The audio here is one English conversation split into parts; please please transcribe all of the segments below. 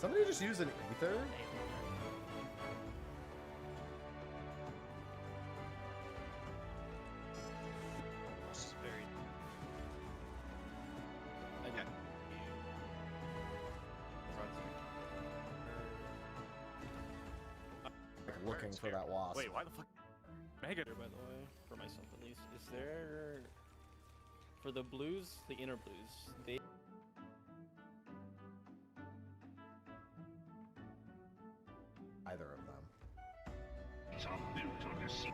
Somebody just use an ether? Looking for that wasp. Wait, why the fuck? Mega, by the way, for myself at least, is there for the blues, the inner blues? They either of them. It's all built on a sea.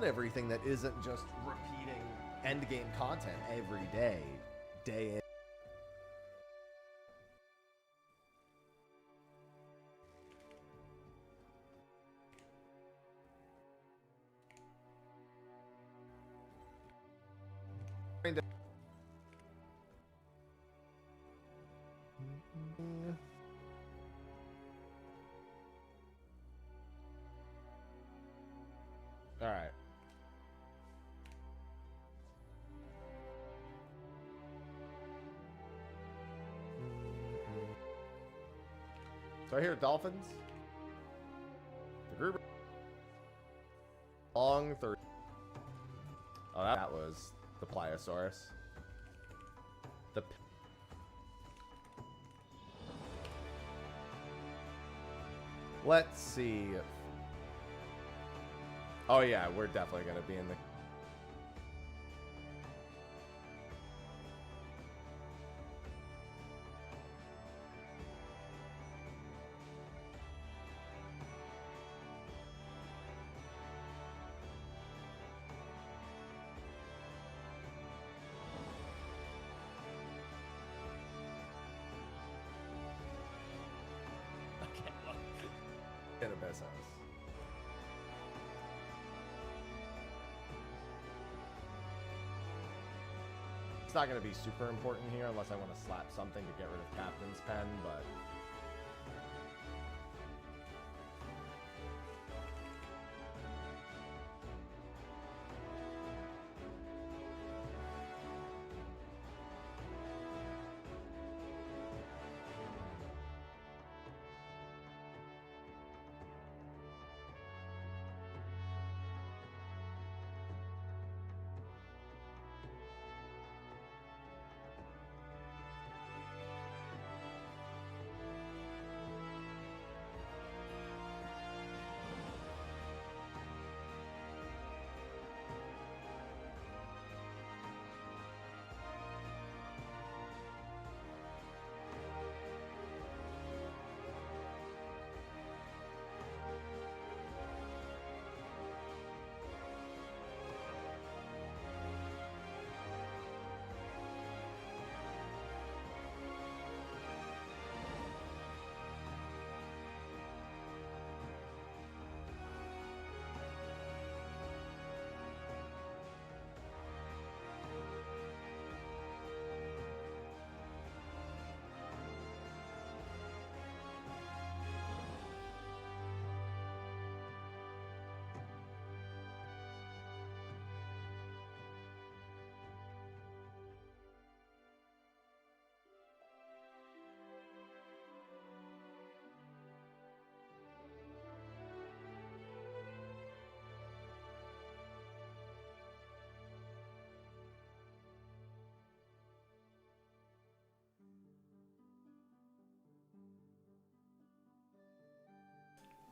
Everything that isn't just repeating endgame content every day, day in. All right. So I hear dolphins. The group. Long 30. Oh, that was the Pliosaurus. The. Let's see. Oh yeah, we're definitely gonna be in the. In a business. It's not going to be super important here unless I want to slap something to get rid of Captain's Pen, but...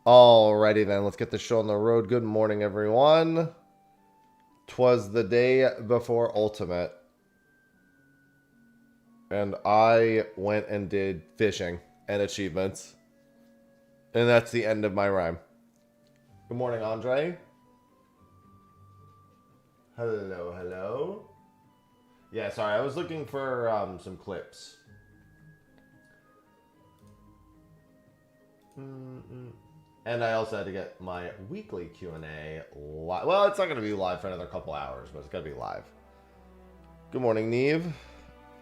Alrighty then, let's get the show on the road. Good morning, everyone. 'Twas the day before Ultimate. And I went and did fishing and achievements. And that's the end of my rhyme. Good morning, Andre. Hello, hello. Yeah, sorry, I was looking for some clips. And I also had to get my weekly Q&A live. Well, it's not going to be live for another couple hours, but it's going to be live. Good morning, Neve.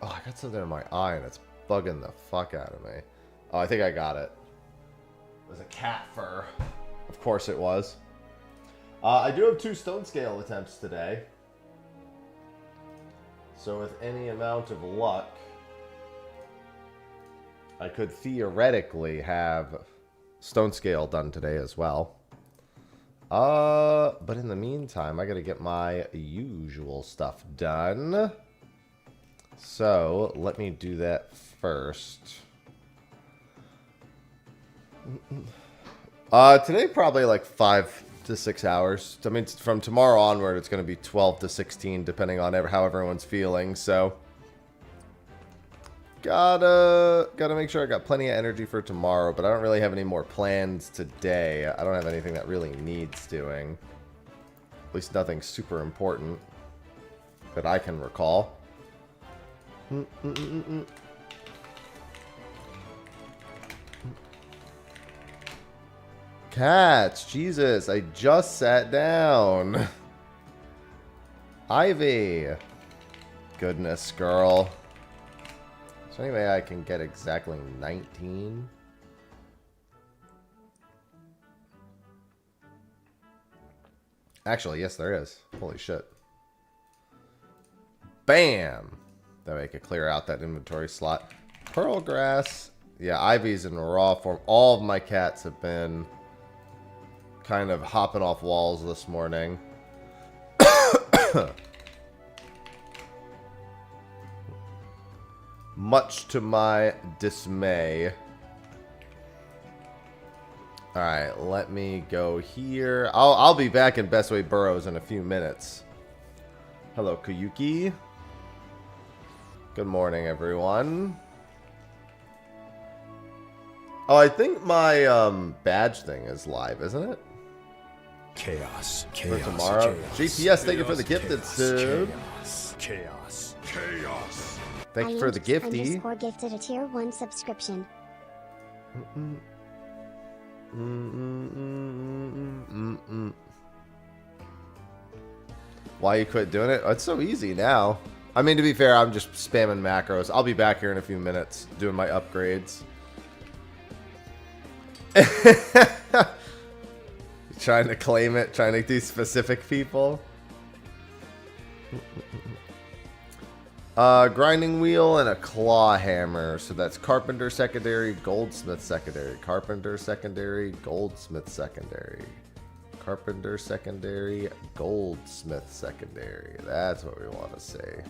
Oh, I got something in my eye and it's bugging the fuck out of me. Oh, I think I got it. It was a cat fur. Of course it was. I do have 2 stone scale attempts today. So with any amount of luck, I could theoretically have stone scale done today as well. But in the meantime, I gotta get my usual stuff done. So let me do that first. Today probably like 5 to 6 hours. I mean, from tomorrow onward, it's gonna be 12 to 16, depending on how everyone's feeling. So gotta make sure I got plenty of energy for tomorrow, but I don't really have any more plans today. I don't have anything that really needs doing. At least nothing super important that I can recall. Cats, Jesus, I just sat down. Ivy. Goodness, girl. Is there any way I can get exactly 19? Actually, yes, there is. Holy shit. Bam! That way I could clear out that inventory slot. Pearl grass. Yeah, Ivy's in raw form. All of my cats have been kind of hopping off walls this morning. Much to my dismay. Alright, let me go here. I'll be back in Best Way Burrows in a few minutes. Hello, Kuyuki. Good morning, everyone. Oh, I think my badge thing is live, isn't it? Chaos. For tomorrow. GPS, thank you for the gifted sub. Chaos. Thank you for the gifty. _ gifted a tier 1 subscription. Why you quit doing it? Oh, it's so easy now. I mean, to be fair, I'm just spamming macros. I'll be back here in a few minutes doing my upgrades. Trying to claim it, trying to do specific people. Grinding wheel and a claw hammer. So that's carpenter secondary, goldsmith secondary. Carpenter secondary, goldsmith secondary. Carpenter secondary, goldsmith secondary. That's what we want to say.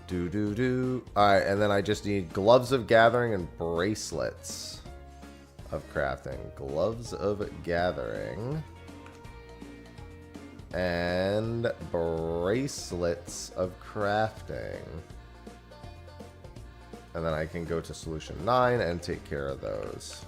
Alright, and then I just need gloves of gathering and bracelets of crafting. Gloves of gathering and bracelets of crafting. And then I can go to solution 9 and take care of those.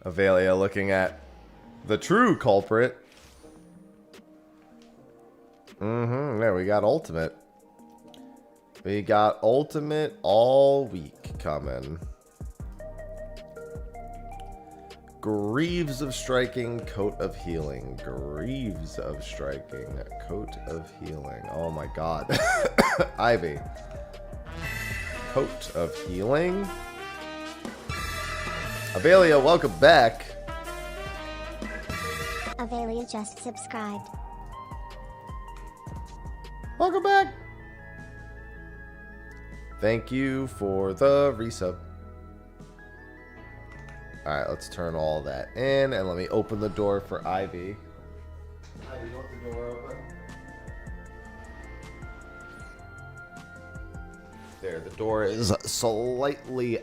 Avelia looking at the true culprit. There, we got ultimate. We got ultimate all week coming. Greaves of striking, coat of healing. Greaves of striking, coat of healing. Oh my god. Ivy. Coat of healing. Avelia, welcome back. Avelia just subscribed. Welcome back. Thank you for the resub. Alright, let's turn all that in and let me open the door for Ivy. Ivy, you want the door open? There, the door is slightly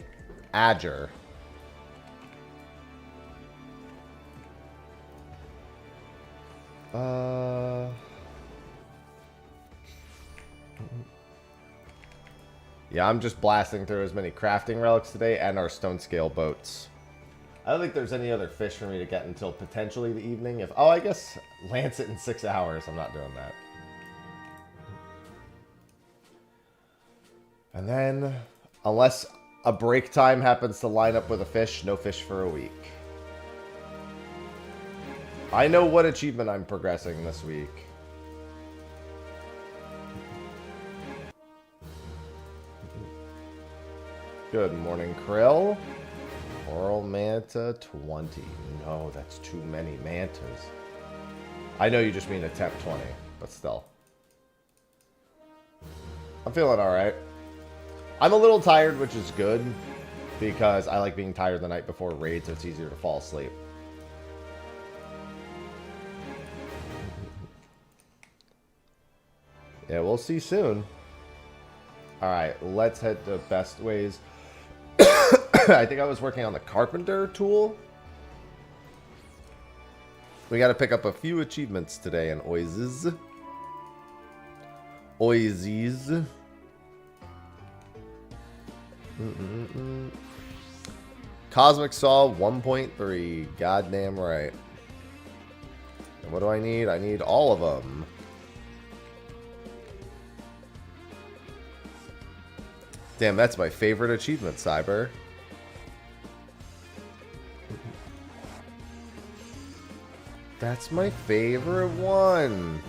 ajar. Yeah, I'm just blasting through as many crafting relics today and our stone scale boats. I don't think there's any other fish for me to get until potentially the evening. If I guess lance it in 6 hours. I'm not doing that. And then, unless a break time happens to line up with a fish, no fish for a week. I know what achievement I'm progressing this week. Good morning, Krill. Coral Manta 20. No, that's too many mantas. I know you just mean attempt 20, but still. I'm feeling alright. I'm a little tired, which is good, because I like being tired the night before raid, so it's easier to fall asleep. Yeah, we'll see soon. Alright, let's head to Best Ways. I think I was working on the Carpenter tool. We got to pick up a few achievements today in Oasis. Oasis. Cosmic Saw 1.3. Goddamn right. And what do I need? I need all of them. Damn, that's my favorite achievement, Cyber. That's my favorite one.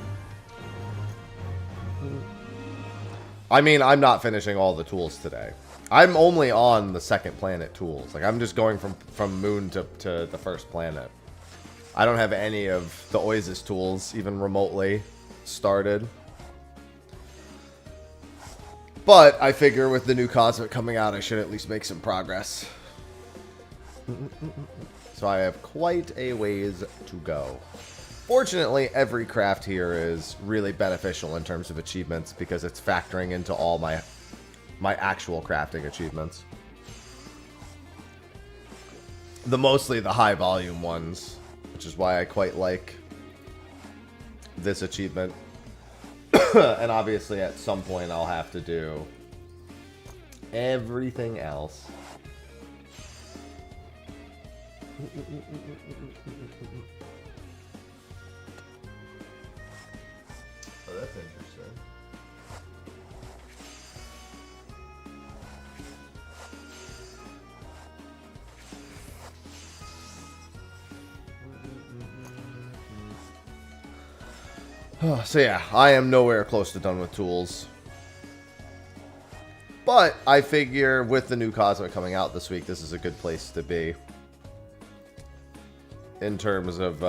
I mean, I'm not finishing all the tools today. I'm only on the second planet tools. Like, I'm just going from moon to the first planet. I don't have any of the Oasis tools even remotely started. But I figure with the new Cosmic coming out, I should at least make some progress. So I have quite a ways to go. Fortunately, every craft here is really beneficial in terms of achievements because it's factoring into all my actual crafting achievements. Mostly the high volume ones, which is why I quite like this achievement. And obviously at some point I'll have to do everything else. Oh, that's interesting. So yeah, I am nowhere close to done with tools. But I figure with the new Cosmic coming out this week, this is a good place to be. In terms of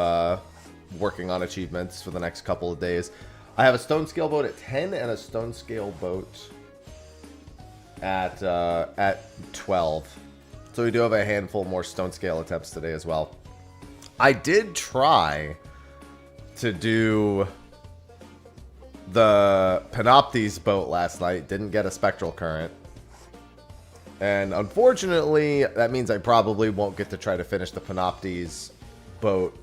working on achievements for the next couple of days. I have a stone scale boat at 10 and a stone scale boat at 12. So we do have a handful more stone scale attempts today as well. I did try to do the Panoptes boat last night. Didn't get a spectral current. And unfortunately, that means I probably won't get to try to finish the Panoptes boat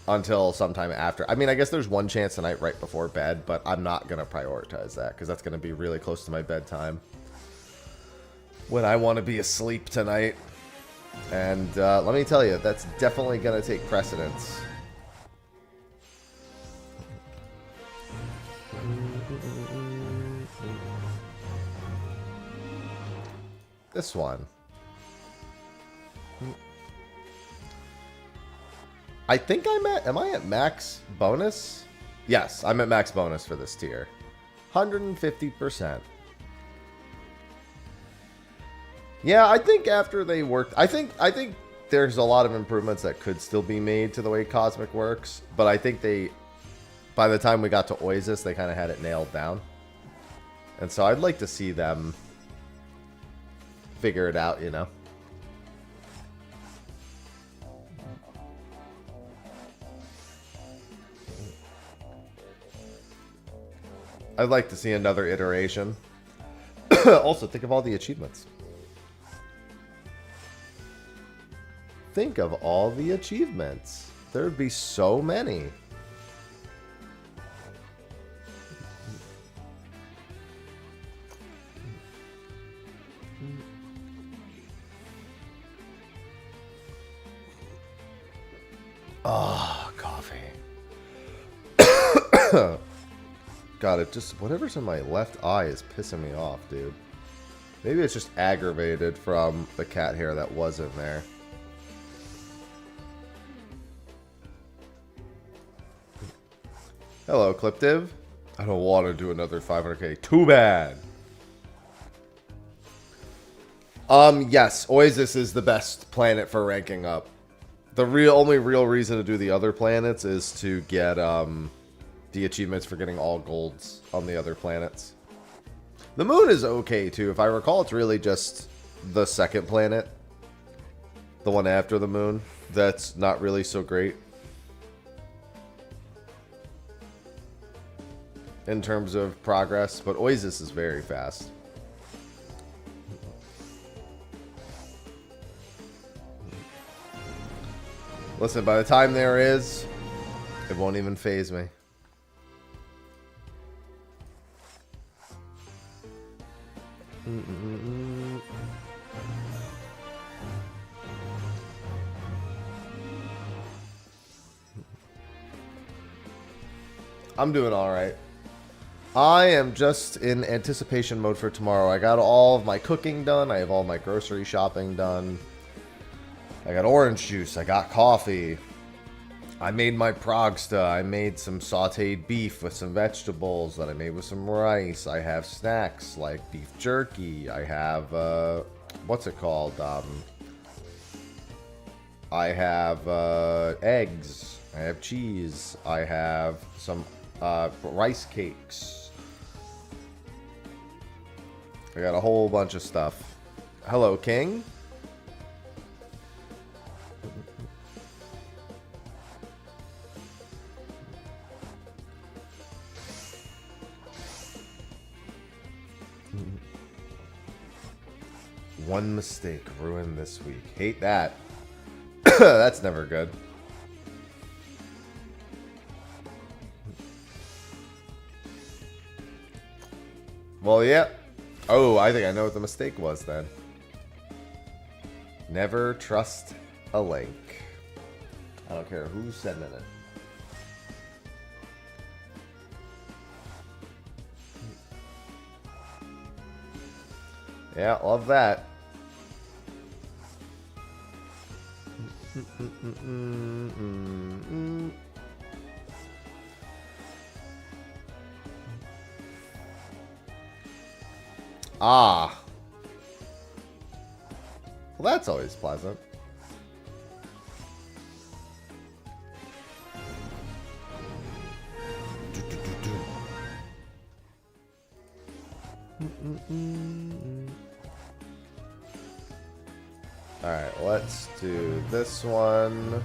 until sometime after. I mean, I guess there's one chance tonight right before bed, but I'm not going to prioritize that because that's going to be really close to my bedtime when I want to be asleep tonight. And let me tell you, that's definitely going to take precedence. This one. I think am I at max bonus? Yes, I'm at max bonus for this tier. 150%. Yeah, I think after they worked, I think there's a lot of improvements that could still be made to the way Cosmic works, but I think by the time we got to Oasis, they kind of had it nailed down. And so I'd like to see them figure it out, you know. I'd like to see another iteration. Also, think of all the achievements. Think of all the achievements. There'd be so many. Oh, coffee. God, it just... Whatever's in my left eye is pissing me off, dude. Maybe it's just aggravated from the cat hair that was in there. Hello, Cliptiv. I don't want to do another 500k. Too bad. Yes, Oasis is the best planet for ranking up. The only real reason to do the other planets is to get the achievements for getting all golds on the other planets. The moon is okay too. If I recall, it's really just the second planet, the one after the moon, that's not really so great in terms of progress, but Oasis is very fast. Listen, by the time there is, it won't even faze me. I'm doing all right. I am just in anticipation mode for tomorrow. I got all of my cooking done. I have all my grocery shopping done. I got orange juice. I got coffee. I made my progsta. I made some sauteed beef with some vegetables that I made with some rice. I have snacks like beef jerky. I have, what's it called? I have eggs. I have cheese. I have some rice cakes. I got a whole bunch of stuff. Hello, King. One mistake ruined this week. Hate that. That's never good. Well, yeah. Oh, I think I know what the mistake was then. Never trust a link. I don't care who's sending it. Yeah, love that. Ah. Well, that's always pleasant. Alright, let's do this one.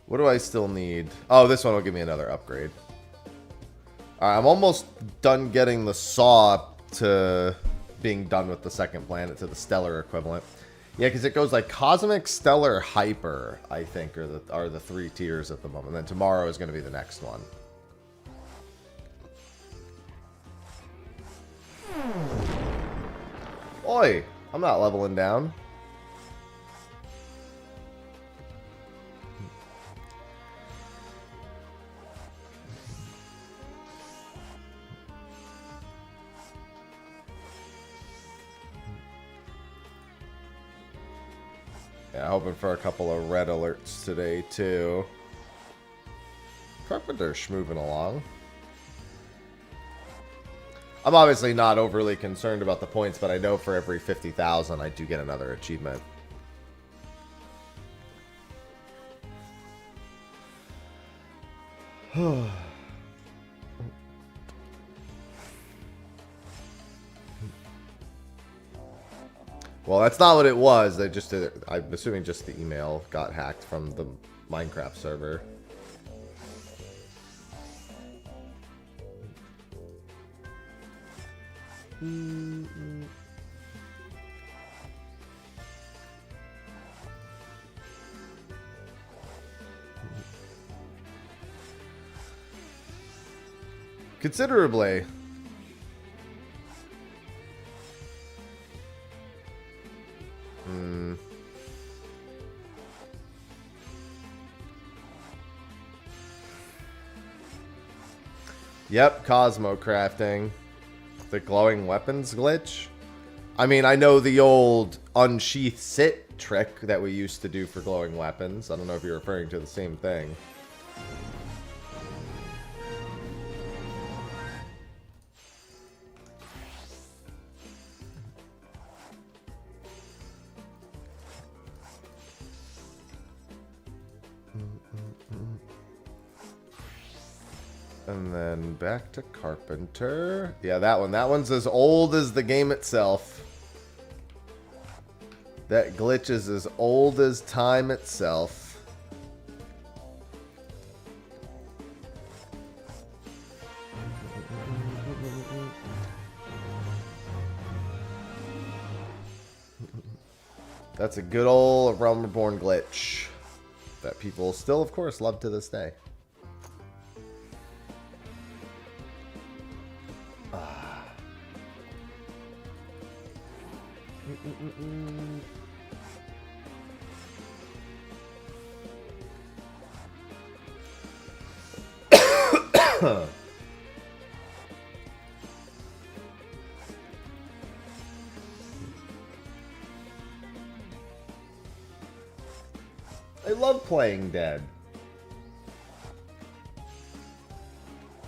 What do I still need? Oh, this one will give me another upgrade. Alright, I'm almost done getting the saw to being done with the second planet, to the stellar equivalent. Yeah, because it goes like cosmic, stellar, hyper, I think, are the three tiers at the moment. And then tomorrow is going to be the next one. Oi, I'm not leveling down. Yeah, hoping for a couple of red alerts today, too. Carpenter's moving along. I'm obviously not overly concerned about the points, but I know for every 50,000 I do get another achievement. Well, that's not what it was. They just did. I'm assuming just the email got hacked from the Minecraft server. Considerably. Yep, Cosmo crafting. The glowing weapons glitch. I mean, I know the old unsheath sit trick that we used to do for glowing weapons. I don't know if you're referring to the same thing. And then back to Carpenter. Yeah, that one. That one's as old as the game itself. That glitch is as old as time itself. That's a good old Realm Reborn glitch that people still, of course, love to this day. I love playing dead.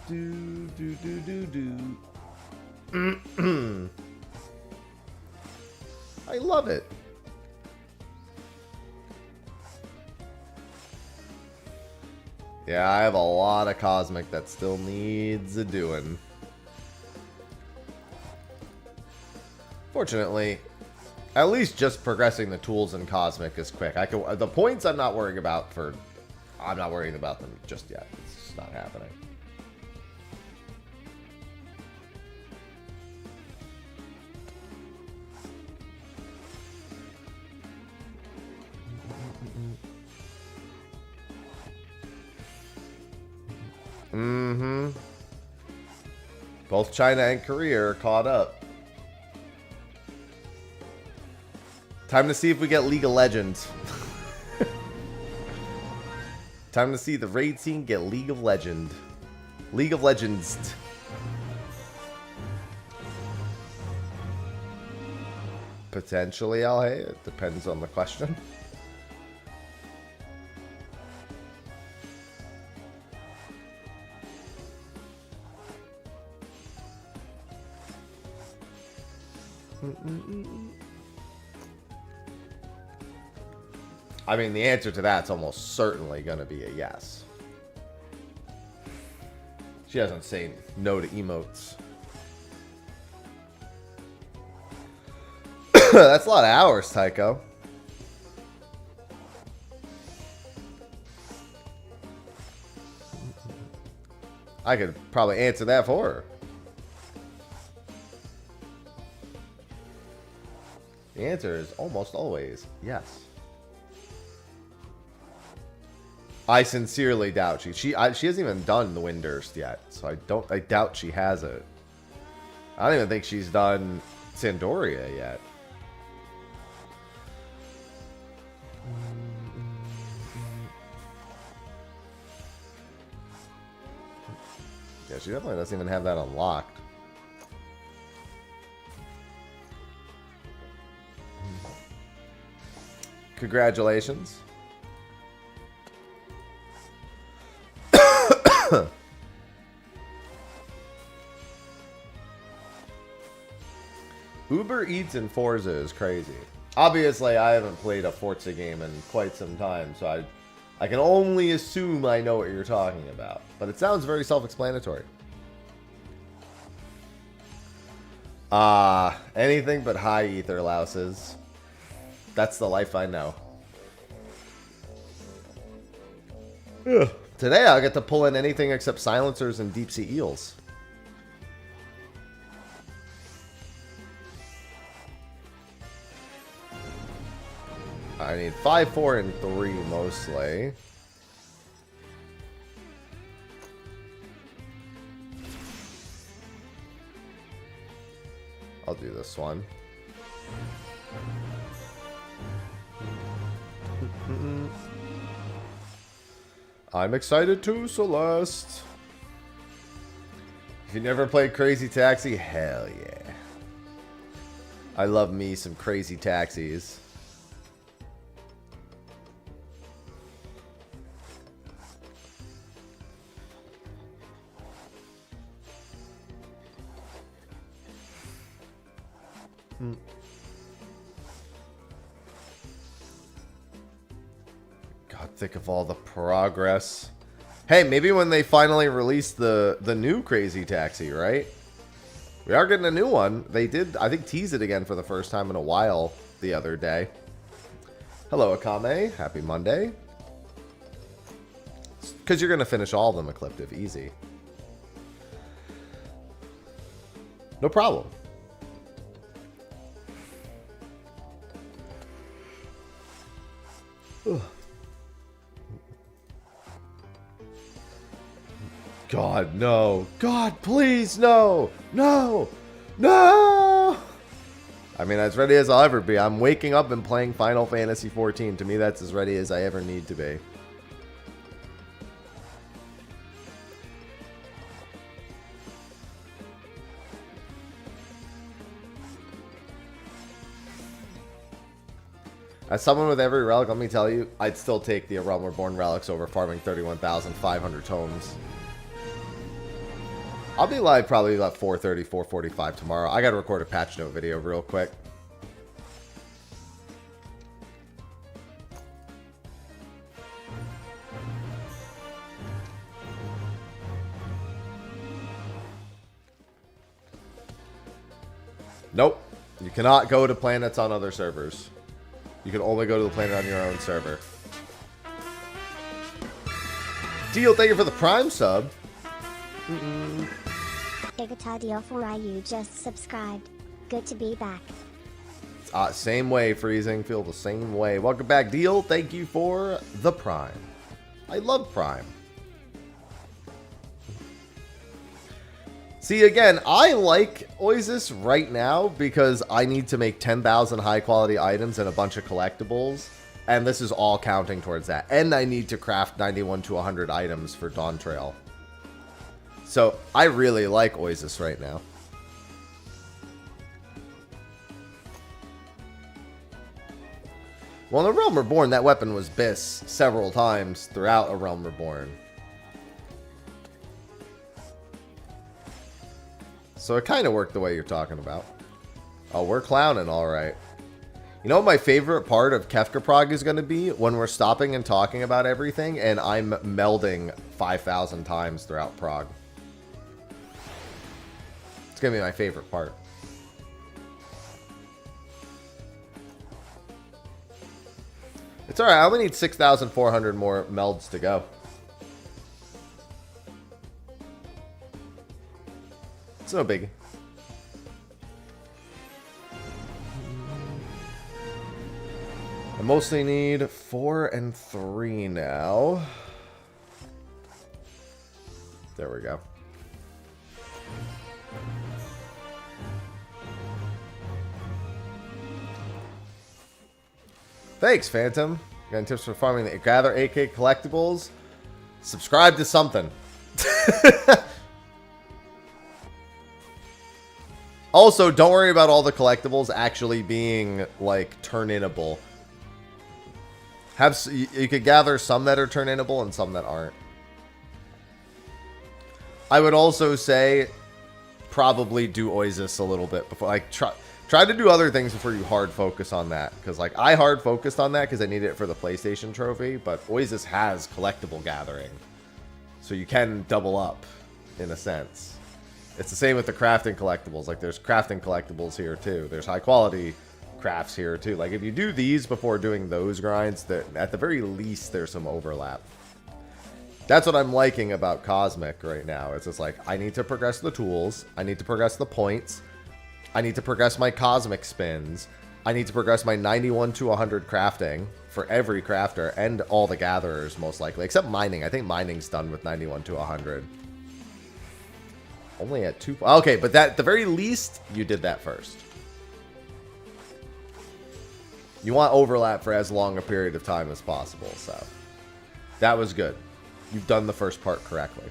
Do do do do do. I love it. Yeah, I have a lot of Cosmic that still needs a doing. Fortunately, at least just progressing the tools in Cosmic is quick. I can the points I'm not worrying about I'm not worrying about them just yet. It's just not happening. Mm-hmm. Both China and Korea are caught up. Time to see if we get League of Legends. Time to see the raid scene get League of Legend. League of Legends. Potentially, hey, it depends on the question. I mean, the answer to that's almost certainly going to be a yes. She doesn't say no to emotes. That's a lot of hours, Tycho. I could probably answer that for her. The answer is almost always yes. I sincerely doubt she hasn't even done the Windurst yet, so I doubt she has it. I don't even think she's done Sandoria yet. Yeah, she definitely doesn't even have that unlocked. Congratulations. Uber Eats in Forza is crazy. Obviously, I haven't played a Forza game in quite some time, so I can only assume I know what you're talking about. But it sounds very self-explanatory. Anything but high ether louses. That's the life I know. Ugh. Today I'll get to pull in anything except silencers and deep sea eels. I need 5, 4, and 3 mostly. I'll do this one. I'm excited too, Celeste. If you never played Crazy Taxi, hell yeah. I love me some Crazy Taxis. God, think of all the progress. Hey, maybe when they finally release the new Crazy Taxi, right? We are getting a new one. They did, I think, tease it again for the first time in a while the other day. Hello, Akame. Happy Monday. Because you're going to finish all of them, Ecliptive. Easy. No problem. Ugh. God, no. God, please, no. No. No. I mean, as ready as I'll ever be. I'm waking up and playing Final Fantasy XIV. To me, that's as ready as I ever need to be. As someone with every relic, let me tell you, I'd still take the A Realm Reborn relics over farming 31,500 tomes. I'll be live probably about 4:30, 4:45 tomorrow. I gotta record a patch note video real quick. Nope. You cannot go to planets on other servers. You can only go to the planet on your own server. Deal, thank you for the Prime sub. Igata Deal for you just subscribed. Good to be back. Same way, Freezing. Feel the same way. Welcome back, Deal. Thank you for the Prime. I love Prime. See, again, I like Oasis right now because I need to make 10,000 high-quality items and a bunch of collectibles, and this is all counting towards that. And I need to craft 91 to 100 items for Dawn Trail. So, I really like Oasis right now. Well, in A Realm Reborn, that weapon was Biss several times throughout A Realm Reborn. So it kind of worked the way you're talking about. Oh, we're clowning, all right. You know what my favorite part of Kefka Prog is going to be? When we're stopping and talking about everything, and I'm melding 5,000 times throughout Prague. It's going to be my favorite part. It's alright, I only need 6,400 more melds to go. It's no biggie. I mostly need 4 and 3 now. There we go. Thanks, Phantom. Got any tips for farming the gather AK collectibles? Subscribe to something. Also, don't worry about all the collectibles actually being, like, turn-inable. You could gather some that are turn-inable and some that aren't. I would also say probably do Oasis a little bit before. Like, try to do other things before you hard focus on that. Because, like, I hard focused on that because I needed it for the PlayStation trophy. But Oasis has collectible gathering. So you can double up, in a sense. It's the same with the crafting collectibles. Like, there's crafting collectibles here, too. There's high-quality crafts here, too. Like, if you do these before doing those grinds, at the very least, there's some overlap. That's what I'm liking about Cosmic right now. It's just like, I need to progress the tools. I need to progress the points. I need to progress my Cosmic spins. I need to progress my 91 to 100 crafting for every crafter and all the gatherers, most likely. Except mining. I think mining's done with 91 to 100. Only at 2. Okay, but at the very least, you did that first. You want overlap for as long a period of time as possible, so that was good. You've done the first part correctly.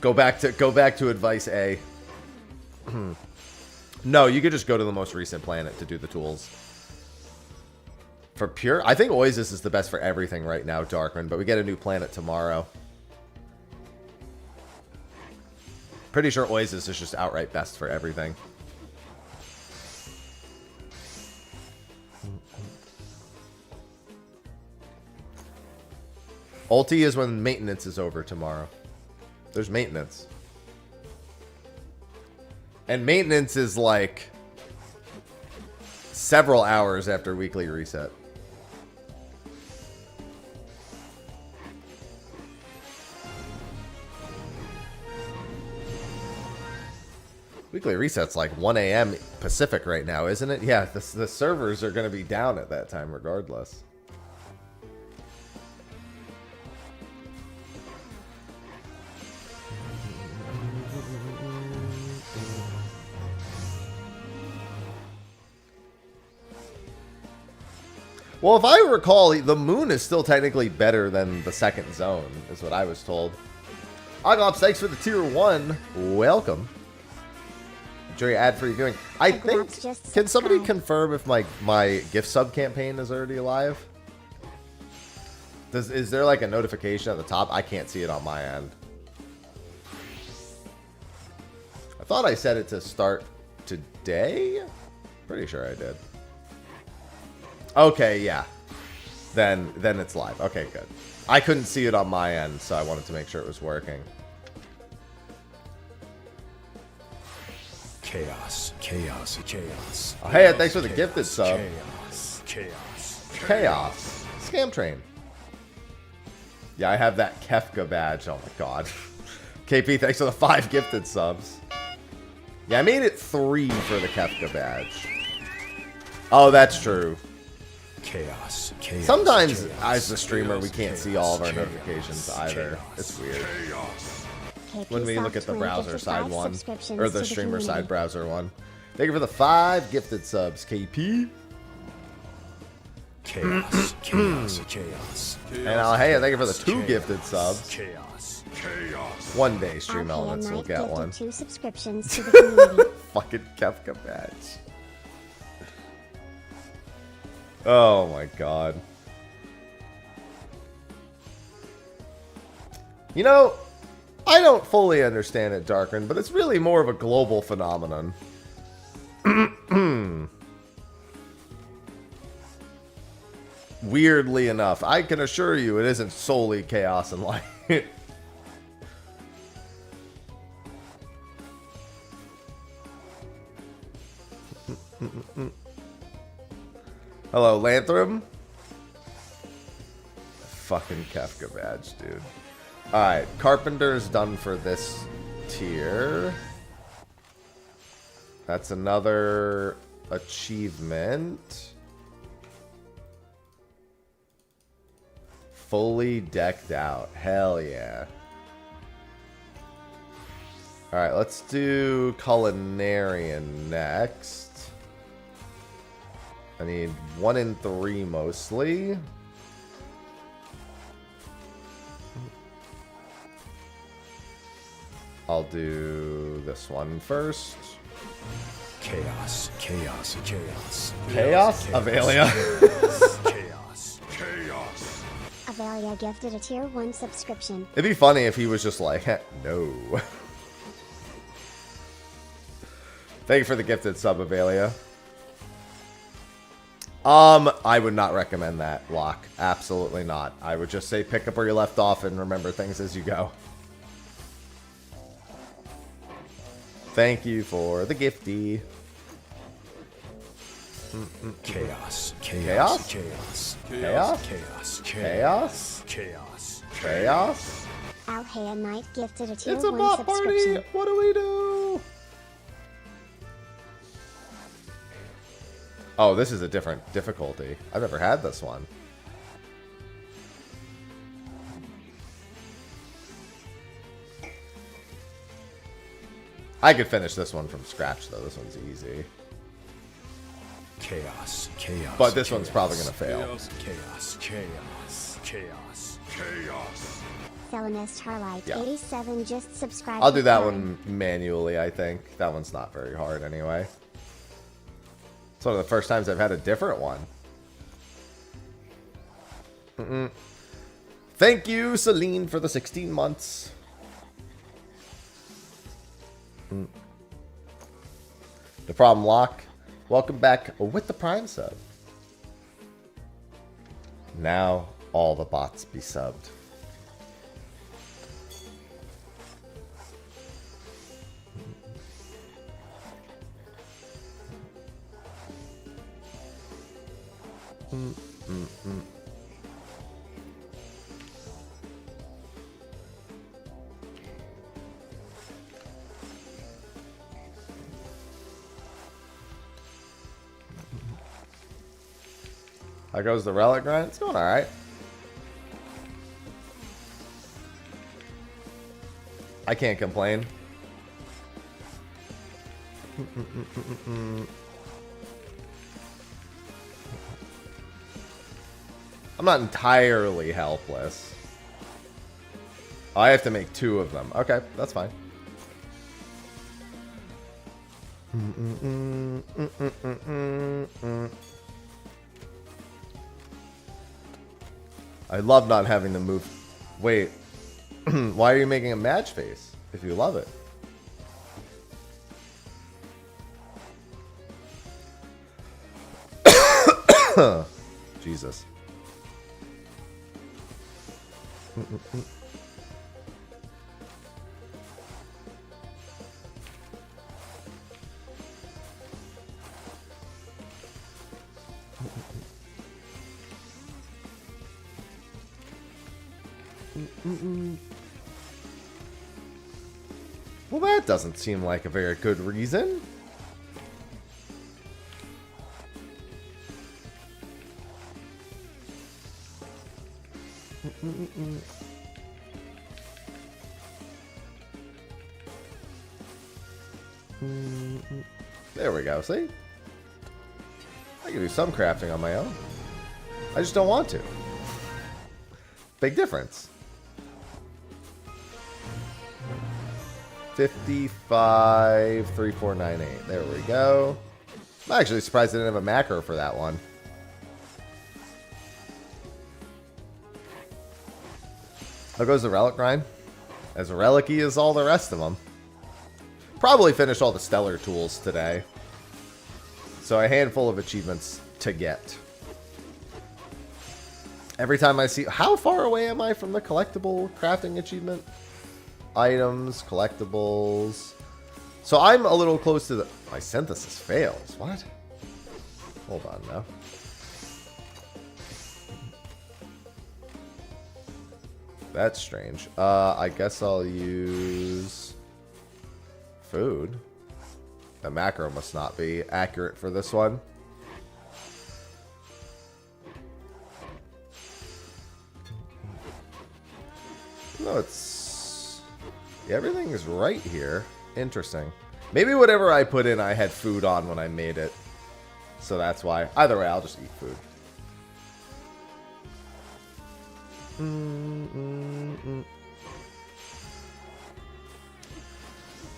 Go back to advice A. No, you could just go to the most recent planet to do the tools. For pure, I think Oasis is the best for everything right now, Darkman, but we get a new planet tomorrow. Pretty sure Oasis is just outright best for everything. Ulti is when maintenance is over tomorrow. There's maintenance. And maintenance is like several hours after weekly reset. Weekly reset's like 1 a.m. Pacific right now, isn't it? Yeah, the servers are going to be down at that time regardless. Well, if I recall, the moon is still technically better than the second zone, is what I was told. Oglops, thanks for the tier 1. Welcome. Enjoy ad-free viewing. I think, can somebody confirm if my gift sub campaign is already live? Is there like a notification at the top? I can't see it on my end. I thought I set it to start today. Pretty sure I did. Okay, yeah. Then it's live. Okay, good. I couldn't see it on my end, so I wanted to make sure it was working. Chaos, chaos, chaos. Oh, hey, thanks for the gifted sub. Chaos, chaos. Chaos. Scam train. Yeah, I have that Kefka badge. Oh my god. KP, thanks for the 5 gifted subs. Yeah, I made it 3 for the Kefka badge. Oh, that's true. Chaos, chaos. Sometimes, chaos, as the streamer, we can't chaos, see all of our chaos, notifications either. chaos, It's weird. KP When we look at the Soft browser 25 side one, subscriptions or to the streamer community. side browser one. Thank you for the 5 gifted subs, KP. Chaos, chaos, chaos. And hey, thank you for the 2 Chaos, gifted subs. Chaos. One day, Stream Alhea Elements will Knight get gifted one. 2 subscriptions to the community. Fucking Kefka badge. Oh my god. You know, I don't fully understand it, Darkrin, but it's really more of a global phenomenon. Weirdly enough, I can assure you it isn't solely chaos and light. Hello, Lanthrum. Fucking Kefka badge, dude. Alright, Carpenter's done for this tier. That's another achievement. Fully decked out. Hell yeah. Alright, let's do Culinarian next. I need 1 in 3 mostly. I'll do this one first. Chaos, chaos, chaos. Chaos? Avelia. Chaos. Chaos. Avelia gifted a tier 1 subscription. It'd be funny if he was just like, no. Thank you for the gifted sub, Avelia. I would not recommend that, Locke. Absolutely not. I would just say pick up where you left off and remember things as you go. Thank you for the gifty. Chaos. Chaos? Chaos. Chaos. Chaos? Chaos. Chaos? Chaos. Chaos? Alhea Knight gifted a tier It's a 1 bot party! subscription. What do we do? Oh, this is a different difficulty. I've never had this one. I could finish this one from scratch, though. This one's easy. Chaos. Chaos. But this one's probably going to fail. Chaos. Chaos. Chaos. Chaos. Selenist Harlight Yeah. 87 just subscribed. I'll do with that Prime. one manually, I think. That one's not very hard anyway. It's one of the first times I've had a different one. Thank you, Celine, for the 16 months. The Problem Lock. Welcome back with the Prime sub. Now all the bots be subbed. How goes the relic grind? It's going alright. I can't complain. I'm not entirely helpless. Oh, I have to make 2 of them. Okay, that's fine. I love not having to move. Wait, why are you making a match face if you love it? Jesus. Well, that doesn't seem like a very good reason. There we go, see? I can do some crafting on my own. I just don't want to. Big difference. 55, 3498. There we go. I'm actually surprised I didn't have a macro for that one. How goes the relic grind? As relic-y as all the rest of them. Probably finish all the stellar tools today. So a handful of achievements to get. Every time I see... How far away am I from the collectible crafting achievement? Items, collectibles. So I'm a little close to the... My synthesis fails. What? Hold on now. That's strange. I guess I'll use... food. The macro must not be accurate for this one. No, it's... Yeah, everything is right here. Interesting. Maybe whatever I put in, I had food on when I made it. So that's why. Either way, I'll just eat food.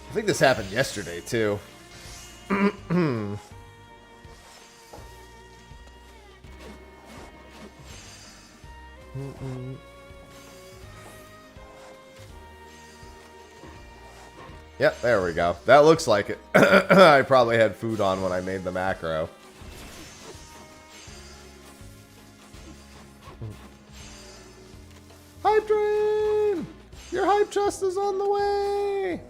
I think this happened yesterday, too. Yep, there we go. That looks like it. I probably had food on when I made the macro. Hype train! Your hype chest is on the way!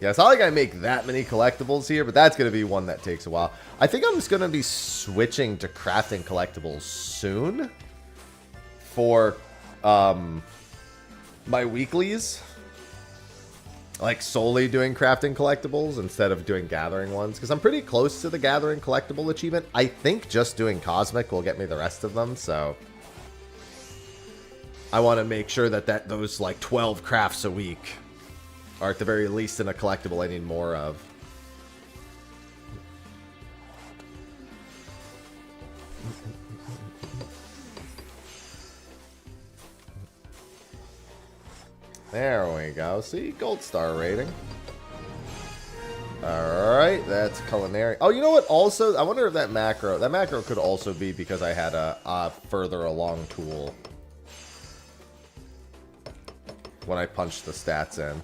Yeah, it's not like I make that many collectibles here, but that's going to be one that takes a while. I think I'm just going to be switching to crafting collectibles soon for my weeklies. Like solely doing crafting collectibles instead of doing gathering ones, because I'm pretty close to the gathering collectible achievement. I think just doing cosmic will get me the rest of them, so I want to make sure that those like 12 crafts a week are at the very least in a collectible I need more of. There we go. See, gold star rating. Alright, that's culinary. Oh, you know what? Also, I wonder if that macro could also be because I had a further along tool when I punched the stats in.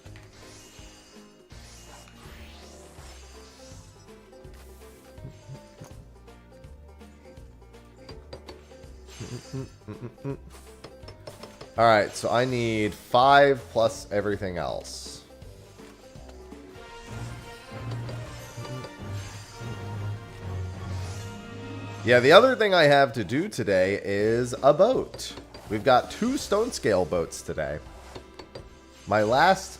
Alright, so I need 5 plus everything else. Yeah, the other thing I have to do today is a boat. We've got 2 stone scale boats today. My last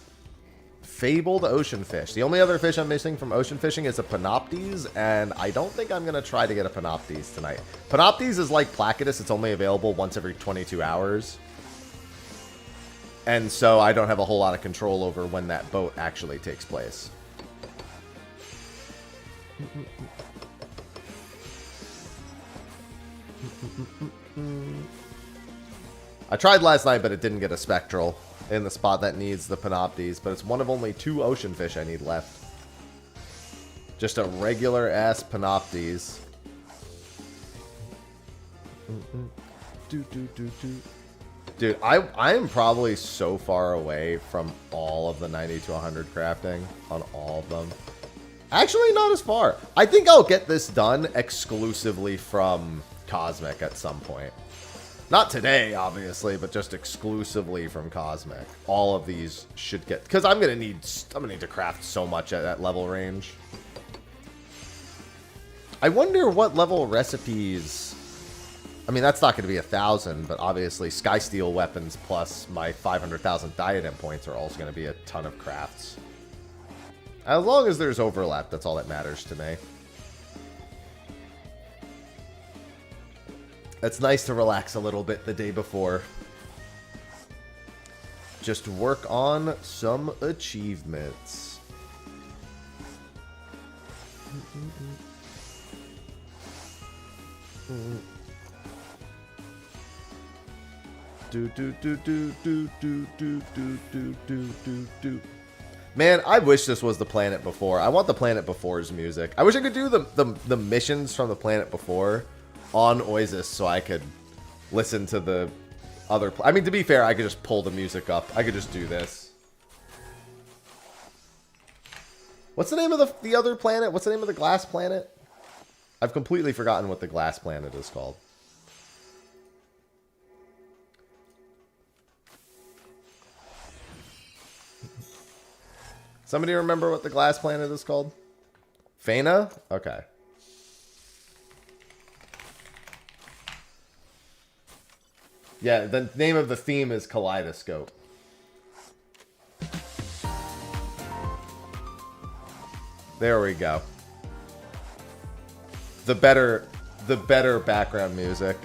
fabled ocean fish. The only other fish I'm missing from ocean fishing is a Panoptes, and I don't think I'm going to try to get a Panoptes tonight. Panoptes is like Placidus. It's only available once every 22 hours. And so I don't have a whole lot of control over when that boat actually takes place. I tried last night, but it didn't get a spectral in the spot that needs the Panoptes, but it's one of only 2 ocean fish I need left. Just a regular ass Panoptes. Dude, I am probably so far away from all of the 90 to 100 crafting on all of them. Actually, not as far. I think I'll get this done exclusively from Cosmic at some point. Not today, obviously, but just exclusively from Cosmic. All of these should get, because I'm gonna need to craft so much at that level range. I wonder what level recipes. I mean, that's not going to be 1,000, but obviously Skysteel weapons plus my 500,000 diadem points are also going to be a ton of crafts. As long as there's overlap, that's all that matters to me. It's nice to relax a little bit the day before. Just work on some achievements. Man, I wish this was the Planet Before. I want the Planet Before's music. I wish I could do the missions from the Planet Before on Oasis so I could listen to the other... I mean, to be fair, I could just pull the music up. I could just do this. What's the name of the other planet? What's the name of the glass planet? I've completely forgotten what the glass planet is called. Somebody remember what the glass planet is called? Fana? Okay. Yeah, the name of the theme is Kaleidoscope. There we go. The better background music.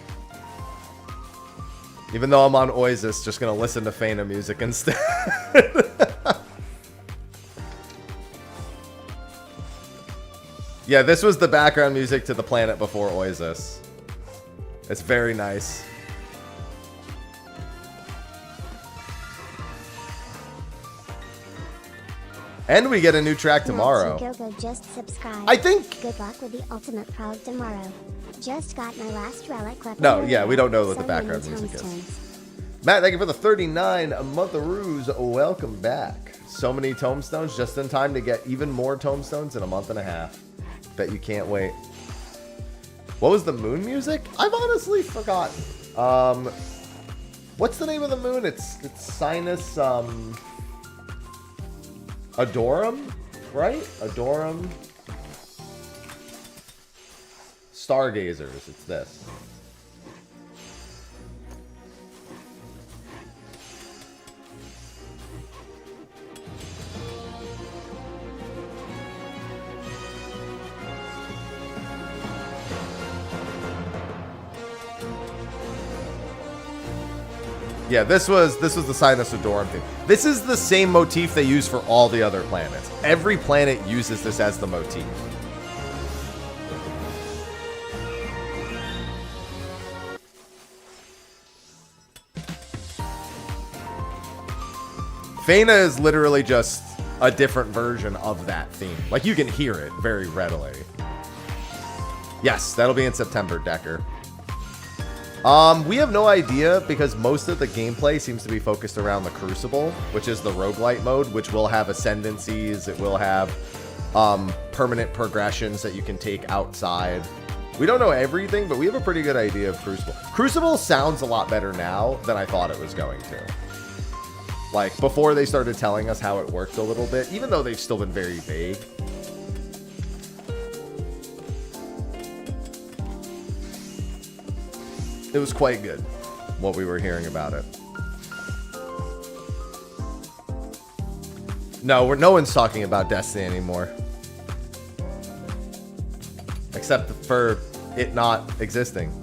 Even though I'm on Oasis, just gonna listen to Fana music instead. Yeah, this was the background music to the Planet Before Oasis. It's very nice. And we get a new track tomorrow. Go, just subscribe. I think... Good luck with the ultimate prog tomorrow. Just got my last relic left. No, yeah, we don't know what the background music is. Matt, thank you for the 39 month-a-roos. Welcome back. So many tomestones just in time to get even more tomestones in a month and a half. Bet you can't wait. What was the moon music? I've honestly forgotten. What's the name of the moon? It's Sinus Adorum, right? Adorum. Stargazers. It's this. Yeah, this was the Sinus Adorum thing. This is the same motif they use for all the other planets. Every planet uses this as the motif. Fena is literally just a different version of that theme. Like, you can hear it very readily. Yes, that'll be in September, Decker. We have no idea because most of the gameplay seems to be focused around the Crucible, which is the roguelite mode, which will have ascendancies. It will have permanent progressions that you can take outside. We don't know everything, but we have a pretty good idea of Crucible. Crucible sounds a lot better now than I thought it was going to. Like, before they started telling us how it worked a little bit, even though they've still been very vague. It was quite good, what we were hearing about it. No one's talking about Destiny anymore. Except for it not existing.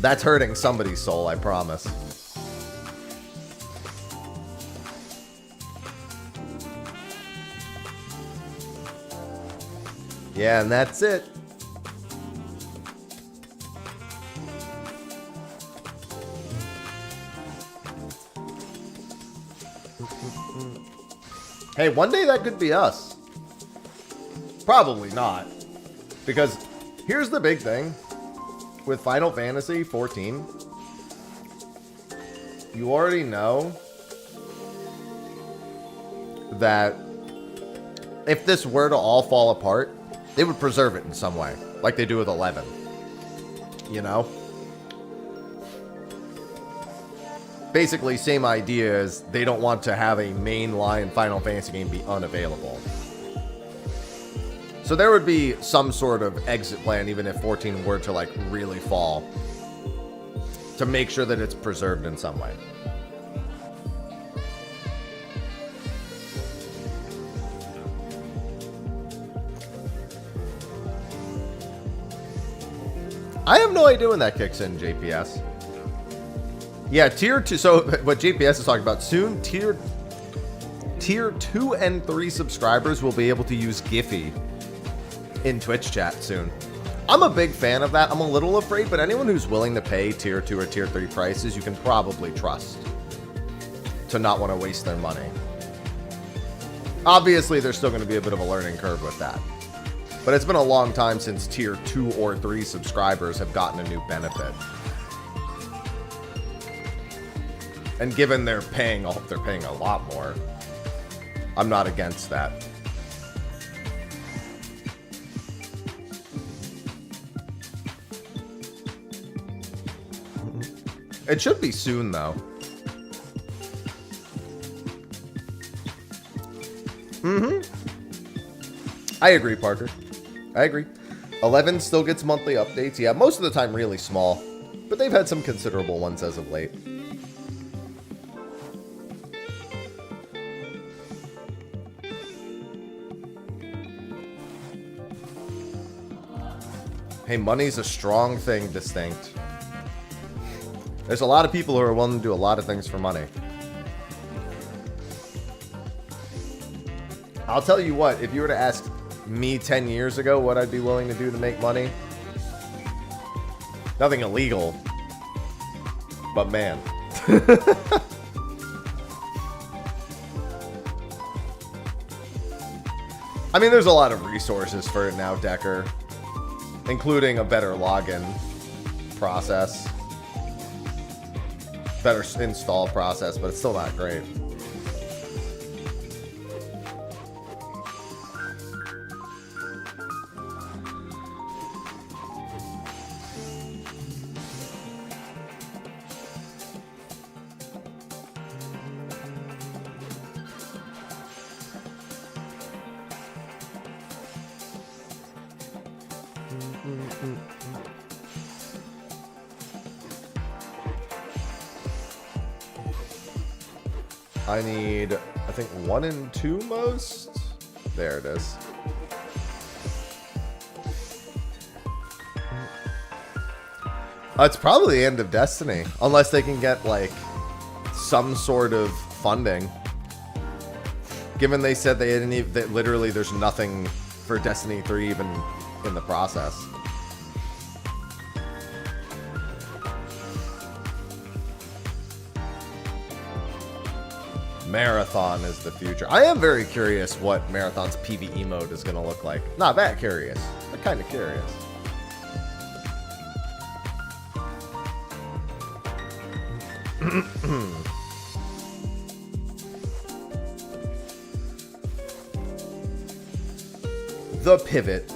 That's hurting somebody's soul, I promise. Yeah, and that's it. Hey, one day that could be us. Probably not. Because here's the big thing. With Final Fantasy 14, you already know that if this were to all fall apart, they would preserve it in some way, like they do with 11. You know? Basically, same idea as they don't want to have a mainline Final Fantasy game be unavailable. So there would be some sort of exit plan, even if 14 were to, like, really fall, to make sure that it's preserved in some way. I have no idea when that kicks in, JPS. Yeah, tier 2, so what JPS is talking about, soon, tier 2 and 3 subscribers will be able to use Giphy in Twitch chat soon. I'm a big fan of that. I'm a little afraid, but anyone who's willing to pay tier 2 or tier 3 prices, you can probably trust to not want to waste their money. Obviously, there's still going to be a bit of a learning curve with that. But it's been a long time since tier 2 or 3 subscribers have gotten a new benefit. And given they're paying a lot more, I'm not against that. It should be soon, though. I agree, Parker. I agree. 11 still gets monthly updates. Yeah, most of the time really small. But they've had some considerable ones as of late. Hey, money's a strong thing, Distinct. There's a lot of people who are willing to do a lot of things for money. I'll tell you what, if you were to ask me 10 years ago what I'd be willing to do to make money, nothing illegal, but man. I mean, there's a lot of resources for it now, Decker, including a better login process. Better install process, but it's still not great. I need, I think, 1 and 2 most. There it is. It's probably the end of Destiny, unless they can get like some sort of funding. Given they said they didn't even, that literally there's nothing for Destiny 3 even in the process. Marathon is the future. I am very curious what Marathon's PvE mode is going to look like. Not that curious, but kind of curious. The pivot.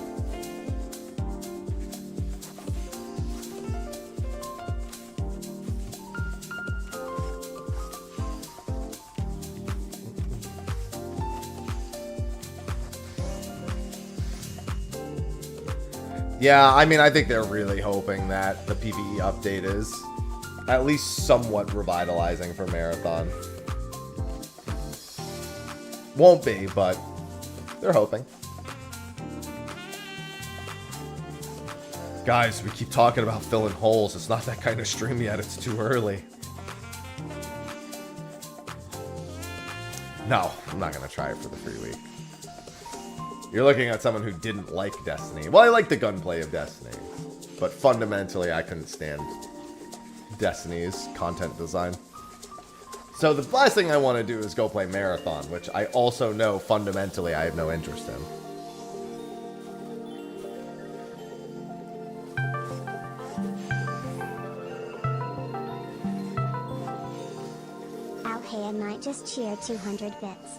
Yeah, I mean, I think they're really hoping that the PvE update is at least somewhat revitalizing for Marathon. Won't be, but they're hoping. Guys, we keep talking about filling holes. It's not that kind of stream yet. It's too early. No, I'm not going to try it for the free week. You're looking at someone who didn't like Destiny. Well, I like the gunplay of Destiny. But fundamentally, I couldn't stand Destiny's content design. So the last thing I want to do is go play Marathon, which I also know fundamentally I have no interest in. Ow, hey, I might just cheer 200 bits.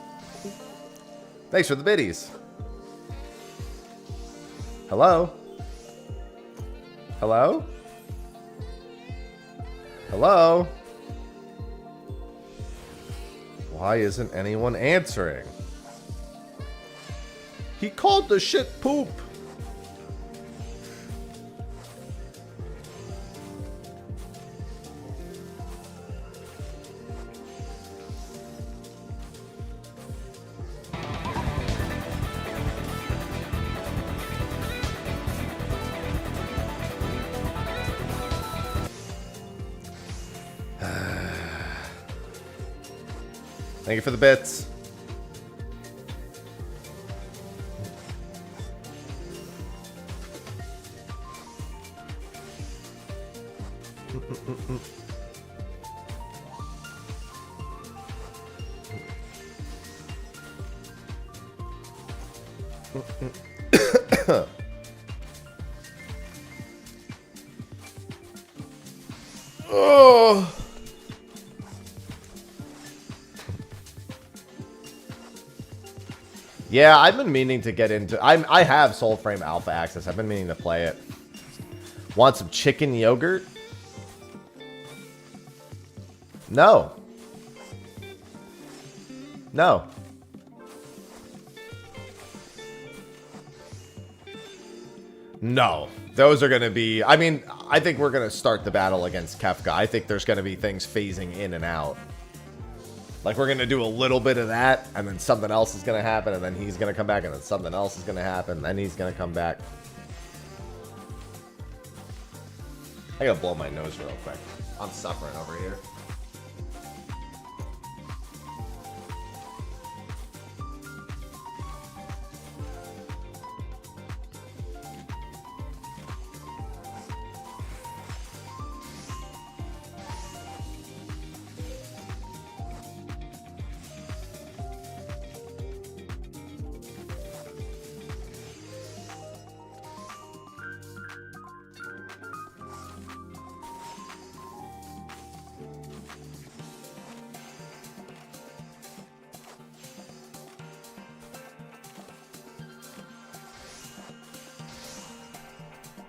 Thanks for the biddies. Hello? Hello? Hello? Why isn't anyone answering? He called the shit poop. Thank you for the bits. Oh. Yeah, I've been meaning to get into... I have Soulframe Alpha Access. I've been meaning to play it. Want some chicken yogurt? No. No. No. Those are going to be... I mean, I think we're going to start the battle against Kefka. I think there's going to be things phasing in and out. Like, we're going to do a little bit of that, and then something else is going to happen, and then he's going to come back, and then something else is going to happen, and then he's going to come back. I got to blow my nose real quick. I'm suffering over here.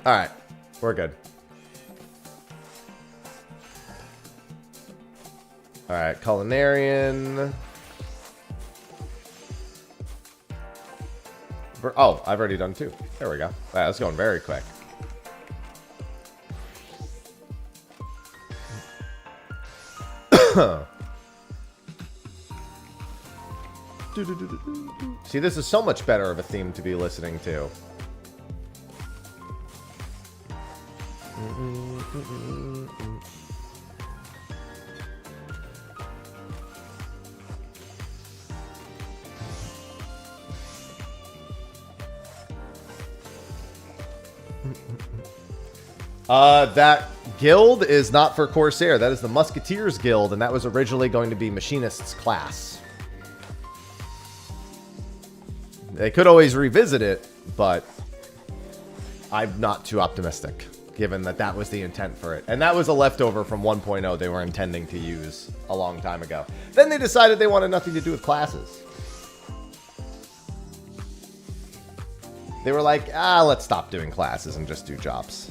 Alright, we're good. Alright, Culinarian. Oh, I've already done two. There we go. Wow, that's going very quick. See, this is so much better of a theme to be listening to. That Guild is not for Corsair. That is the Musketeers Guild, and that was originally going to be Machinist's class. They could always revisit it, but I'm not too optimistic, given that that was the intent for it. And that was a leftover from 1.0 they were intending to use a long time ago. Then they decided they wanted nothing to do with classes. They were like, let's stop doing classes and just do jobs.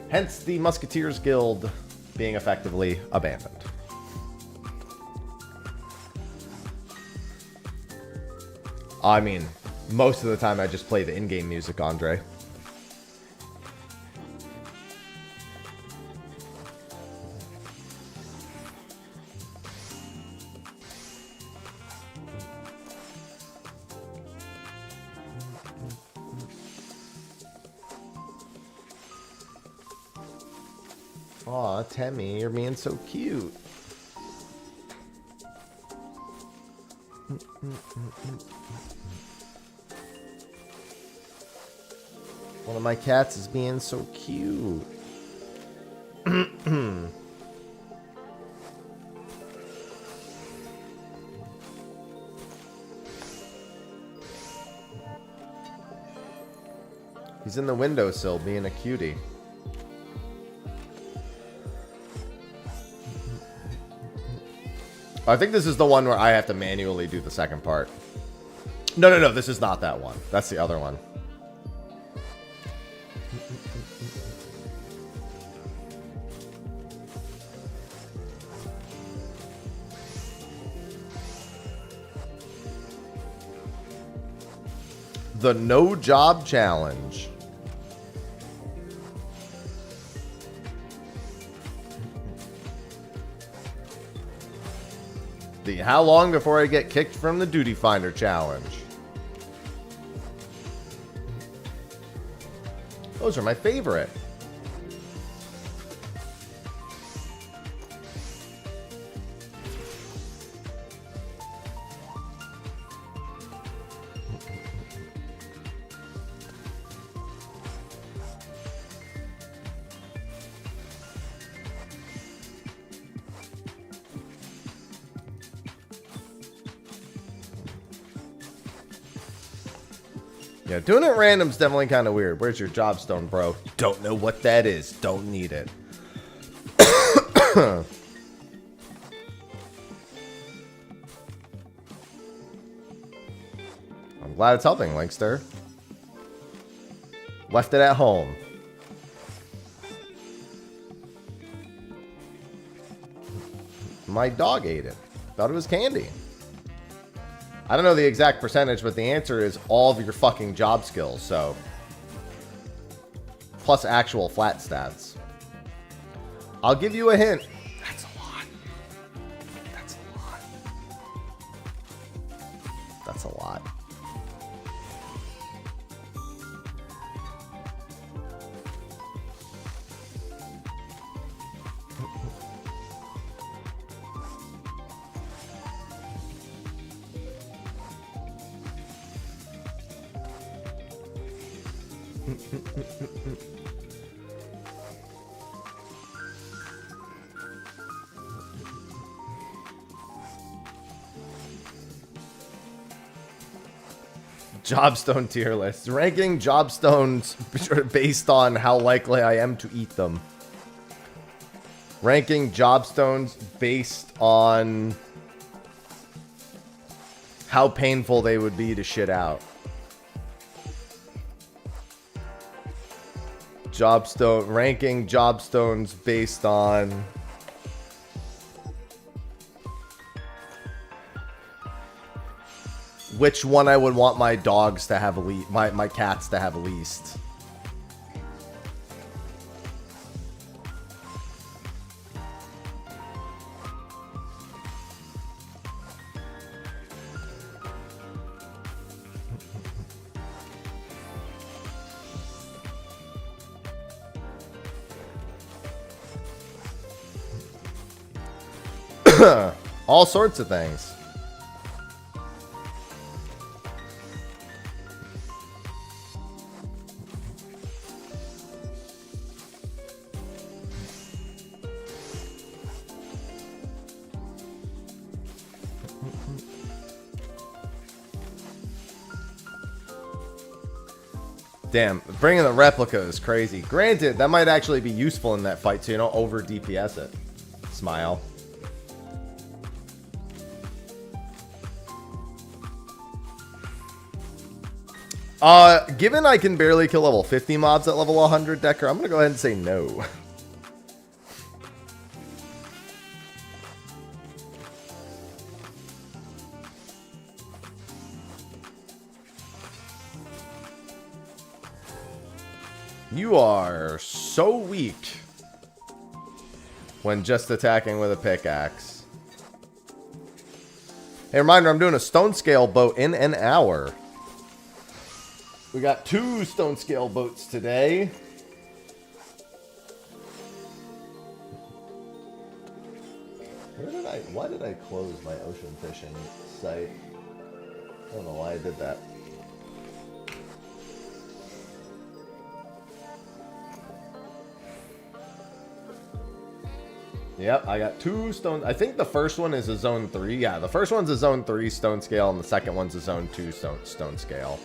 Hence the Musketeers Guild being effectively abandoned. I mean, most of the time I just play the in-game music, Andre. Aw, Temmie, you're being so cute. One of my cats is being so cute. He's in the windowsill being a cutie. I think this is the one where I have to manually do the second part. No, this is not that one. That's the other one. The No Job Challenge. The how long before I get kicked from the Duty Finder challenge. Those are my favorite. Yeah, doing it random's definitely kind of weird. Where's your jobstone, bro? Don't know what that is. Don't need it. I'm glad it's helping, Linkster. Left it at home. My dog ate it. Thought it was candy. I don't know the exact percentage, but the answer is all of your fucking job skills, so. Plus actual flat stats. I'll give you a hint. That's a lot. That's a lot. That's a lot. Jobstone tier list. Ranking jobstones based on how likely I am to eat them. Ranking jobstones based on how painful they would be to shit out. Ranking jobstones based on which one I would want my dogs to have my cats to have least. All sorts of things. Damn, bringing the replica is crazy. Granted, that might actually be useful in that fight, so you don't over DPS it. Smile. Given I can barely kill level 50 mobs at level 100, Decker, I'm gonna go ahead and say no. You are so weak when just attacking with a pickaxe. Hey, reminder, I'm doing a stone scale boat in an hour. We got 2 stone scale boats today. Why did I close my ocean fishing site? I don't know why I did that. Yep, I got 2 stone. I think the first one is a zone 3. Yeah, the first one's a zone 3 stone scale, and the second one's a zone 2 stone scale.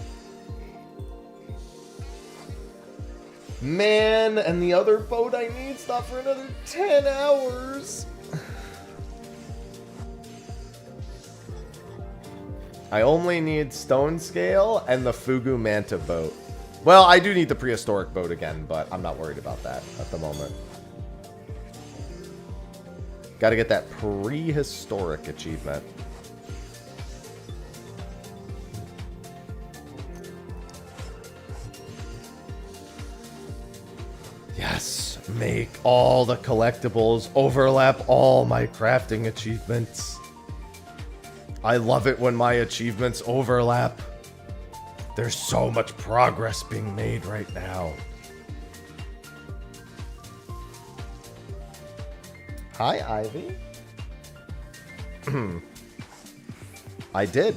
Man, and the other boat I need stopped for another 10 hours. I only need stone scale and the Fugu Manta boat. Well, I do need the prehistoric boat again, but I'm not worried about that at the moment. Got to get that prehistoric achievement. Yes, make all the collectibles overlap all my crafting achievements. I love it when my achievements overlap. There's so much progress being made right now. Hi, Ivy. I did.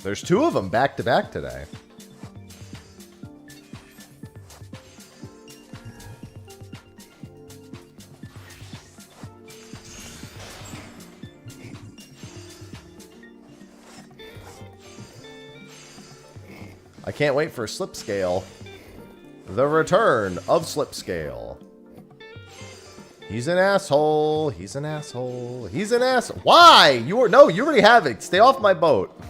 There's 2 of them back to back today. I can't wait for Slipscale. The return of Slipscale. He's an asshole. He's an asshole. He's an ass. Why? You already have it. Stay off my boat.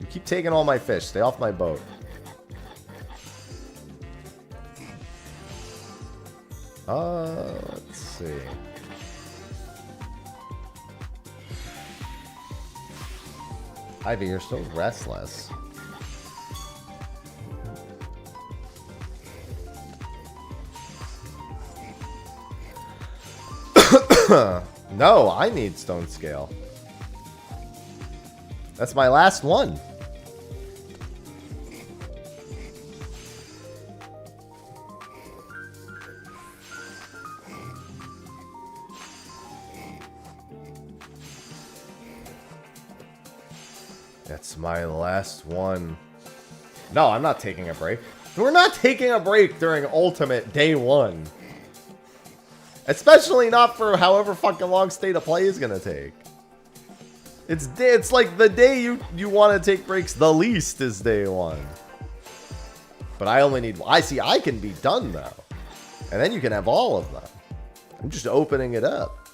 You keep taking all my fish. Stay off my boat. Let's see. Ivy, you're so restless. No, I need stone scale. That's my last one. That's my last one. No, I'm not taking a break. We're not taking a break during Ultimate Day 1. Especially not for however fucking long State of Play is gonna take. It's like the day you want to take breaks the least is day 1. But I only need... I can be done though. And then you can have all of them. I'm just opening it up.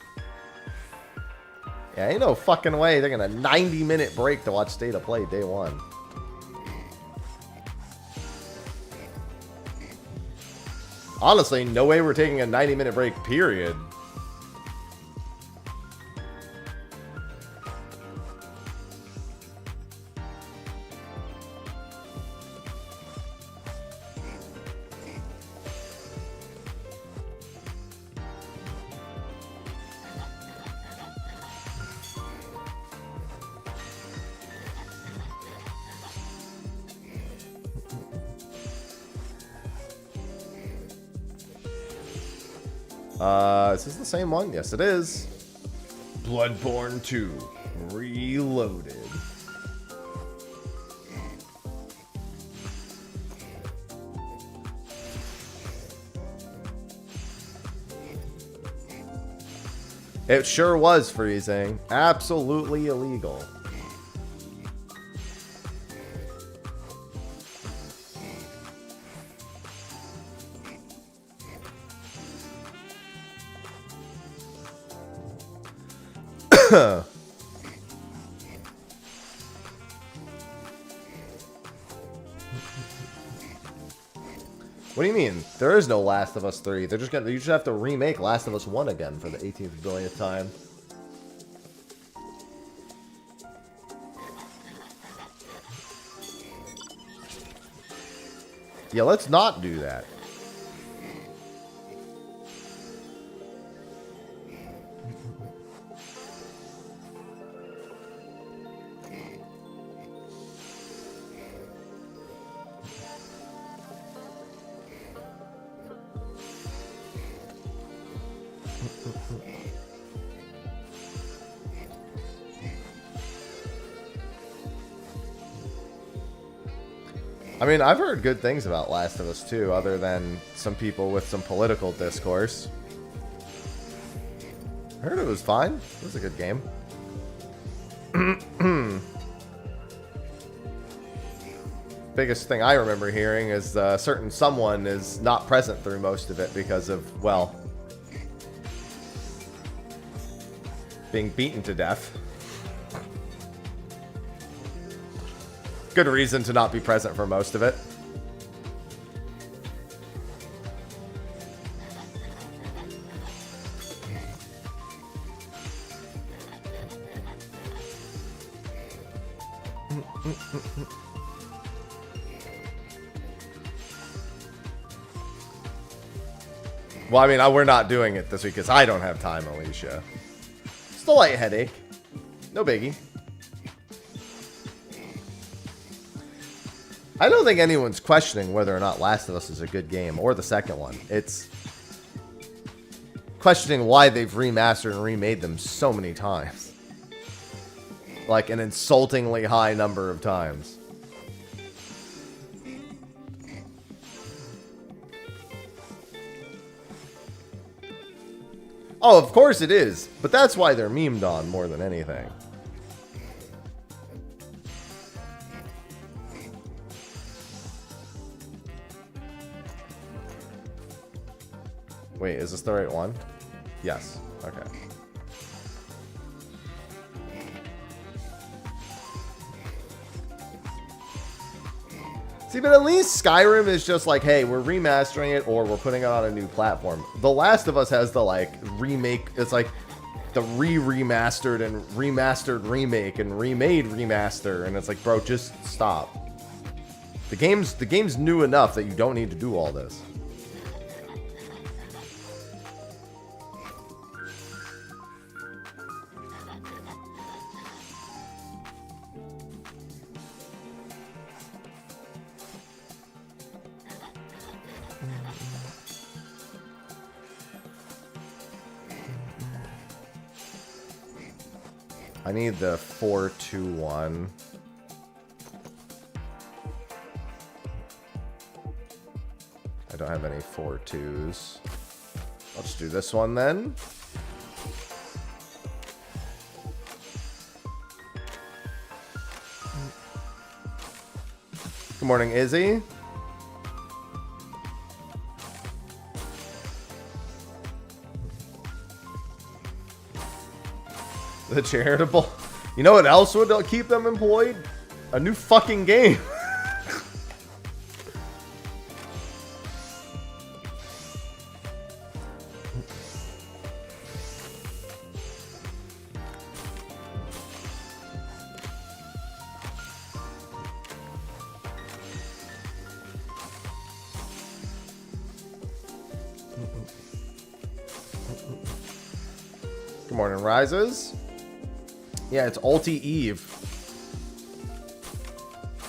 Yeah, ain't no fucking way they're gonna 90-minute break to watch State of Play day 1. Honestly, no way we're taking a 90-minute break, period. Is this the same one? Yes, it is. Bloodborne 2 Reloaded. It sure was freezing. Absolutely illegal. What do you mean? There is no Last of Us 3. They're just gonna. You just have to remake Last of Us 1 again for the 18th billionth time. Yeah, let's not do that. I mean, I've heard good things about Last of Us 2, other than some people with some political discourse. I heard it was fine. It was a good game. Biggest thing I remember hearing is certain someone is not present through most of it because of, well, being beaten to death. Good reason to not be present for most of it. Well, I mean, we're not doing it this week because I don't have time, Alicia. Just a light headache. No biggie. I don't think anyone's questioning whether or not Last of Us is a good game, or the second one. It's questioning why they've remastered and remade them so many times. Like an insultingly high number of times. Oh, of course it is. But that's why they're memed on more than anything. Wait, is this the right one? Yes. Okay. See, but at least Skyrim is just like, hey, we're remastering it or we're putting it on a new platform. The Last of Us has the, like, remake. It's like the remastered and remastered remake and remade remaster. And it's like, bro, just stop. The game's new enough that you don't need to do all this. I need the 4-2-1. I don't have any 4-2s. I'll just do this one then. Good morning, Izzy. The charitable. You know what else would keep them employed? A new fucking game. Good morning, Rises. Yeah, it's Ulti Eve.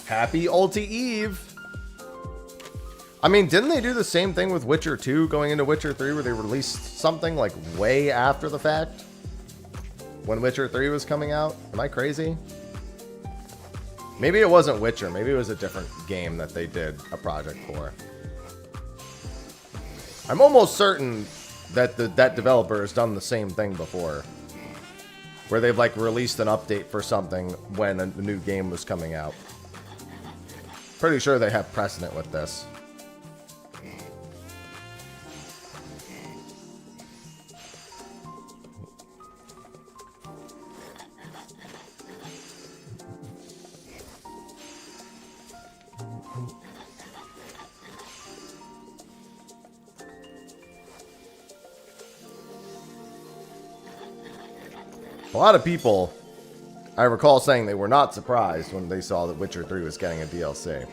Happy Ulti Eve. I mean, didn't they do the same thing with Witcher 2 going into Witcher 3 where they released something like way after the fact? When Witcher 3 was coming out? Am I crazy? Maybe it wasn't Witcher. Maybe it was a different game that they did a project for. I'm almost certain that that developer has done the same thing before. Where they've, like, released an update for something when a new game was coming out. Pretty sure they have precedent with this. A lot of people, I recall saying they were not surprised when they saw that Witcher 3 was getting a DLC.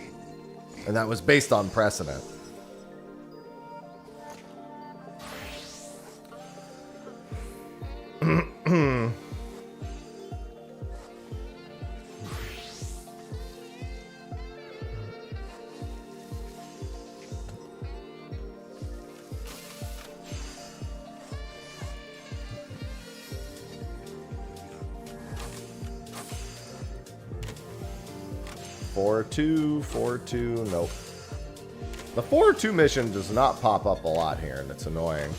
And that was based on precedent. Four two, nope. The 4-2 mission does not pop up a lot here, and it's annoying.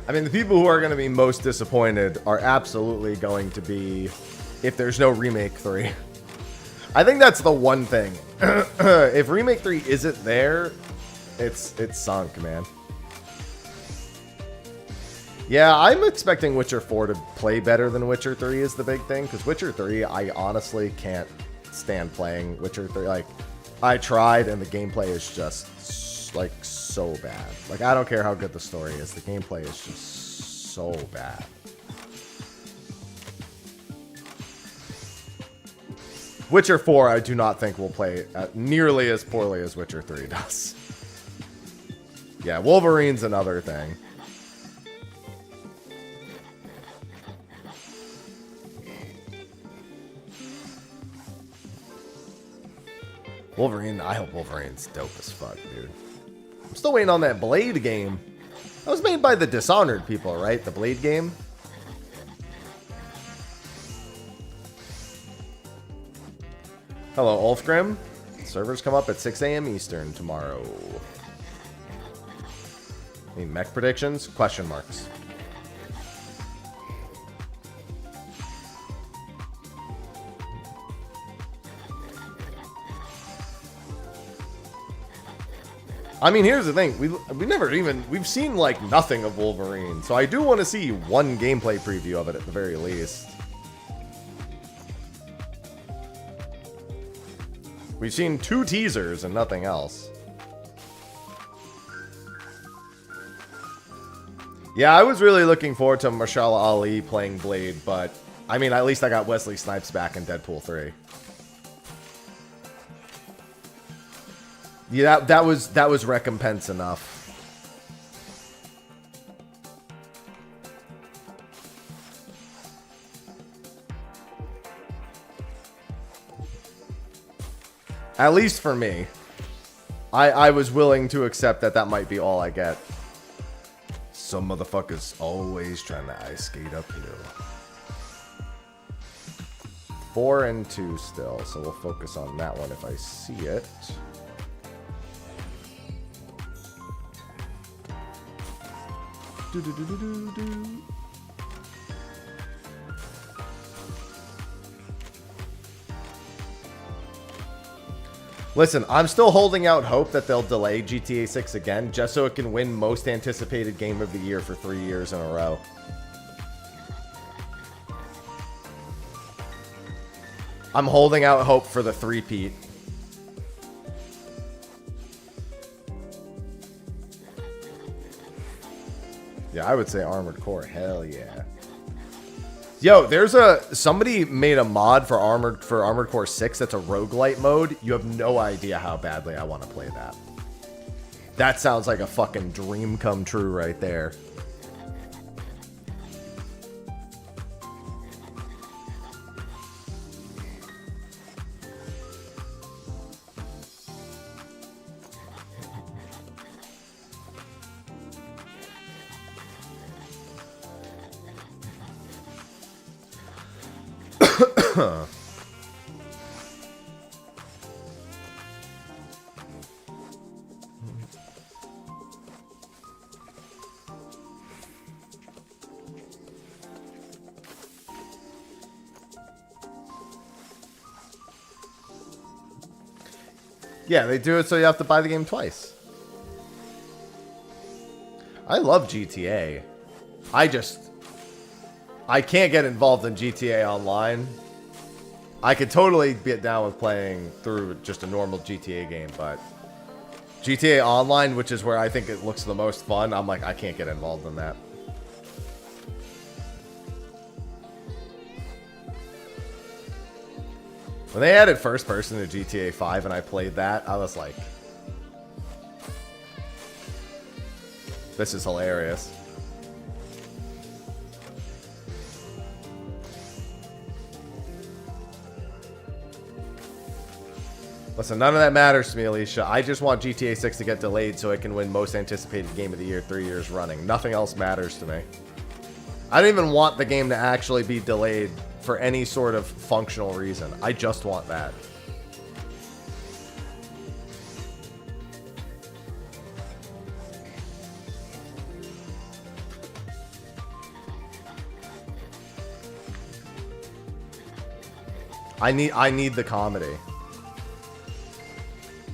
I mean, the people who are going to be most disappointed are absolutely going to be if there's no Remake 3. I think that's the one thing. If Remake 3 isn't there, it's sunk, man. Yeah, I'm expecting Witcher 4 to play better than Witcher 3 is the big thing, because Witcher 3, I honestly can't stand playing Witcher 3. Like, I tried, and the gameplay is just, like, so bad. Like, I don't care how good the story is. The gameplay is just so bad. Witcher 4, I do not think will play nearly as poorly as Witcher 3 does. Yeah, Wolverine's another thing. Wolverine, I hope Wolverine's dope as fuck, dude. I'm still waiting on that Blade game. That was made by the Dishonored people, right? The Blade game? Hello, Ulfgrim. Servers come up at 6 a.m. Eastern tomorrow. Any mech predictions? Question marks. I mean, here's the thing. We've seen, like, nothing of Wolverine. So I do want to see one gameplay preview of it at the very least. We've seen 2 teasers and nothing else. Yeah, I was really looking forward to Mahershala Ali playing Blade, but, I mean, at least I got Wesley Snipes back in Deadpool 3. Yeah, that was recompense enough. At least for me. I was willing to accept that might be all I get. Some motherfuckers always trying to ice skate uphill. 4 and 2 still, so we'll focus on that one if I see it. Listen, I'm still holding out hope that they'll delay GTA 6 again, just so it can win most anticipated game of the year for 3 years in a row. I'm holding out hope for the three-peat. Yeah, I would say Armored Core. Hell yeah. Yo, somebody made a mod for Armored Core 6 that's a roguelite mode. You have no idea how badly I want to play that. That sounds like a fucking dream come true right there. Yeah, they do it so you have to buy the game twice. I love GTA. I can't get involved in GTA Online. I could totally get down with playing through just a normal GTA game, but GTA Online, which is where I think it looks the most fun, I'm like, I can't get involved in that. When they added first person to GTA 5 and I played that, I was like, this is hilarious. Listen, none of that matters to me, Alicia. I just want GTA 6 to get delayed so it can win most anticipated game of the year 3 years running. Nothing else matters to me. I don't even want the game to actually be delayed for any sort of functional reason. I just want that. I need the comedy.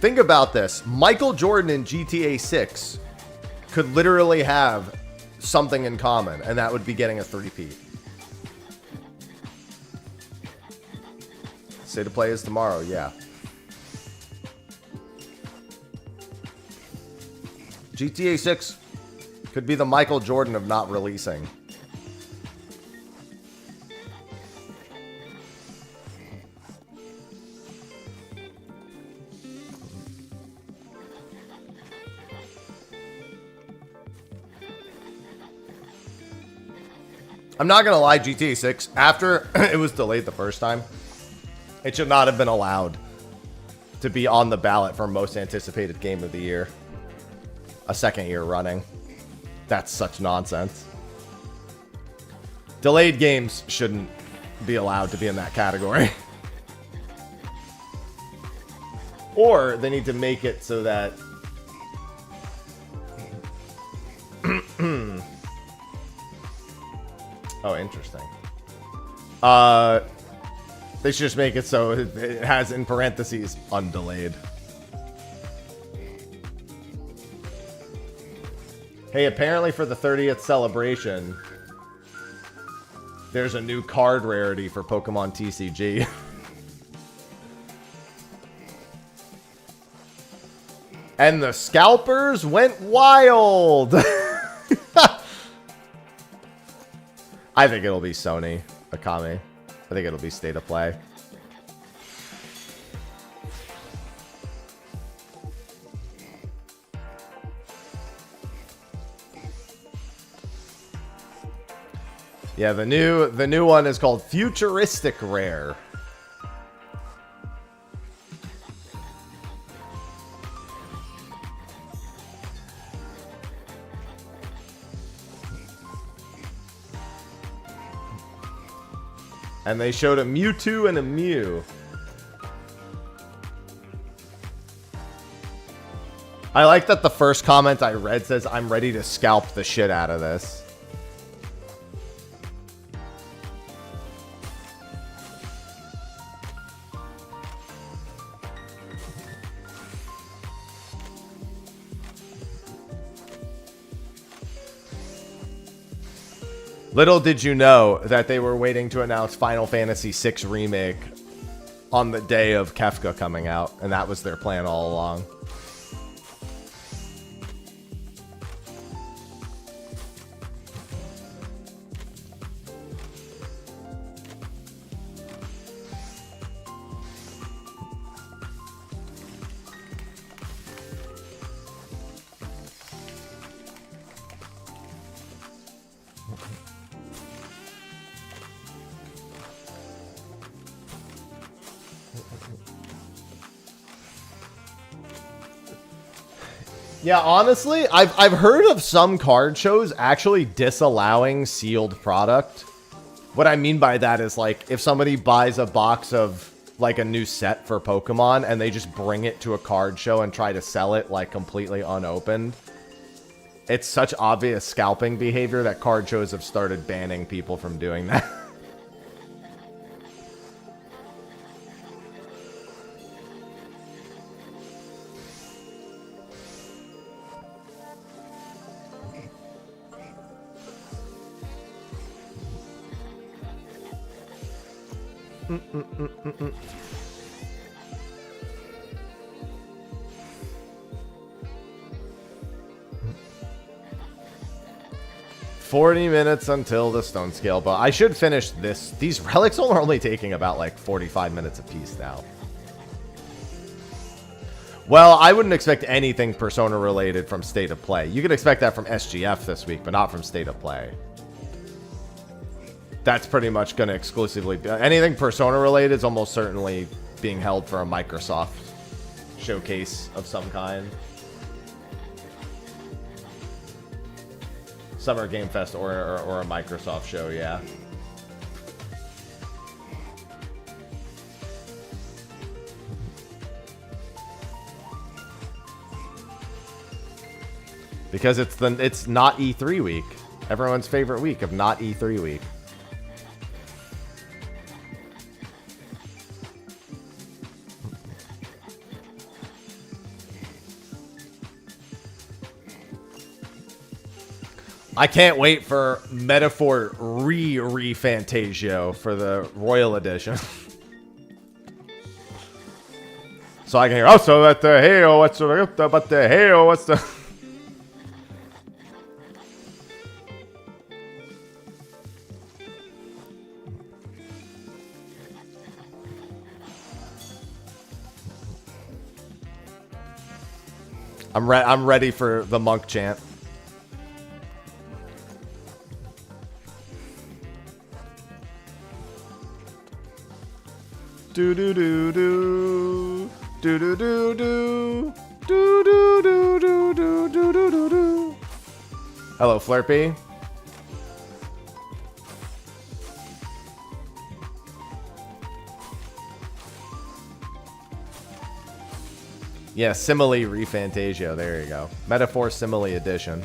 Think about this. Michael Jordan in GTA 6 could literally have something in common, and that would be getting a three-peat. State of play is tomorrow, yeah. GTA 6 could be the Michael Jordan of not releasing. I'm not going to lie, GTA 6, after it was delayed the first time, it should not have been allowed to be on the ballot for most anticipated game of the year. A second year running. That's such nonsense. Delayed games shouldn't be allowed to be in that category. Or they need to make it so that... Oh, interesting. They should just make it so it has in parentheses undelayed. Hey, apparently for the 30th celebration, there's a new card rarity for Pokemon TCG. And the scalpers went wild. I think it'll be Sony, Akame. I think it'll be State of Play. Yeah, the new one is called Futuristic Rare. And they showed a Mewtwo and a Mew. I like that the first comment I read says, I'm ready to scalp the shit out of this. Little did you know that they were waiting to announce Final Fantasy VI Remake on the day of Kefka coming out, and that was their plan all along. Yeah, honestly, I've heard of some card shows actually disallowing sealed product. What I mean by that is, like, if somebody buys a box of, like, a new set for Pokemon and they just bring it to a card show and try to sell it, like, completely unopened, it's such obvious scalping behavior that card shows have started banning people from doing that. 40 minutes until the stone scale, but I should finish this. These relics are only taking about like 45 minutes apiece now. Well, I wouldn't expect anything Persona related from State of Play. You can expect that from SGF this week, but not from State of Play. That's pretty much going to exclusively be... Anything Persona related is almost certainly being held for a Microsoft showcase of some kind. Summer Game Fest or a Microsoft show, yeah. Because it's not E3 week. Everyone's favorite week of not E3 week. I can't wait for Metaphor Re-Fantasio for the Royal Edition. So I can hear, oh, so at the Heo, what's the, but the Heo, what's the... I'm ready for the monk chant. Do do do do do do do do do do do do do do do do. Hello, Flurpy. Yeah, Simile Refantasio. There you go. Metaphor Simile Edition.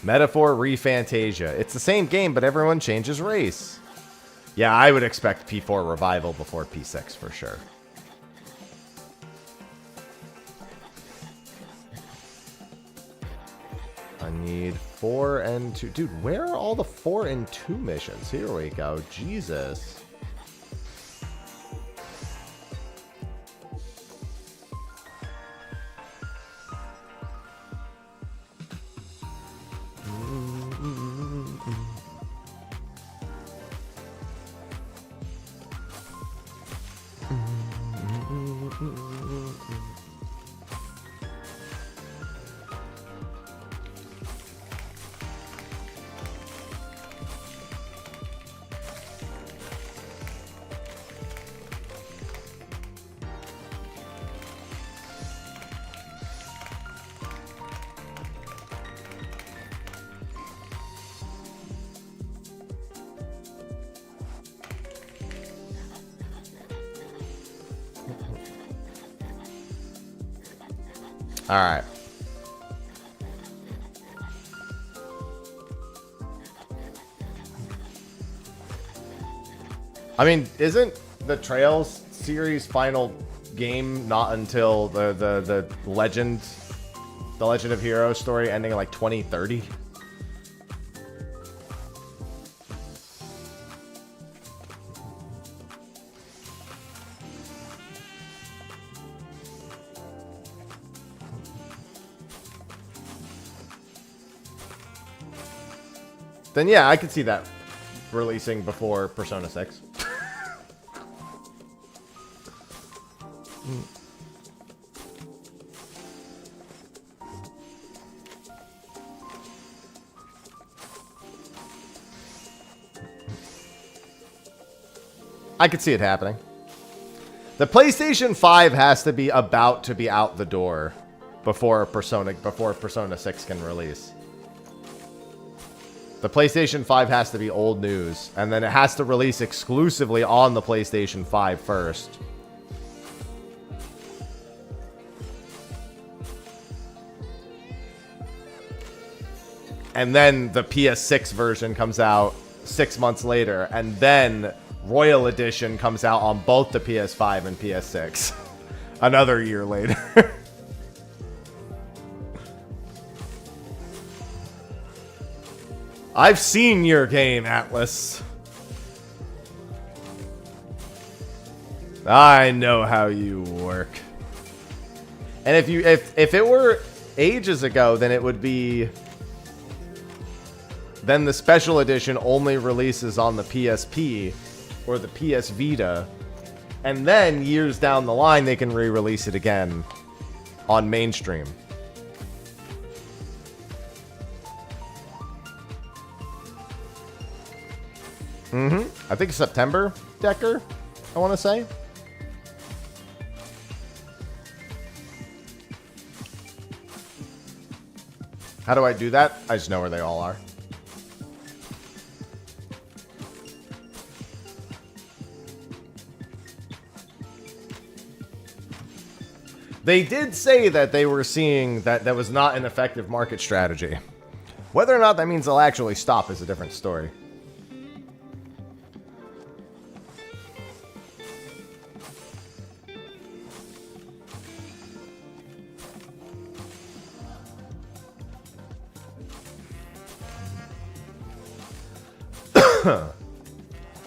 Metaphor Refantasia. It's the same game, but everyone changes race. Yeah, I would expect P4 Revival before P6 for sure. I need 4 and 2. Dude, where are all the 4 and 2 missions? Here we go. Jesus. All right. I mean, isn't the Trails series final game not until the Legend of Heroes story ending in like 2030? Then yeah, I could see that releasing before Persona 6. I could see it happening. The PlayStation 5 has to be about to be out the door before Persona 6 can release. The PlayStation 5 has to be old news, and then it has to release exclusively on the PlayStation 5 first. And then the PS6 version comes out 6 months later, and then Royal Edition comes out on both the PS5 and PS6 another year later. I've seen your game, Atlas. I know how you work. And if it were ages ago, then it would be... Then the special edition only releases on the PSP or the PS Vita. And then, years down the line, they can re-release it again on mainstream. I think September, Decker, I want to say. How do I do that? I just know where they all are. They did say that they were seeing that that was not an effective market strategy. Whether or not that means they'll actually stop is a different story.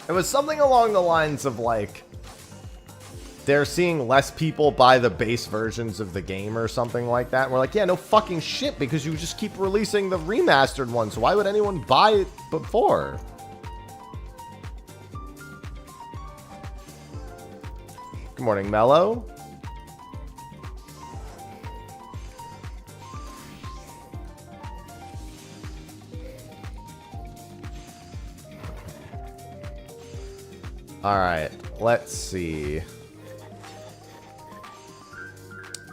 It was something along the lines of like they're seeing less people buy the base versions of the game or something like that. And we're like, yeah, no fucking shit, because you just keep releasing the remastered ones. So why would anyone buy it before? Good morning, Mello. All right, let's see.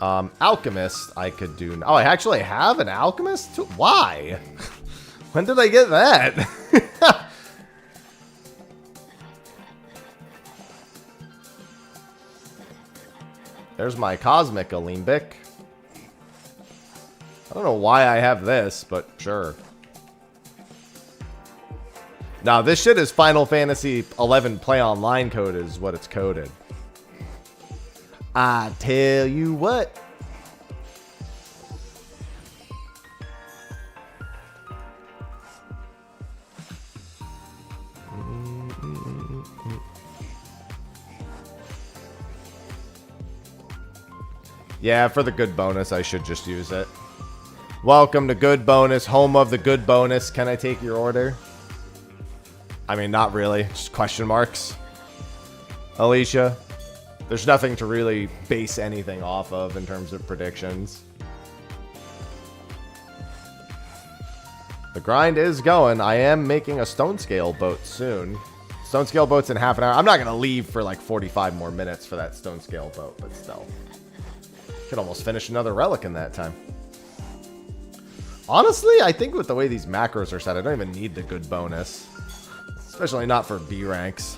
Alchemist, I could do. Oh, I actually have an Alchemist? Why? When did I get that? There's my Cosmic Alembic. I don't know why I have this, but sure. Now, this shit is Final Fantasy 11 Play Online code is what it's coded. I tell you what. Yeah, for the good bonus, I should just use it. Welcome to Good Bonus, home of the good bonus. Can I take your order? I mean, not really. Just question marks. Alicia, there's nothing to really base anything off of in terms of predictions. The grind is going. I am making a stone scale boat soon. Stone scale boat's in half an hour. I'm not going to leave for like 45 more minutes for that stone scale boat, but still. Could almost finish another relic in that time. Honestly, I think with the way these macros are set, I don't even need the good bonus. Especially not for B ranks.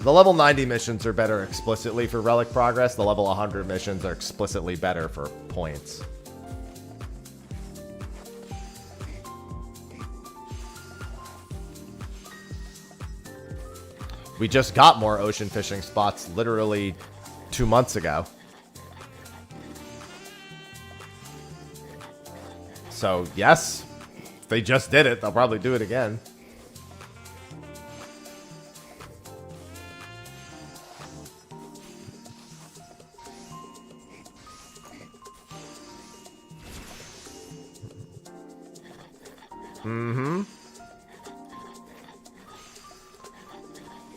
The level 90 missions are better explicitly for relic progress. The level 100 missions are explicitly better for points. We just got more ocean fishing spots literally 2 months ago. So, yes, if they just did it, they'll probably do it again.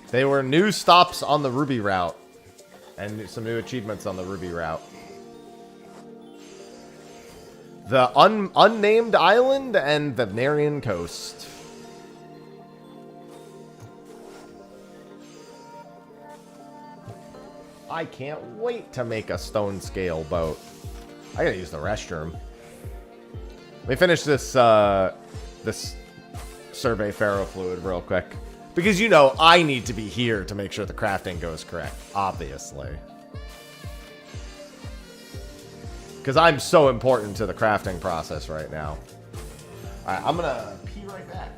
They were new stops on the Ruby route. And some new achievements on the Ruby route. The unnamed island and the Narian coast. I can't wait to make a stone scale boat. I gotta use the restroom. Let me finish this this survey ferrofluid real quick. Because, you know, I need to be here to make sure the crafting goes correct, obviously. Because I'm so important to the crafting process right now. Alright, I'm gonna pee right back.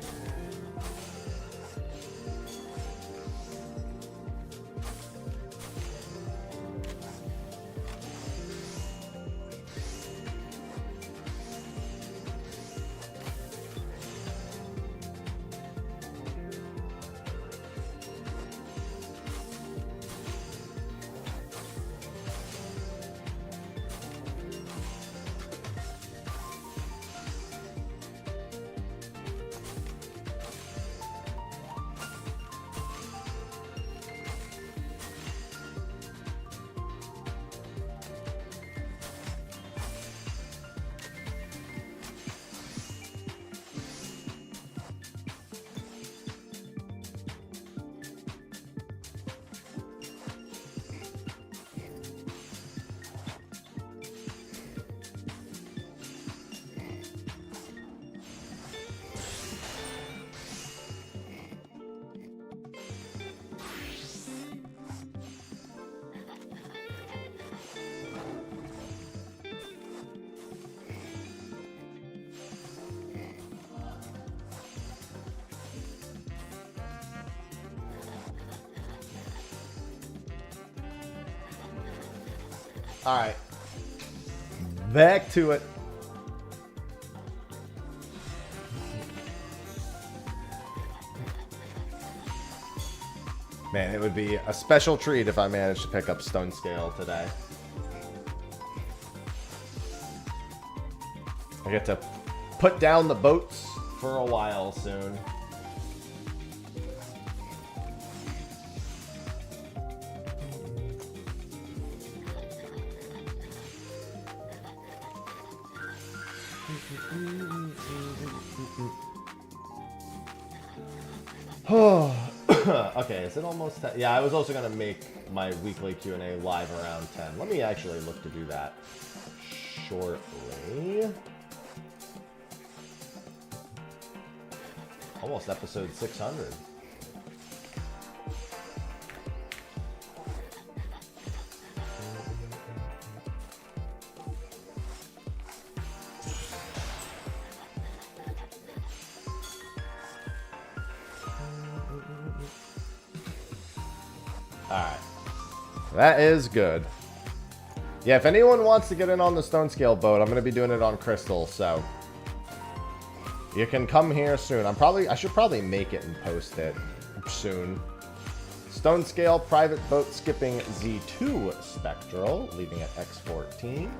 Alright. Back to it. Man, it would be a special treat if I managed to pick up Stone Scale today. I get to put down the boats for a while soon. Okay, is it almost 10? Yeah, I was also going to make my weekly Q&A live around 10. Let me actually look to do that shortly. Almost episode 600. Alright. That is good. Yeah, if anyone wants to get in on the Stone Scale boat, I'm going to be doing it on Crystal, so you can come here soon. I should probably make it and post it soon. Stone Scale private boat skipping Z2 Spectral, leaving at X14.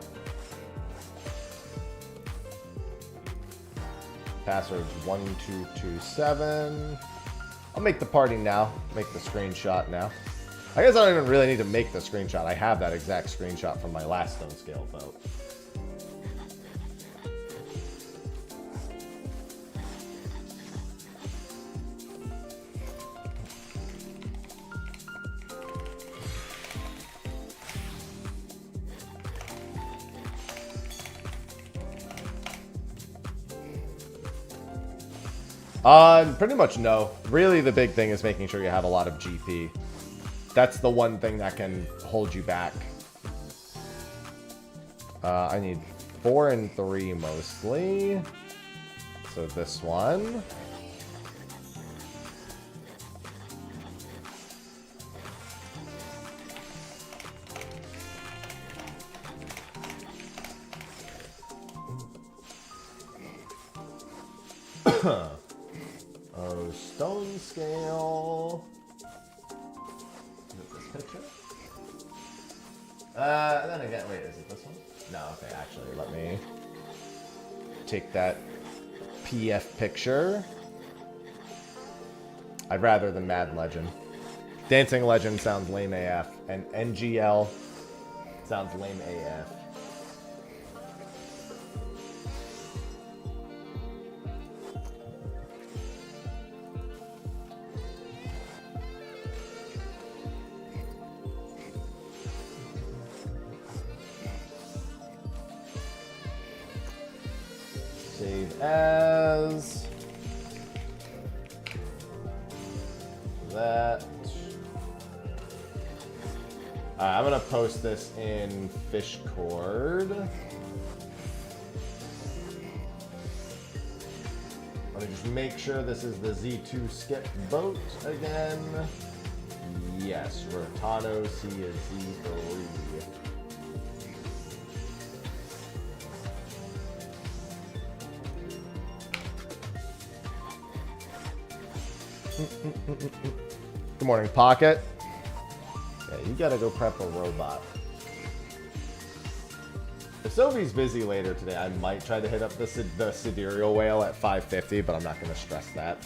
Password's 1227. I'll make the party now. Make the screenshot now. I guess I don't even really need to make the screenshot. I have that exact screenshot from my last Stone Scale boat. Pretty much no. Really, the big thing is making sure you have a lot of GP. That's the one thing that can hold you back. I need 4 and 3 mostly. So this one. Oh, Stone Scale. Is it this picture? Then again, wait, is it this one? No, okay, actually, let me take that PF picture. I'd rather the Mad Legend. Dancing Legend sounds lame AF, and NGL sounds lame AF. Save as that. I'm gonna post this in Fishcord. Let me just make sure this is the Z2 skip boat again. Yes, Rotano C is Z3. Good morning, Pocket. Yeah, you gotta go prep a robot. If Sophie's busy later today, I might try to hit up the Sidereal Whale at 550, but I'm not gonna stress that.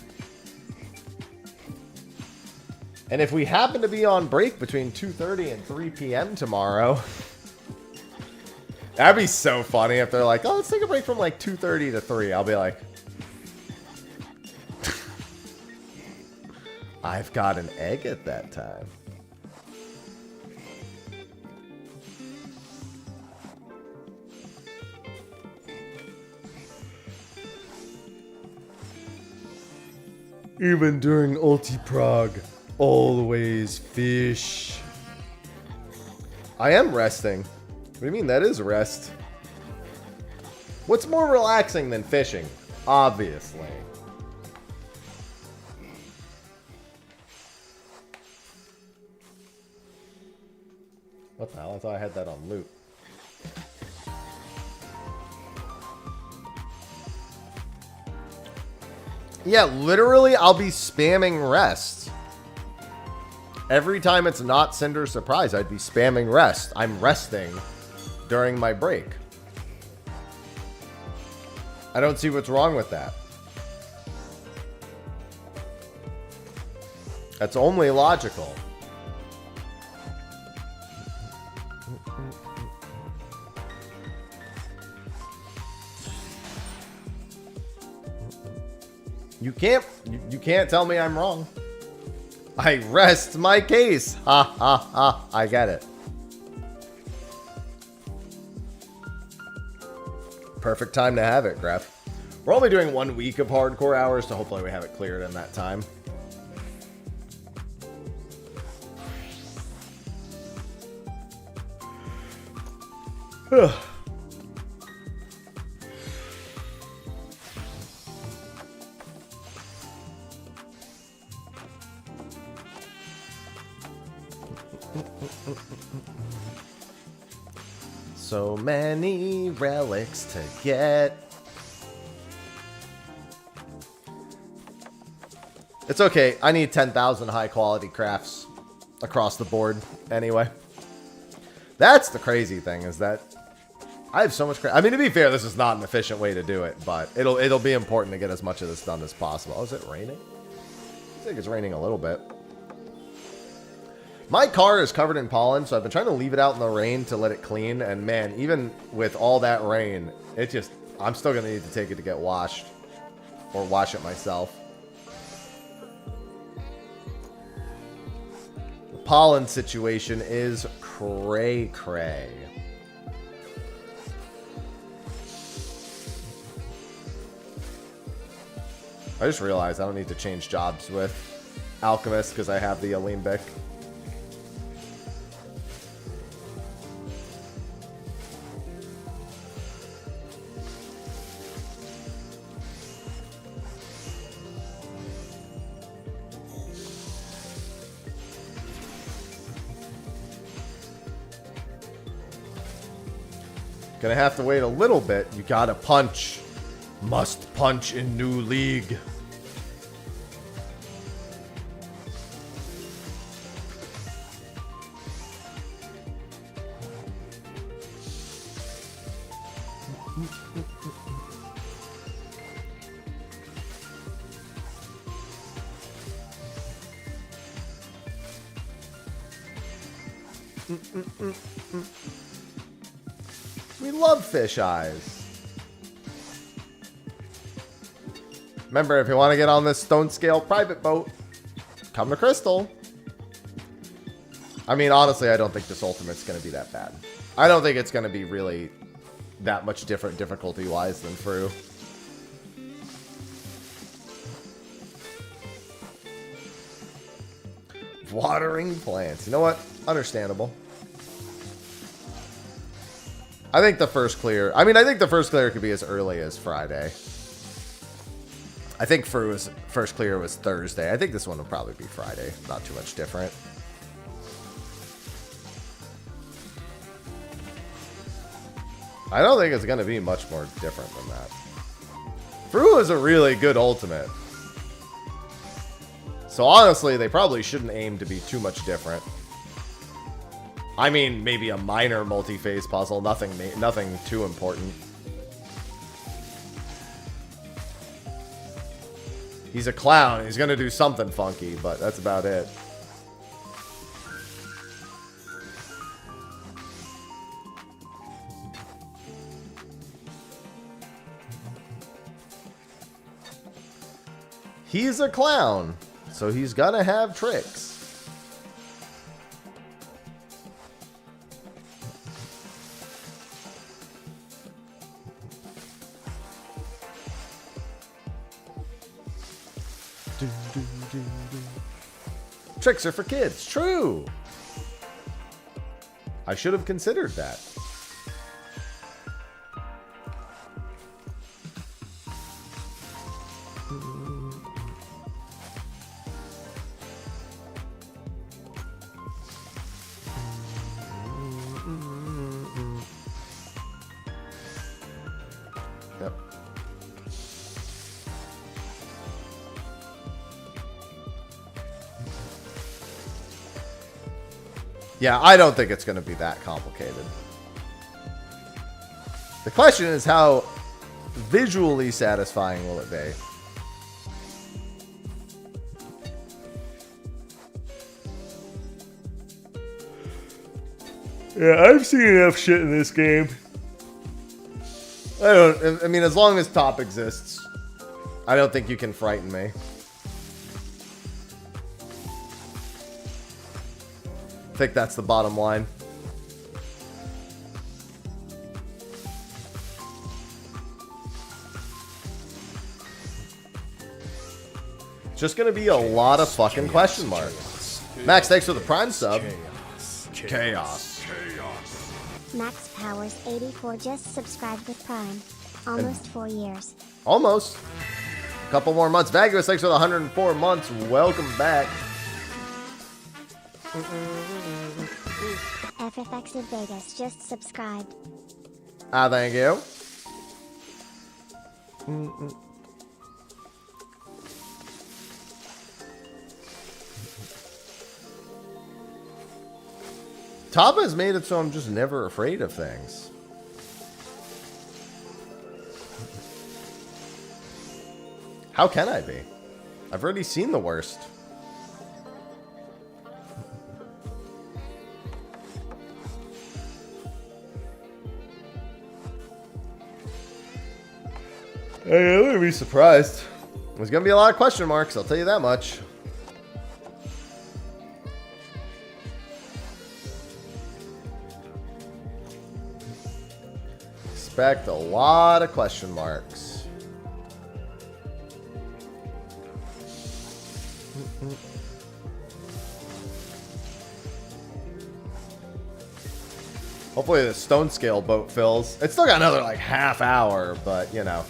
And if we happen to be on break between 2:30 and 3 p.m. tomorrow, that'd be so funny if they're like, oh, let's take a break from like 2:30 to 3. I'll be like, I've got an egg at that time. Even during Ulti-Prog, always fish. I am resting. What do you mean? That is rest. What's more relaxing than fishing? Obviously. What the hell? I thought I had that on loop. Yeah, literally, I'll be spamming rest. Every time it's not Cinder Surprise, I'd be spamming rest. I'm resting during my break. I don't see what's wrong with that. That's only logical. You can't tell me I'm wrong. I rest my case. Ha ha ha. I get it. Perfect time to have it, Gref. We're only doing 1 week of hardcore hours, so hopefully we have it cleared in that time. So many relics to get. It's okay. I need 10,000 high quality crafts across the board anyway. That's the crazy thing, is that I have so much craft. I mean, to be fair, this is not an efficient way to do it, but it'll be important to get as much of this done as possible. Oh, is it raining? I think it's raining a little bit. My car is covered in pollen, so I've been trying to leave it out in the rain to let it clean. And man, even with all that rain, I'm still going to need to take it to get washed. Or wash it myself. The pollen situation is cray-cray. I just realized I don't need to change jobs with Alchemist because I have the Alembic. Gonna have to wait a little bit. You gotta punch. Must punch in new league. We love fish eyes. Remember, if you want to get on this stone scale private boat, come to Crystal. I mean, honestly, I don't think this ultimate's going to be that bad. I don't think it's going to be really that much different difficulty-wise than Fru. Watering plants. You know what? Understandable. I think the first clear... I mean, I think the first clear could be as early as Friday. I think Fru's first clear was Thursday. I think this one will probably be Friday. Not too much different. I don't think it's going to be much more different than that. Fru is a really good ultimate. So honestly, they probably shouldn't aim to be too much different. I mean, maybe a minor multi-phase puzzle. Nothing too important. He's a clown. He's going to do something funky, but that's about it. He's a clown, so he's going to have tricks. Tricks are for kids. True. I should have considered that. Yep. Yeah, I don't think it's going to be that complicated. The question is, how visually satisfying will it be? Yeah, I've seen enough shit in this game. I mean, as long as top exists, I don't think you can frighten me. I think that's the bottom line. It's just gonna be a lot of fucking question marks. Max, thanks for the Prime sub. Chaos. Max Powers 84 just subscribed with Prime. Almost 4 years. Almost. A couple more months. Vaguous, thanks for the 104 months. Welcome back. FFX of Vegas just subscribed. Ah, thank you. Top has made it so I'm just never afraid of things. How can I be? I've already seen the worst. Hey, I wouldn't be surprised. There's gonna be a lot of question marks, I'll tell you that much. Expect a lot of question marks. Hopefully the stone scale boat fills. It's still got another like half hour, but you know.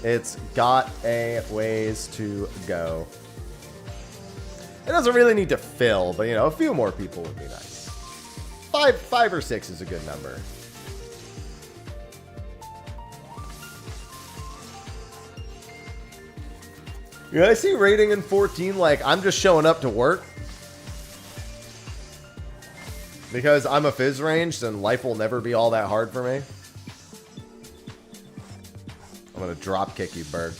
It's got a ways to go. It doesn't really need to fill, but you know, a few more people would be nice. Five or six is a good number. Yeah, I see rating in 14 like I'm just showing up to work. Because I'm a phys ranged and life will never be all that hard for me. I'm gonna drop kick you, bird.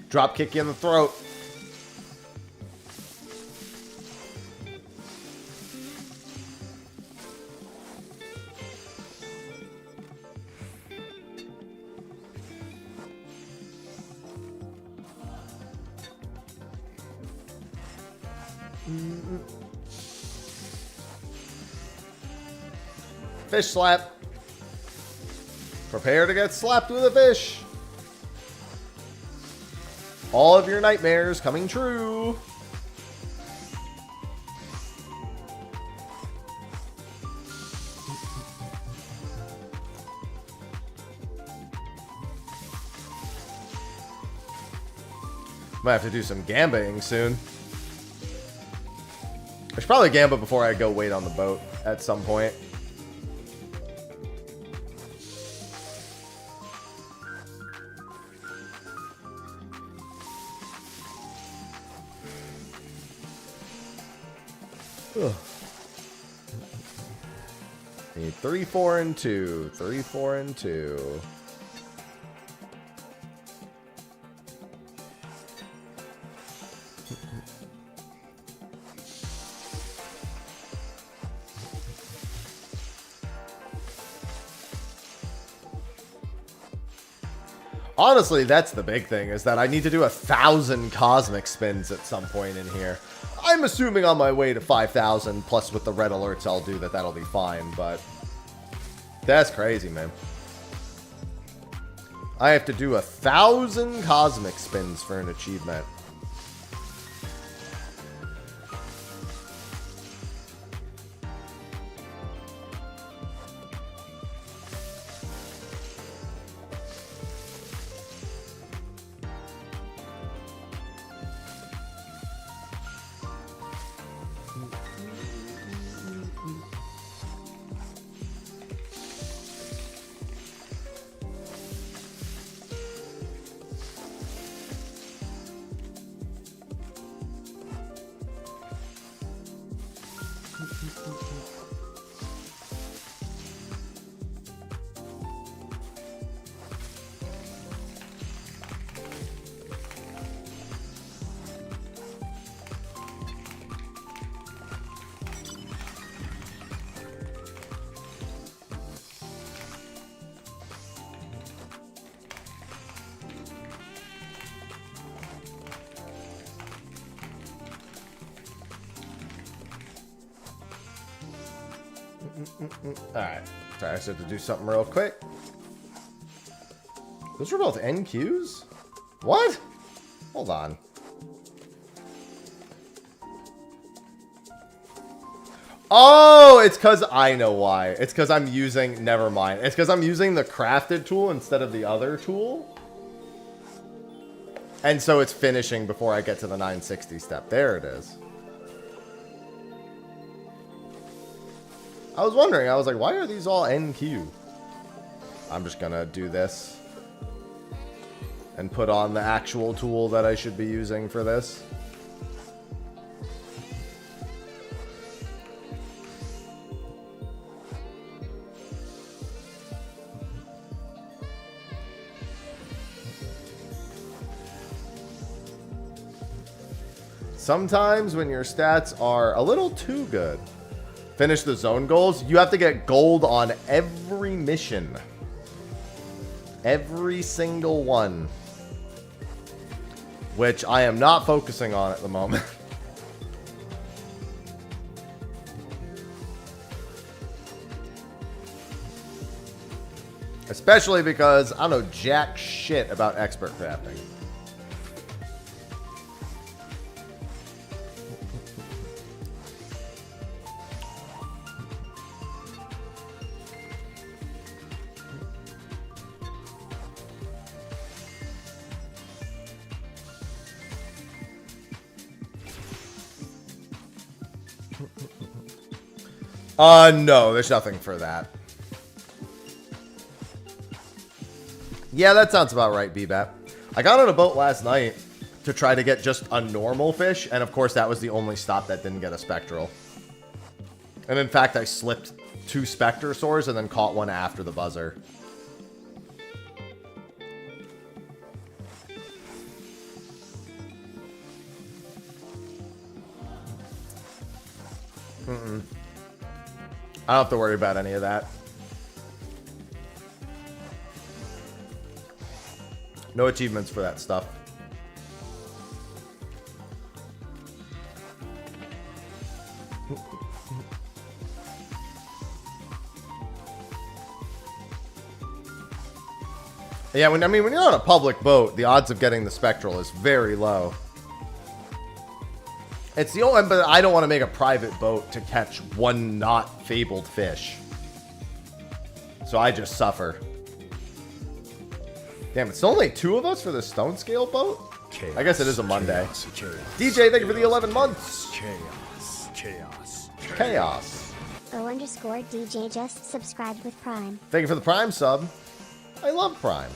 Drop kick you in the throat. Fish slap. Prepare to get slapped with a fish. All of your nightmares coming true. Might have to do some gambaing soon. I should probably gamba before I go wait on the boat at some point. Ugh. Need 3, 4, and 2. 3, 4, and 2. Honestly, that's the big thing, is that I need to do 1,000 cosmic spins at some point in here. I'm assuming on my way to 5,000, plus with the red alerts I'll do that'll be fine, but that's crazy, man. I have to do 1,000 cosmic spins for an achievement. Alright. Sorry, I just have to do something real quick. Those were both NQs? What? Hold on. Oh, it's because I know why. It's because I'm using... Never mind. It's because I'm using the crafted tool instead of the other tool. And so it's finishing before I get to the 960 step. There it is. I was wondering. I was like, why are these all NQ? I'm just going to do this. And put on the actual tool that I should be using for this. Sometimes when your stats are a little too good, finish the zone goals, you have to get gold on every mission. Every single one. Which I am not focusing on at the moment. Especially because I don't know jack shit about expert crafting. No, there's nothing for that. Yeah, that sounds about right, BBAP. I got on a boat last night to try to get just a normal fish, and of course that was the only stop that didn't get a spectral. And in fact, I slipped 2 specter sores and then caught one after the buzzer. I don't have to worry about any of that. No achievements for that stuff. Yeah, when you're on a public boat, the odds of getting the spectral is very low. It's the only, but I don't want to make a private boat to catch one not fabled fish. So I just suffer. Damn, it's only 2 of us for the stone scale boat? Chaos, I guess it is a Monday. Chaos, chaos, DJ, thank you for the 11 months. Chaos. Chaos. Chaos. O_DJ just subscribed with Prime. Thank you for the Prime sub. I love Prime.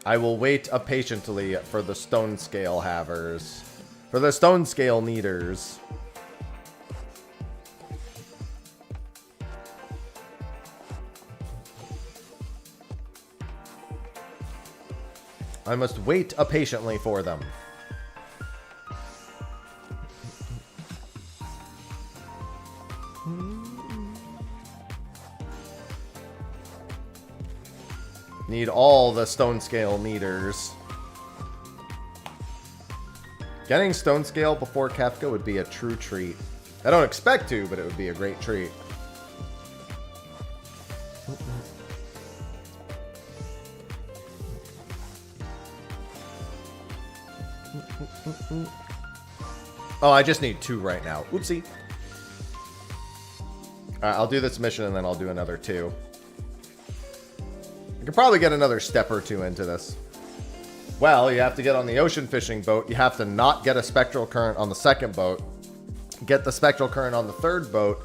I will wait patiently for the stone scale havers. For the stone scale needers. I must wait patiently for them. Need all the stone scale meters. Getting stone scale before Kefka would be a true treat. I don't expect to, but it would be a great treat. Oh, I just need 2 right now. Oopsie. Alright, I'll do this mission and then I'll do another 2. I could probably get another step or 2 into this. Well, you have to get on the ocean fishing boat. You have to not get a spectral current on the second boat. Get the spectral current on the third boat.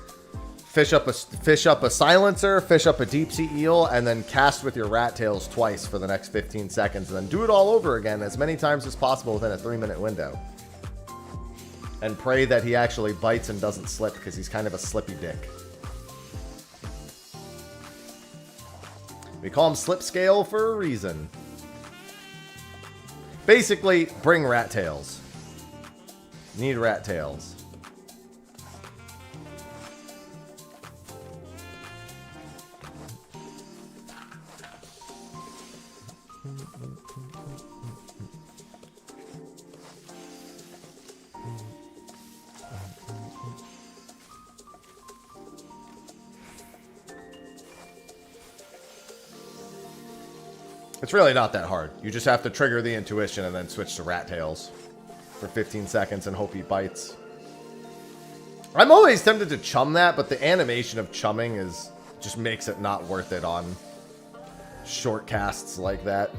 Fish up a silencer, fish up a deep sea eel, and then cast with your rat tails twice for the next 15 seconds. And then do it all over again as many times as possible within a 3-minute window. And pray that he actually bites and doesn't slip, because he's kind of a slippy dick. We call him Slip Scale for a reason. Basically, bring rat tails. Need rat tails. It's really not that hard. You just have to trigger the intuition and then switch to rat tails for 15 seconds and hope he bites. I'm always tempted to chum that, but the animation of chumming just makes it not worth it on short casts like that.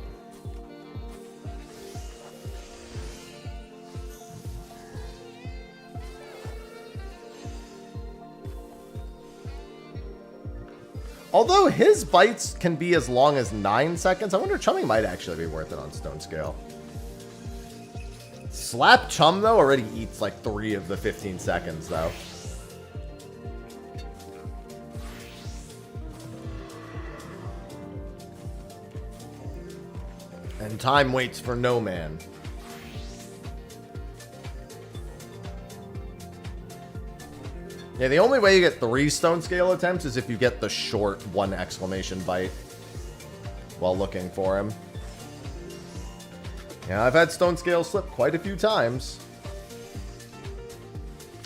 Although his bites can be as long as 9 seconds, I wonder chumming might actually be worth it on stone scale. Slap chum, though, already eats like 3 of the 15 seconds, though. And time waits for no man. Yeah, the only way you get 3 stone scale attempts is if you get the short 1 exclamation bite while looking for him. Yeah, I've had stone scale slip quite a few times.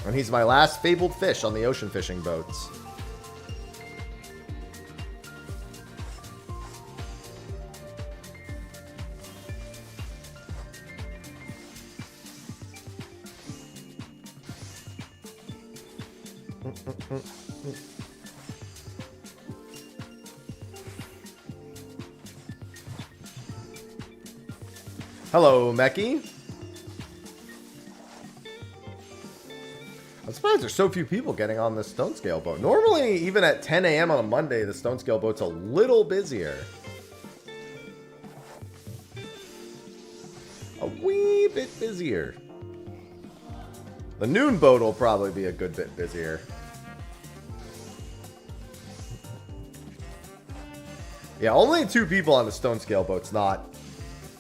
And he's my last fabled fish on the ocean fishing boats. Hello, Meki. I'm surprised there's so few people getting on the stone scale boat. Normally, even at 10 a.m. on a Monday, the stone scale boat's a little busier. A wee bit busier. The noon boat will probably be a good bit busier. Yeah, only 2 people on the stone scale boat's not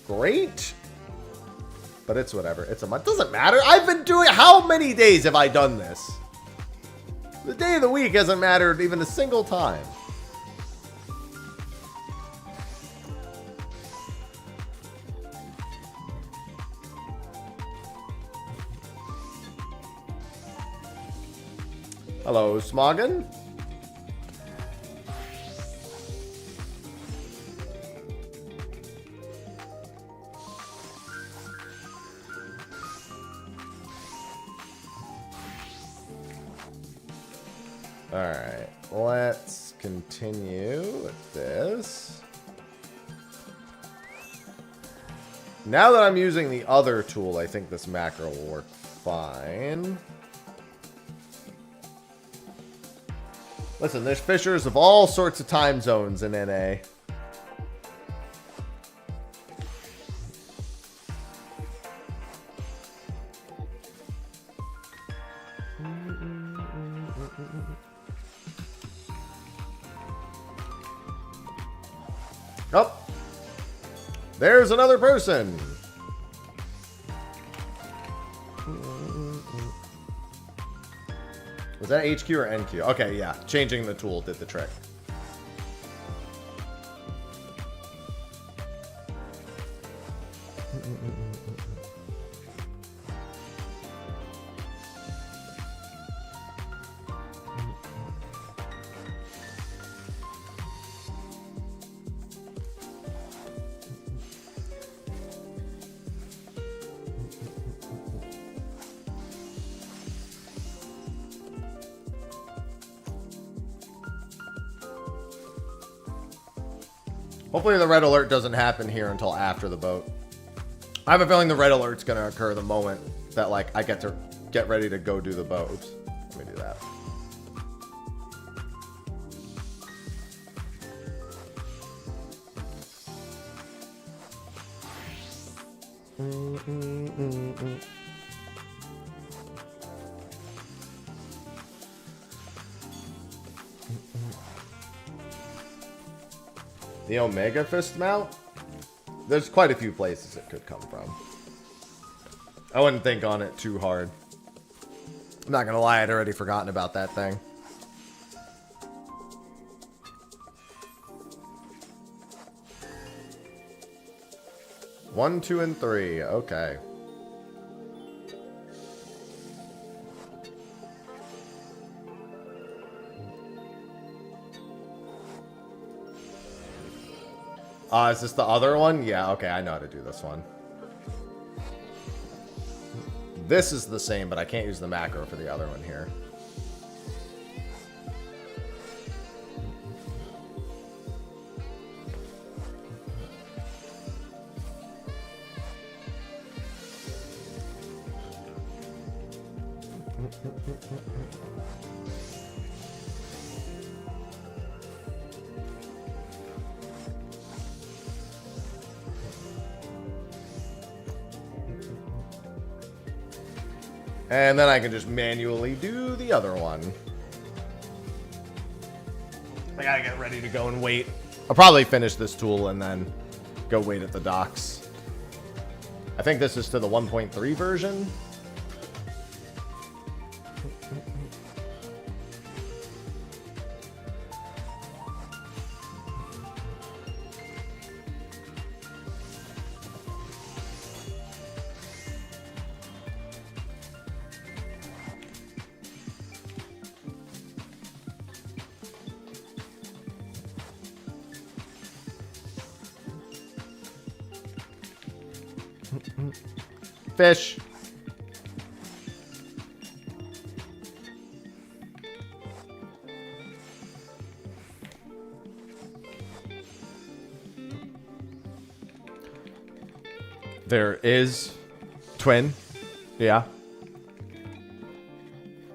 great. But it's whatever. It's a month. Doesn't matter. I've been doing... How many days have I done this? The day of the week hasn't mattered even a single time. Hello, Smoggin. Alright, let's continue with this. Now that I'm using the other tool, I think this macro will work fine. Listen, there's fishers of all sorts of time zones in NA. Oh, there's another person. Was that HQ or NQ? Okay, yeah. Changing the tool did the trick. Hopefully the red alert doesn't happen here until after the boat. I have a feeling the red alert's going to occur the moment that, like, I get ready to go do the boat. Oops. Let me do that. The Omega Fist mount? There's quite a few places it could come from. I wouldn't think on it too hard. I'm not gonna lie, I'd already forgotten about that thing. One, 2, and 3. Okay. Is this the other one? Yeah, okay, I know how to do this one. This is the same, but I can't use the macro for the other one here. And then I can just manually do the other one. I gotta get ready to go and wait. I'll probably finish this tool and then go wait at the docks. I think this is to the 1.3 version. Fish. There is twin. Yeah.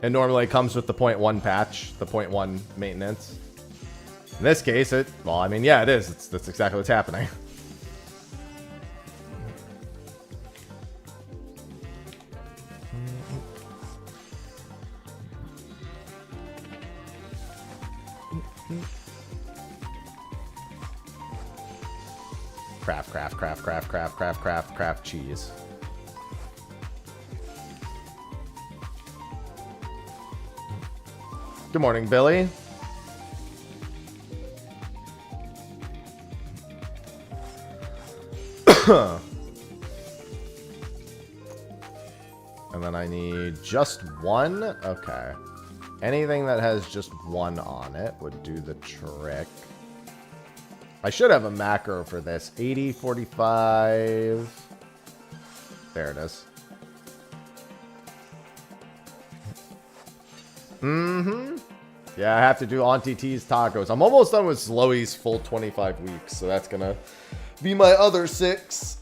And normally it comes with the 0.1 patch, the 0.1 maintenance. In this case, well, I mean, yeah, it is. That's exactly what's happening. Craft cheese. Good morning, Billy. And then I need just one. Okay. Anything that has just one on it would do the trick. I should have a macro for this. 80, 45. There it is. Mm-hmm. Yeah, I have to do Auntie T's tacos. I'm almost done with Slowy's full 25 weeks, so that's gonna be my other 6.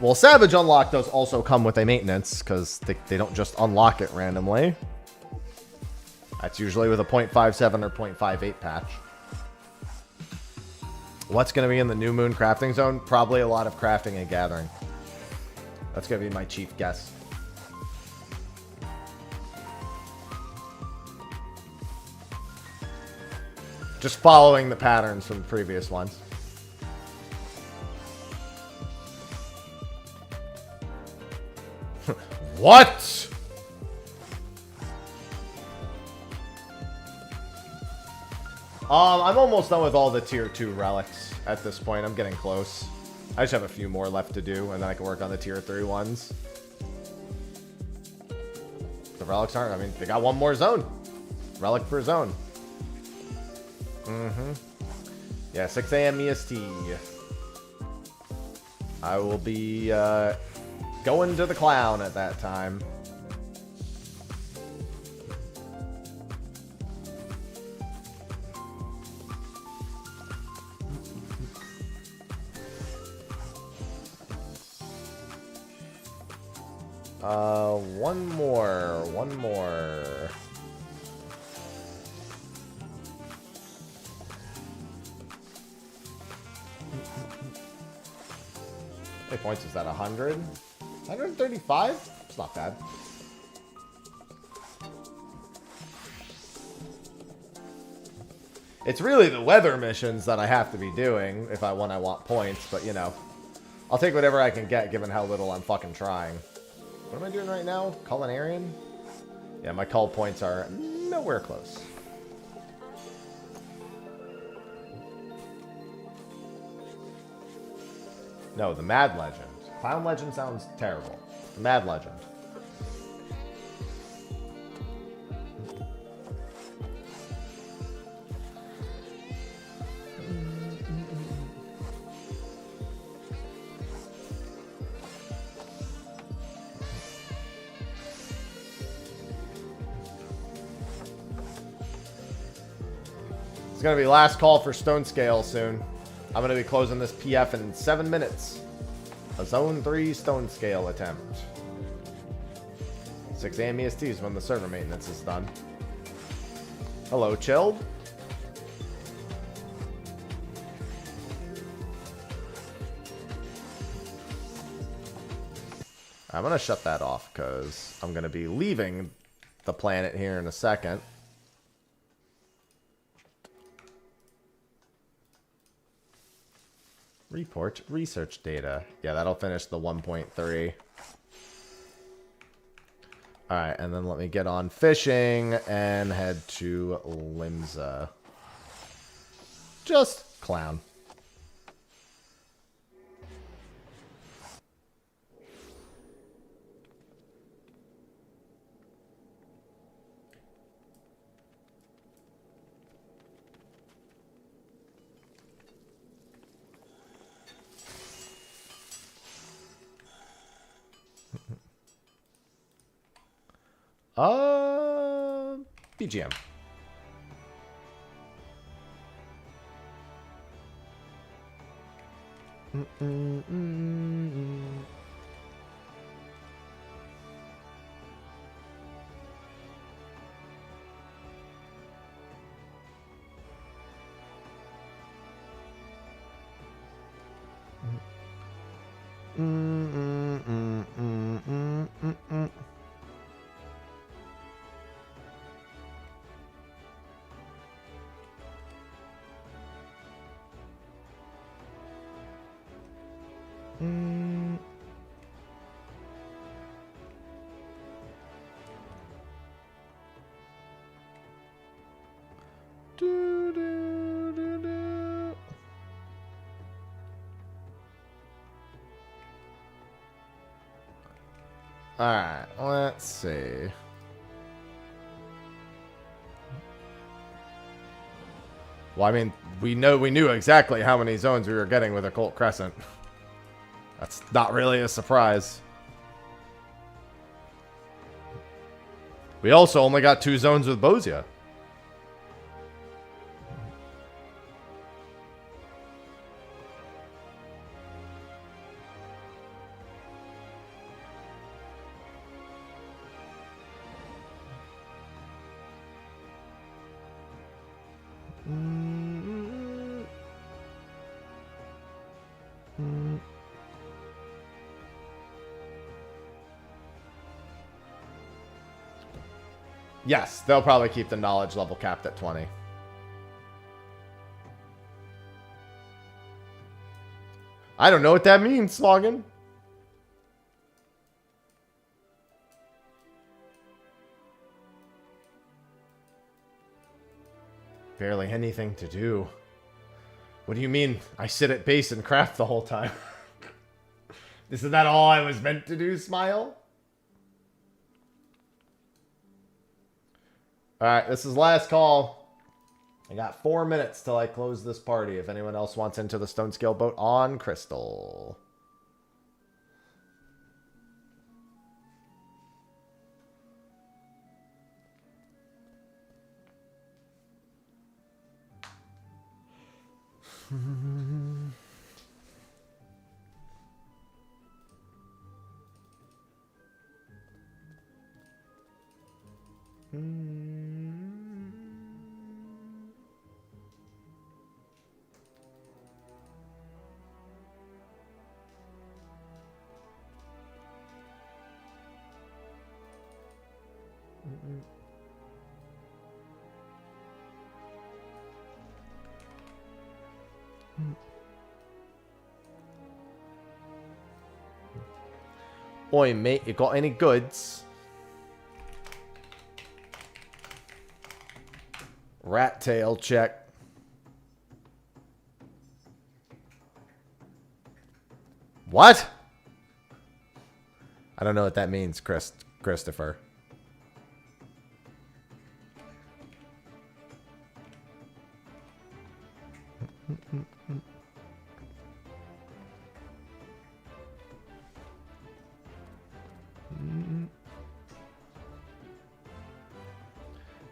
Well, Savage Unlock does also come with a maintenance, because they don't just unlock it randomly. That's usually with a 0.57 or 0.58 patch. What's going to be in the New Moon crafting zone? Probably a lot of crafting and gathering. That's going to be my chief guess. Just following the patterns from the previous ones. What? I'm almost done with all the tier 2 relics at this point. I'm getting close. I just have a few more left to do, and then I can work on the tier 3 ones. The relics aren't, I mean, they got one more zone. Relic per zone. Mm-hmm. Yeah, 6 a.m. EST. I will be going to the clown at that time. One more. How many points is that? 100? 135? It's not bad. It's really the weather missions that I have to be doing if I want points, but you know, I'll take whatever I can get given how little I'm fucking trying. What am I doing right now? Culinarian? Yeah, my cull points are nowhere close. No, the Mad Legend. Clown Legend sounds terrible. The Mad Legend. It's going to be last call for stone scale soon. I'm going to be closing this PF in 7 minutes. A zone 3 stone scale attempt. 6 a.m. EST is when the server maintenance is done. Hello, chilled. I'm going to shut that off because I'm going to be leaving the planet here in a second. Report research data. Yeah, that'll finish the 1.3. Alright, and then let me get on fishing and head to Limsa. Just clown. BGM. Alright, let's see. Well, I mean, we knew exactly how many zones we were getting with Occult Crescent. That's not really a surprise. We also only got 2 zones with Bozia. Yes, they'll probably keep the knowledge level capped at 20. I don't know what that means, Slogan. Barely anything to do. What do you mean I sit at base and craft the whole time? Isn't that all I was meant to do, Smile? Alright, this is last call. I got 4 minutes till I close this party. If anyone else wants into the stone scale boat on Crystal. Oi, mate, you got any goods? Rat tail check. What? I don't know what that means, Christopher.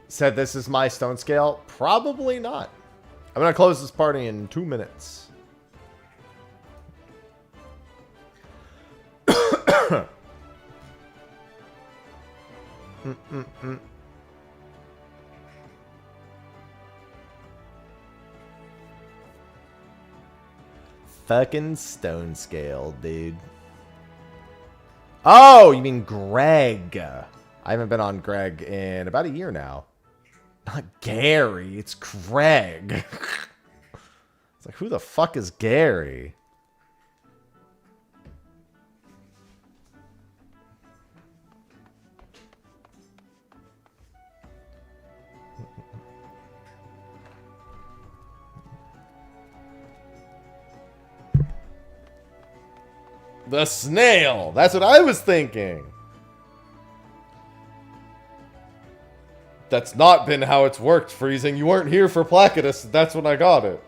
Said this is my stone scale? Probably not. I'm going to close this party in 2 minutes. Fucking stone scale, dude. Oh, you mean Greg. I haven't been on Greg in about a year now. Not Gary, it's Greg. It's like, who the fuck is Gary? The snail! That's what I was thinking. That's not been how it's worked, Freezing. You weren't here for Placidus. That's when I got it.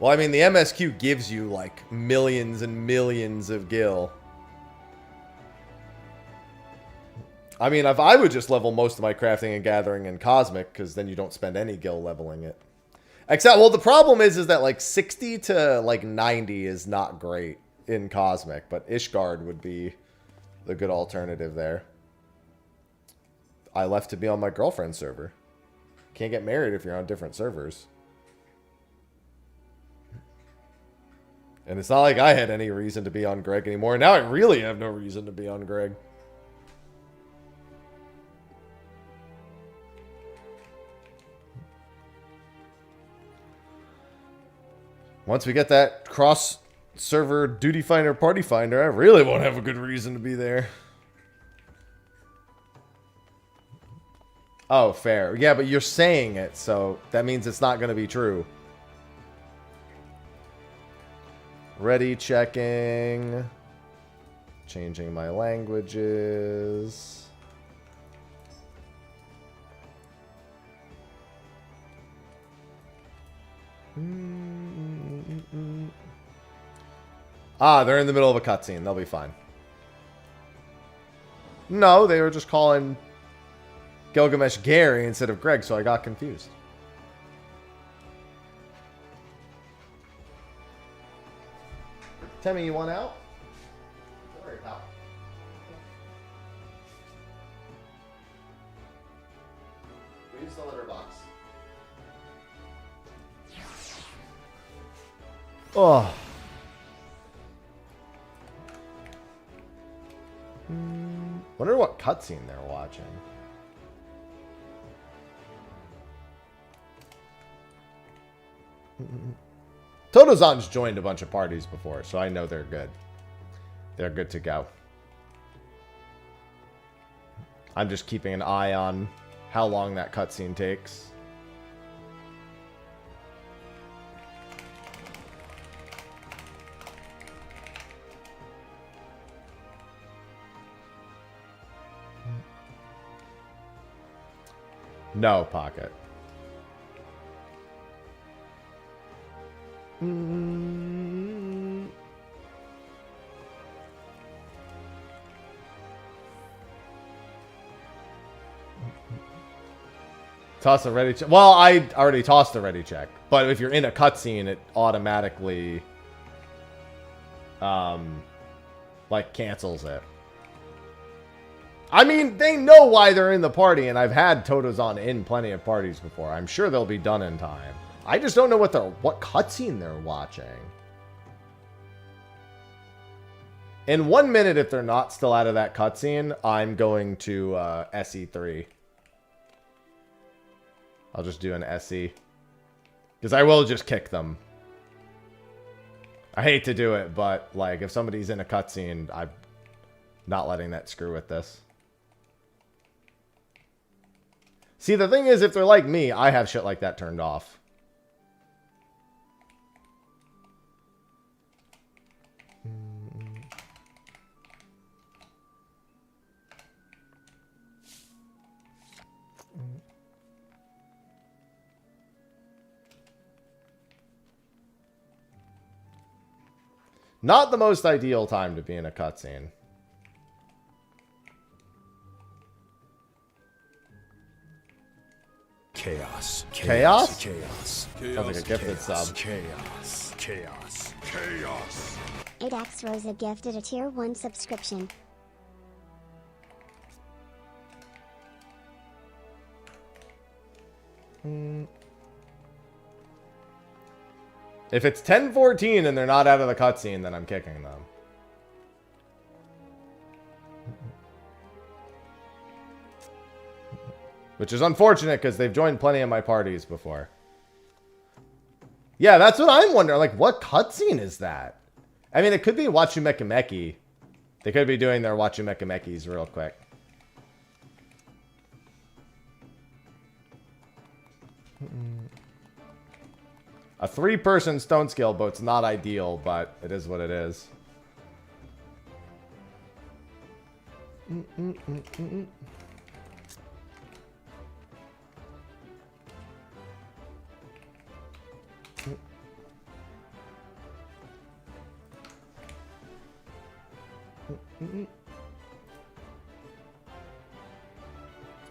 Well, I mean, the MSQ gives you, like, millions and millions of gil. I mean, if I would just level most of my crafting and gathering in Cosmic, because then you don't spend any gil leveling it. Except, well, the problem is that, like, 60 to, like, 90 is not great in Cosmic, but Ishgard would be the good alternative there. I left to be on my girlfriend's server. Can't get married if you're on different servers. And it's not like I had any reason to be on Greg anymore. Now I really have no reason to be on Greg. Once we get that cross-server duty finder, party finder, I really won't have a good reason to be there. Oh, fair. Yeah, but you're saying it, so that means it's not going to be true. Ready, checking. Changing my languages. Ah, they're in the middle of a cutscene. They'll be fine. No, they were just calling Gilgamesh Gary instead of Greg, so I got confused. Timmy, you want out? Sorry, pal. We use the litter box. Oh. Wonder what cutscene they're watching. Totozan's joined a bunch of parties before, so I know they're good. They're good to go. I'm just keeping an eye on how long that cutscene takes. No, Pocket. Toss a ready check. Well, I already tossed a ready check. But if you're in a cutscene, it automatically, like, cancels it. I mean, they know why they're in the party, and I've had Totozan in plenty of parties before. I'm sure they'll be done in time. I just don't know what cutscene they're watching. In 1 minute, if they're not still out of that cutscene, I'm going to SE3. I'll just do an SE. Because I will just kick them. I hate to do it, but like if somebody's in a cutscene, I'm not letting that screw with this. See, the thing is, if they're like me, I have shit like that turned off. Not the most ideal time to be in a cutscene. Chaos. Chaos? Chaos. Sounds like a gifted sub. Chaos. Chaos. Chaos. 8X Rosa gifted a tier 1 subscription. If it's 10-14 and they're not out of the cutscene, then I'm kicking them. Which is unfortunate because they've joined plenty of my parties before. Yeah, that's what I'm wondering. Like, what cutscene is that? I mean, it could be Wachumekimeki. They could be doing their Wachumekimekis real quick. A 3-person stone scale boat's not ideal, but it is what it is.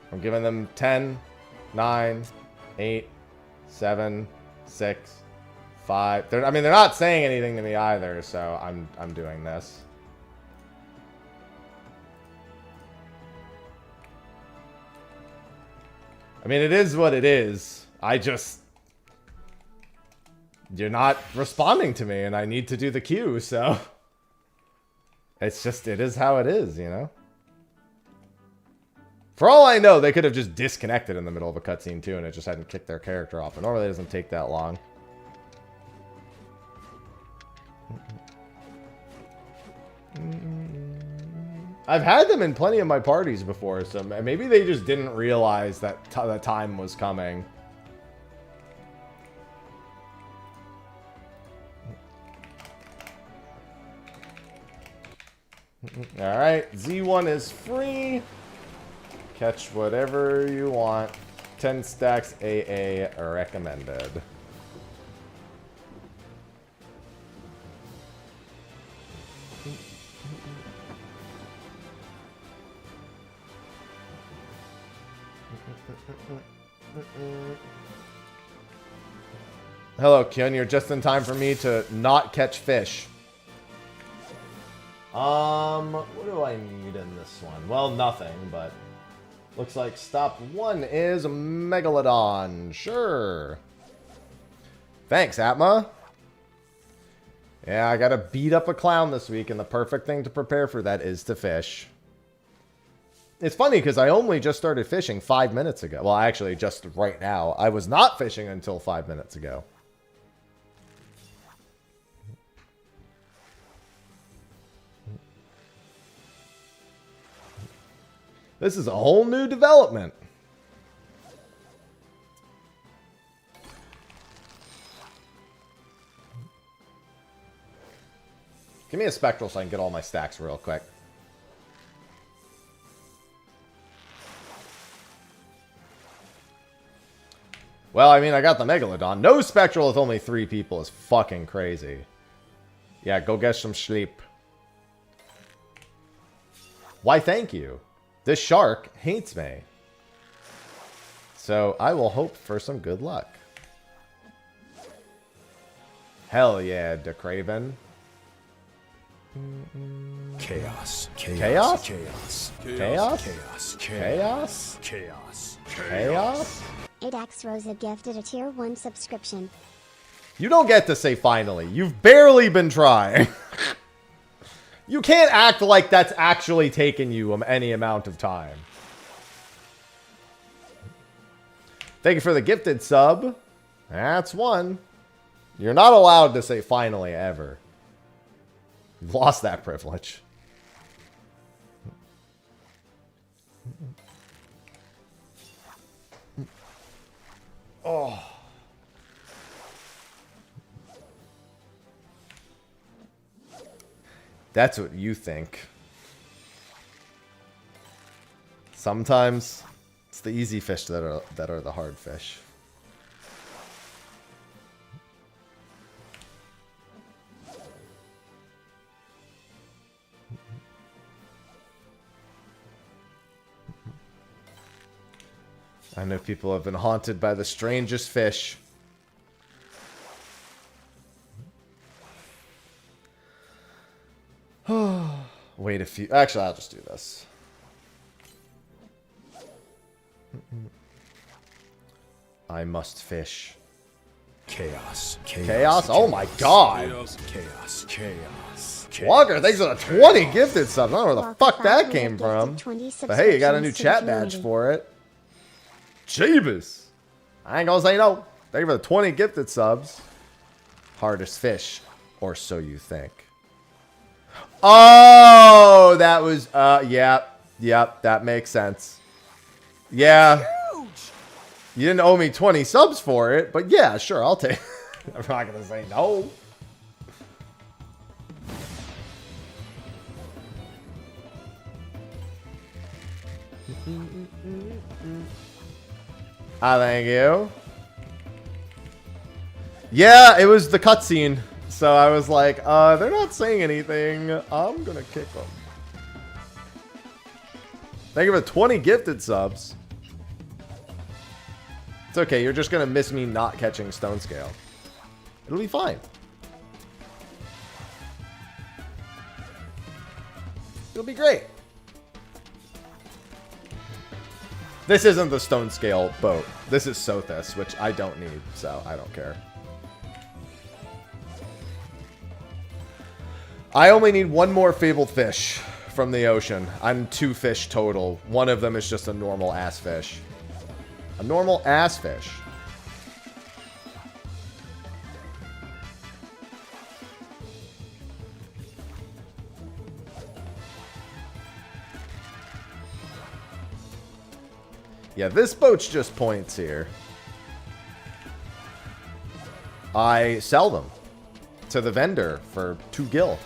I'm giving them 10, 9, 8, 7, 6, 5. I mean, they're not saying anything to me either, so I'm doing this. I mean, it is what it is. You're not responding to me, and I need to do the queue, so it's just, it is how it is, you know? For all I know, they could have just disconnected in the middle of a cutscene too, and it just hadn't kicked their character off. But normally it doesn't take that long. I've had them in plenty of my parties before, so maybe they just didn't realize that the time was coming. Alright, Z1 is free. Catch whatever you want. 10 stacks AA recommended. Hello, Kyun. You're just in time for me to not catch fish. What do I need in this one? Well, nothing, but looks like stop 1 is Megalodon. Sure. Thanks, Atma. Yeah, I gotta beat up a clown this week, and the perfect thing to prepare for that is to fish. It's funny, because I only just started fishing 5 minutes ago. Well, actually, just right now. I was not fishing until 5 minutes ago. This is a whole new development. Give me a spectral so I can get all my stacks real quick. Well, I mean, I got the Megalodon. No spectral with only 3 people is fucking crazy. Yeah, go get some sleep. Why, thank you. This shark hates me. So I will hope for some good luck. Hell yeah, DeCraven. Chaos. Chaos? Chaos. Chaos? Chaos. Chaos? Chaos. Chaos? 8X Rosa gifted a tier 1 subscription. You don't get to say finally. You've barely been trying. You can't act like that's actually taken you any amount of time. Thank you for the gifted sub. That's 1. You're not allowed to say finally ever. You've lost that privilege. Oh. That's what you think. Sometimes it's the easy fish that are the hard fish. know people have been haunted by the strangest fish. Wait a few... Actually, I'll just do this. I must fish. Chaos. Chaos? Oh my god! Chaos. Chaos. Walker, thanks for the 20 gifted subs. I don't know where the fuck that came from. But hey, you got a new chat badge for it. Jeebus. I ain't gonna say no. Thank you for the 20 gifted subs. Hardest fish. Or so you think. Oh, that was, yep, that makes sense. Yeah. You didn't owe me 20 subs for it, but yeah, sure, I'll take I'm not gonna say no. Thank you. Yeah, it was the cutscene. So I was like, they're not saying anything. I'm gonna kick them. Thank you for the 20 gifted subs. It's okay, you're just gonna miss me not catching Stone Scale. It'll be fine. It'll be great. This isn't the Stone Scale boat. This is Sothis, which I don't need, so I don't care. I only need one more fabled fish from the ocean. I'm 2 fish total. One of them is just a normal ass fish. A normal ass fish. Yeah, this boat's just points here. I sell them to the vendor for 2 gil.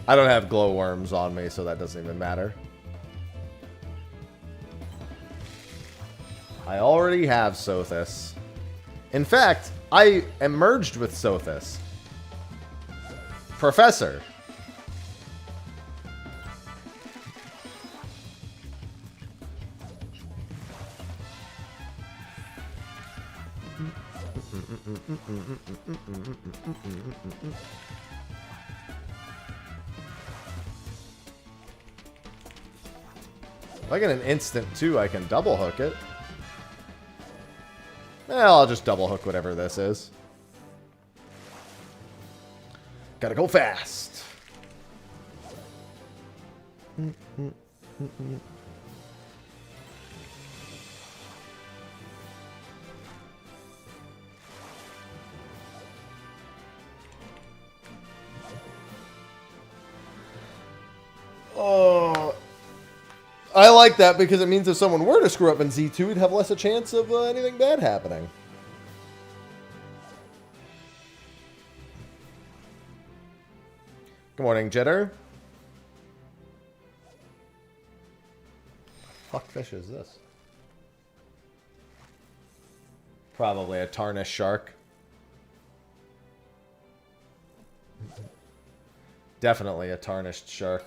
I don't have glowworms on me, so that doesn't even matter. I already have Sothis. In fact, I am merged with Sothis. Professor. If I get an instant too, I can double hook it. Well, I'll just double hook whatever this is. Gotta go fast. Oh, I like that because it means if someone were to screw up in Z2, we'd have less a chance of anything bad happening. Good morning, Jitter. Fuck fish is this? Probably a tarnished shark. Definitely a tarnished shark.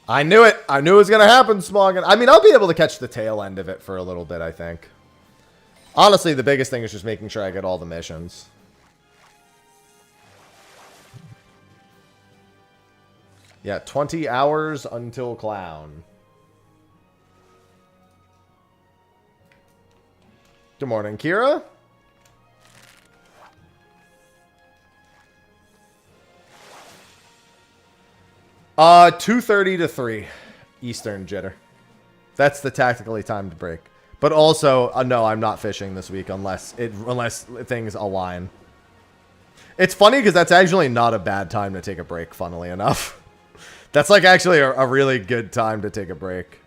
I knew it. I knew it was going to happen, Smoggin. I mean, I'll be able to catch the tail end of it for a little bit, I think. Honestly, the biggest thing is just making sure I get all the missions. Yeah, 20 hours until Clown. Good morning, Kira. Uh, 2:30 to 3 Eastern, Jitter. That's the tactically timed break. But also, no, I'm not fishing this week unless things align. It's funny because that's actually not a bad time to take a break, funnily enough. That's like actually a really good time to take a break.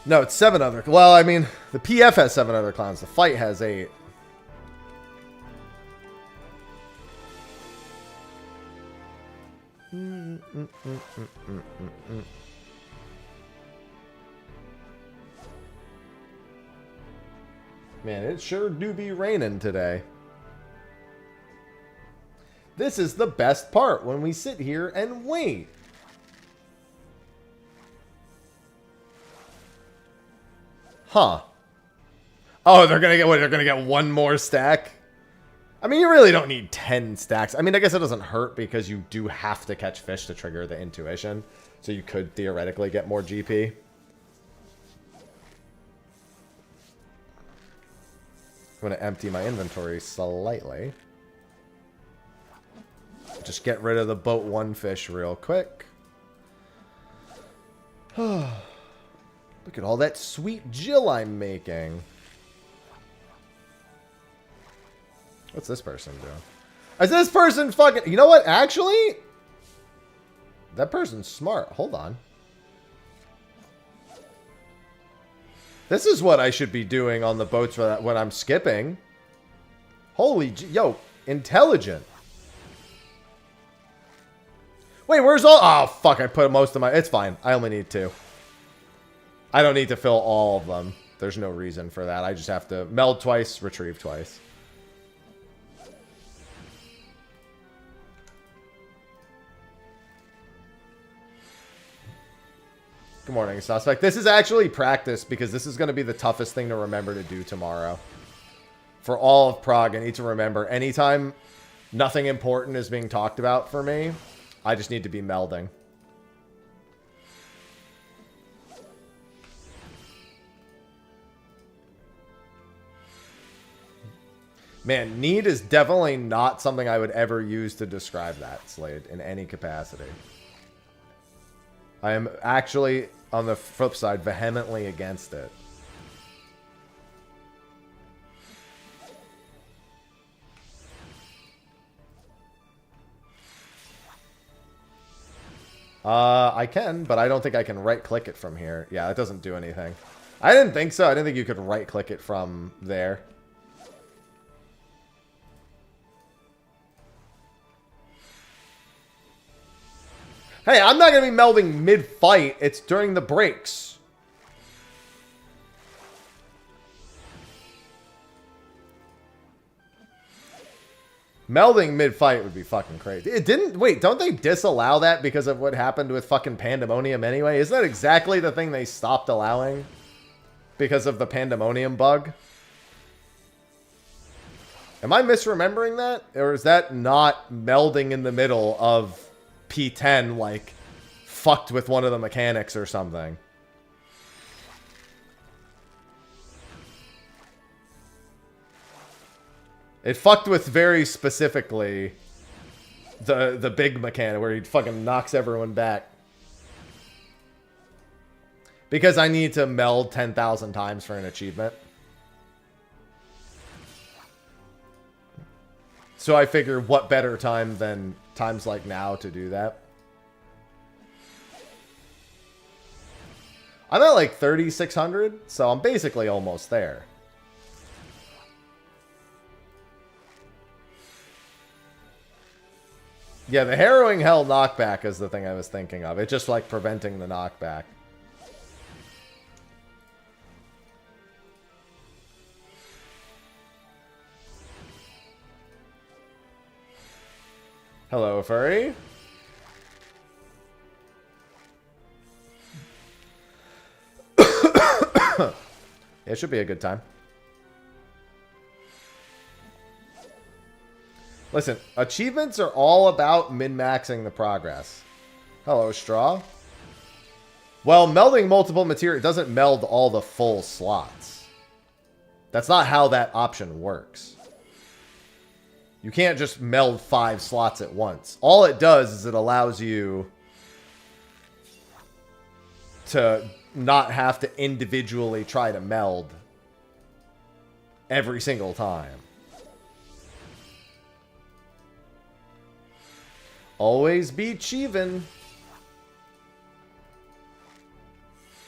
No, it's 7 other. Well, I mean, the PF has 7 other clans. The fight has 8. Man, it sure do be raining today. This is the best part when we sit here and wait. Huh. Oh, they're gonna get what? They're gonna get 1 more stack? I mean, you really don't need 10 stacks. I mean, I guess it doesn't hurt because you do have to catch fish to trigger the intuition. So you could theoretically get more GP. I'm going to empty my inventory slightly. Just get rid of the boat 1 fish real quick. Look at all that sweet Jill I'm making. What's this person doing? Is this person fucking... You know what? Actually, that person's smart. Hold on. This is what I should be doing on the boats when I'm skipping. Holy... Yo, intelligent. Wait, where's all... Oh, fuck. I put most of my... It's fine. I only need 2. I don't need to fill all of them. There's no reason for that. I just have to meld twice, retrieve twice. Good morning, Suspect. This is actually practice because this is going to be the toughest thing to remember to do tomorrow. For all of Prague, I need to remember anytime nothing important is being talked about for me, I just need to be melding. Man, need is definitely not something I would ever use to describe that, Slade, in any capacity. I am actually, on the flip side, vehemently against it. I can, but I don't think I can right-click it from here. Yeah, it doesn't do anything. I didn't think so. I didn't think you could right-click it from there. Hey, I'm not going to be melding mid-fight. It's during the breaks. Melding mid-fight would be fucking crazy. It didn't... Wait, don't they disallow that because of what happened with fucking Pandemonium anyway? Isn't that exactly the thing they stopped allowing? Because of the Pandemonium bug? Am I misremembering that? Or is that not melding in the middle of... P10 like fucked with one of the mechanics or something? It fucked with very specifically the big mechanic where he fucking knocks everyone back. Because I need to meld 10,000 times for an achievement. So I figure what better time than times like now to do that. I'm at like 3,600, so I'm basically almost there. Yeah, the Harrowing Hell knockback is the thing I was thinking of. It's just like preventing the knockback. Hello, furry. It should be a good time. Listen, achievements are all about min-maxing the progress. Hello, Straw. Well, melding multiple material doesn't meld all the full slots. That's not how that option works. You can't just meld 5 slots at once. All it does is it allows you to not have to individually try to meld every single time. Always be Cheevan.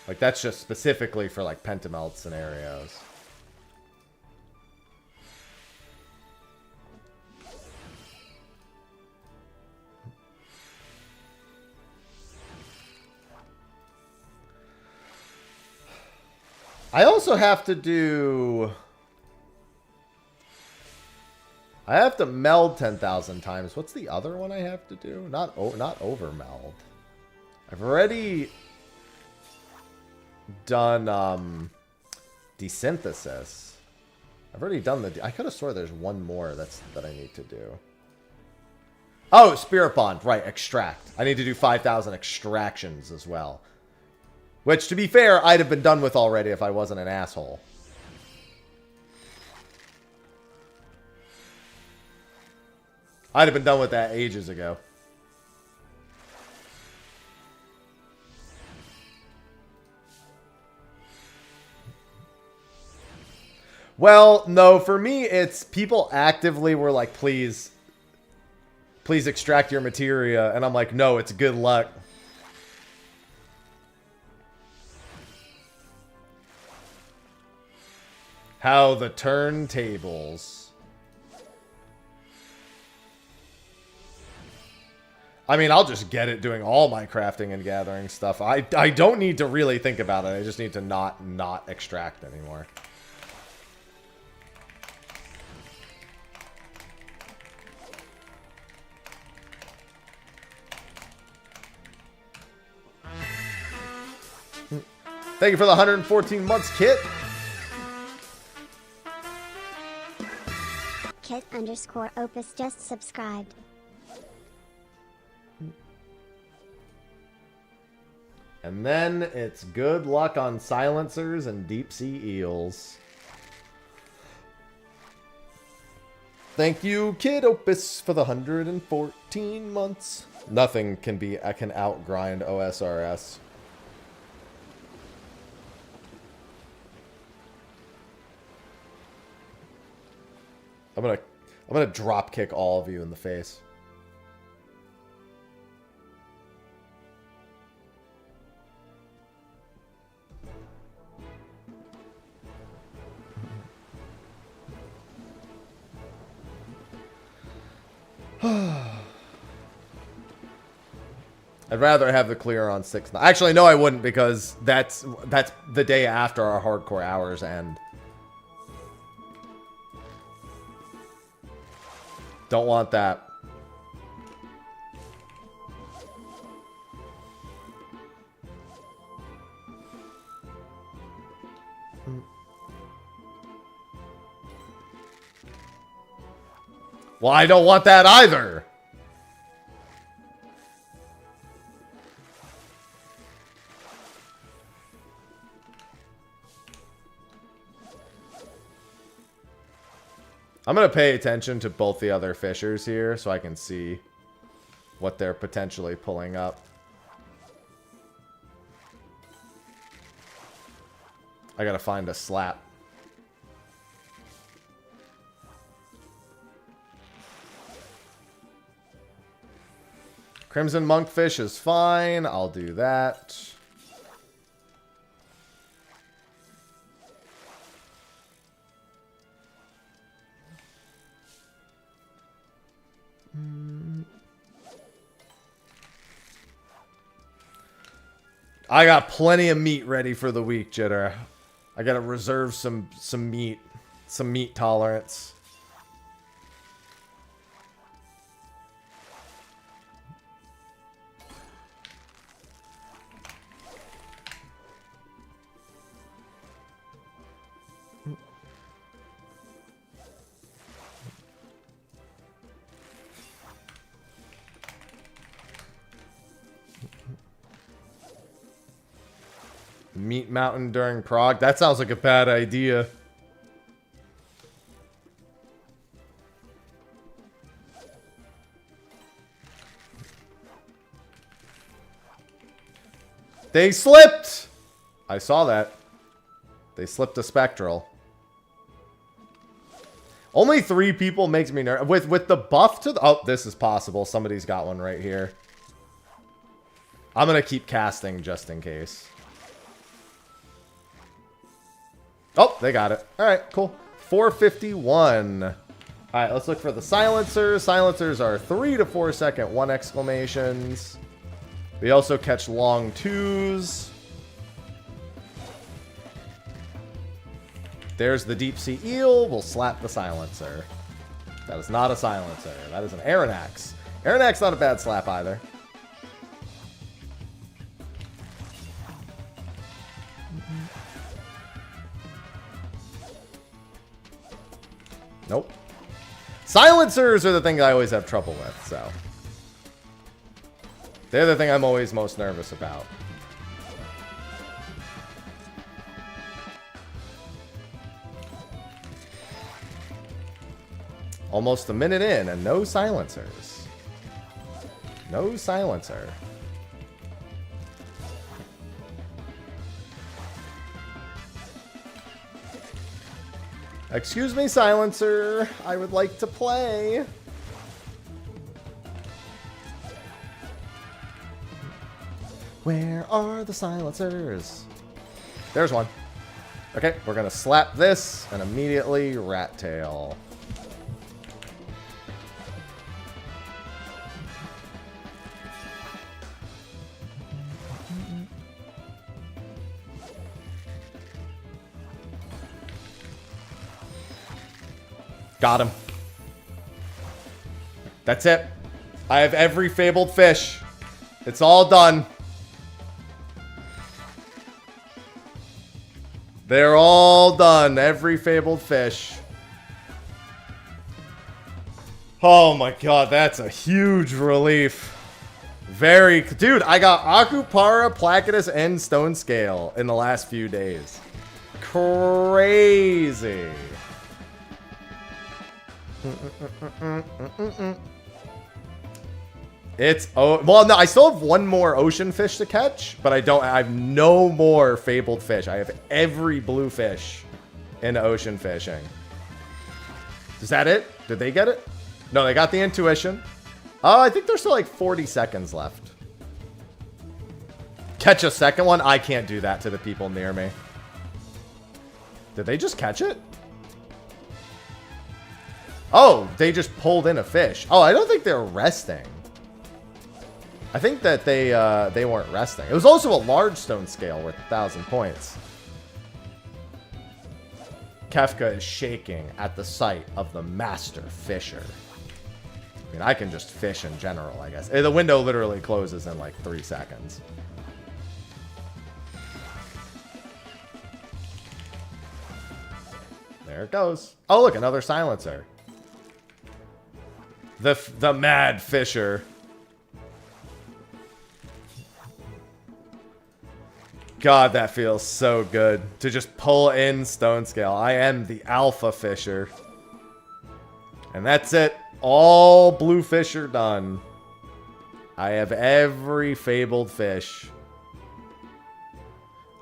Like, that's just specifically for, like, pentamelt scenarios. I also have to do... I have to meld 10,000 times. What's the other one I have to do? Not over meld. I've already done desynthesis. I've already done the... I could have sworn there's one more that I need to do. Oh, Spirit Bond. Right, extract. I need to do 5,000 extractions as well. Which, to be fair, I'd have been done with already if I wasn't an asshole. I'd have been done with that ages ago. Well, no, for me, it's people actively were like, please extract your materia. And I'm like, no, it's good luck. How the turntables. I mean, I'll just get it doing all my crafting and gathering stuff. I don't need to really think about it. I just need to not extract anymore. Thank you for the 114 months, Kit. Kit_Opus just subscribed. And then it's good luck on silencers and deep sea eels. Thank you, Kid Opus, for the 114 months. Nothing can outgrind OSRS. I'm gonna drop kick all of you in the face. I'd rather have the clear on 6. Actually, no, I wouldn't, because that's the day after our hardcore hours end. Don't want that. Well, I don't want that either. I'm going to pay attention to both the other fishers here so I can see what they're potentially pulling up. I got to find a slap. Crimson Monkfish is fine. I'll do that. I got plenty of meat ready for the week, Jitter. I gotta reserve some meat tolerance. Meat Mountain during Prague? That sounds like a bad idea. They slipped! I saw that. They slipped a Spectral. Only 3 people makes me nervous. With the buff to the... Oh, this is possible. Somebody's got one right here. I'm gonna keep casting just in case. Oh, they got it. All right, cool. 451. All right, let's look for the silencers. Silencers are 3 to 4 second 1 exclamations. We also catch long 2s. There's the deep sea eel. We'll slap the silencer. That is not a silencer. That is an Aranax. Aranax not a bad slap either. Nope. Silencers are the thing I always have trouble with, so. They're the thing I'm always most nervous about. Almost a minute in and no silencers. No silencer. Excuse me, silencer. I would like to play. Where are the silencers? There's one. Okay, we're gonna slap this and immediately rat tail. Got him. That's it. I have every fabled fish. It's all done. They're all done. Every fabled fish. Oh my god, that's a huge relief. Very... Dude, I got Akupara, Placidus, and Stone Scale in the last few days. Crazy. It's well, no, I still have one more ocean fish to catch, but I have no more fabled fish. I have every blue fish in ocean fishing. Is that it? Did they get it? No, they got the intuition. Oh, I think there's still like 40 seconds left. Catch a second one? I can't do that to the people near me. Did they just catch it? Oh, they just pulled in a fish. Oh, I don't think they're resting. I think that they weren't resting. It was also a large stone scale worth 1,000 points. Kefka is shaking at the sight of the master fisher. I mean, I can just fish in general, I guess. The window literally closes in like 3 seconds. There it goes. Oh, look, another silencer. The mad fisher. God, that feels so good to just pull in stone scale. I am the alpha fisher. And that's it. All blue fish are done. I have every fabled fish.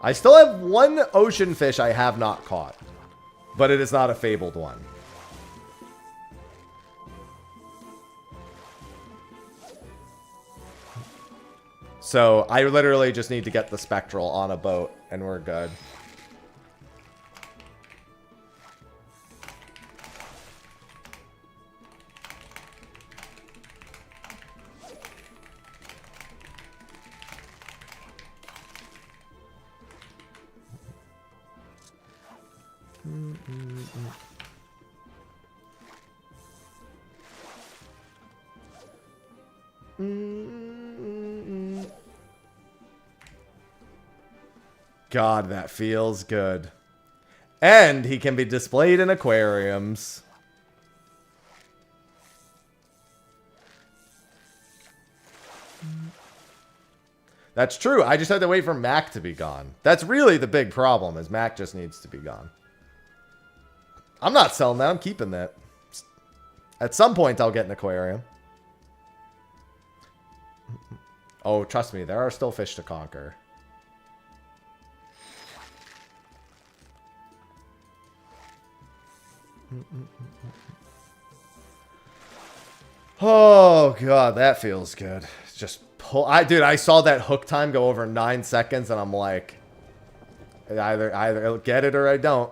I still have one ocean fish I have not caught. But it is not a fabled one. So I literally just need to get the spectral on a boat and we're good. God, that feels good. And he can be displayed in aquariums. That's true. I just had to wait for Mac to be gone. That's really the big problem, is Mac just needs to be gone. I'm not selling that. I'm keeping that. At some point, I'll get an aquarium. Oh, trust me, there are still fish to conquer. Oh god, that feels good. Just pull. Dude, I saw that hook time go over 9 seconds, and I'm like, either get it or I don't.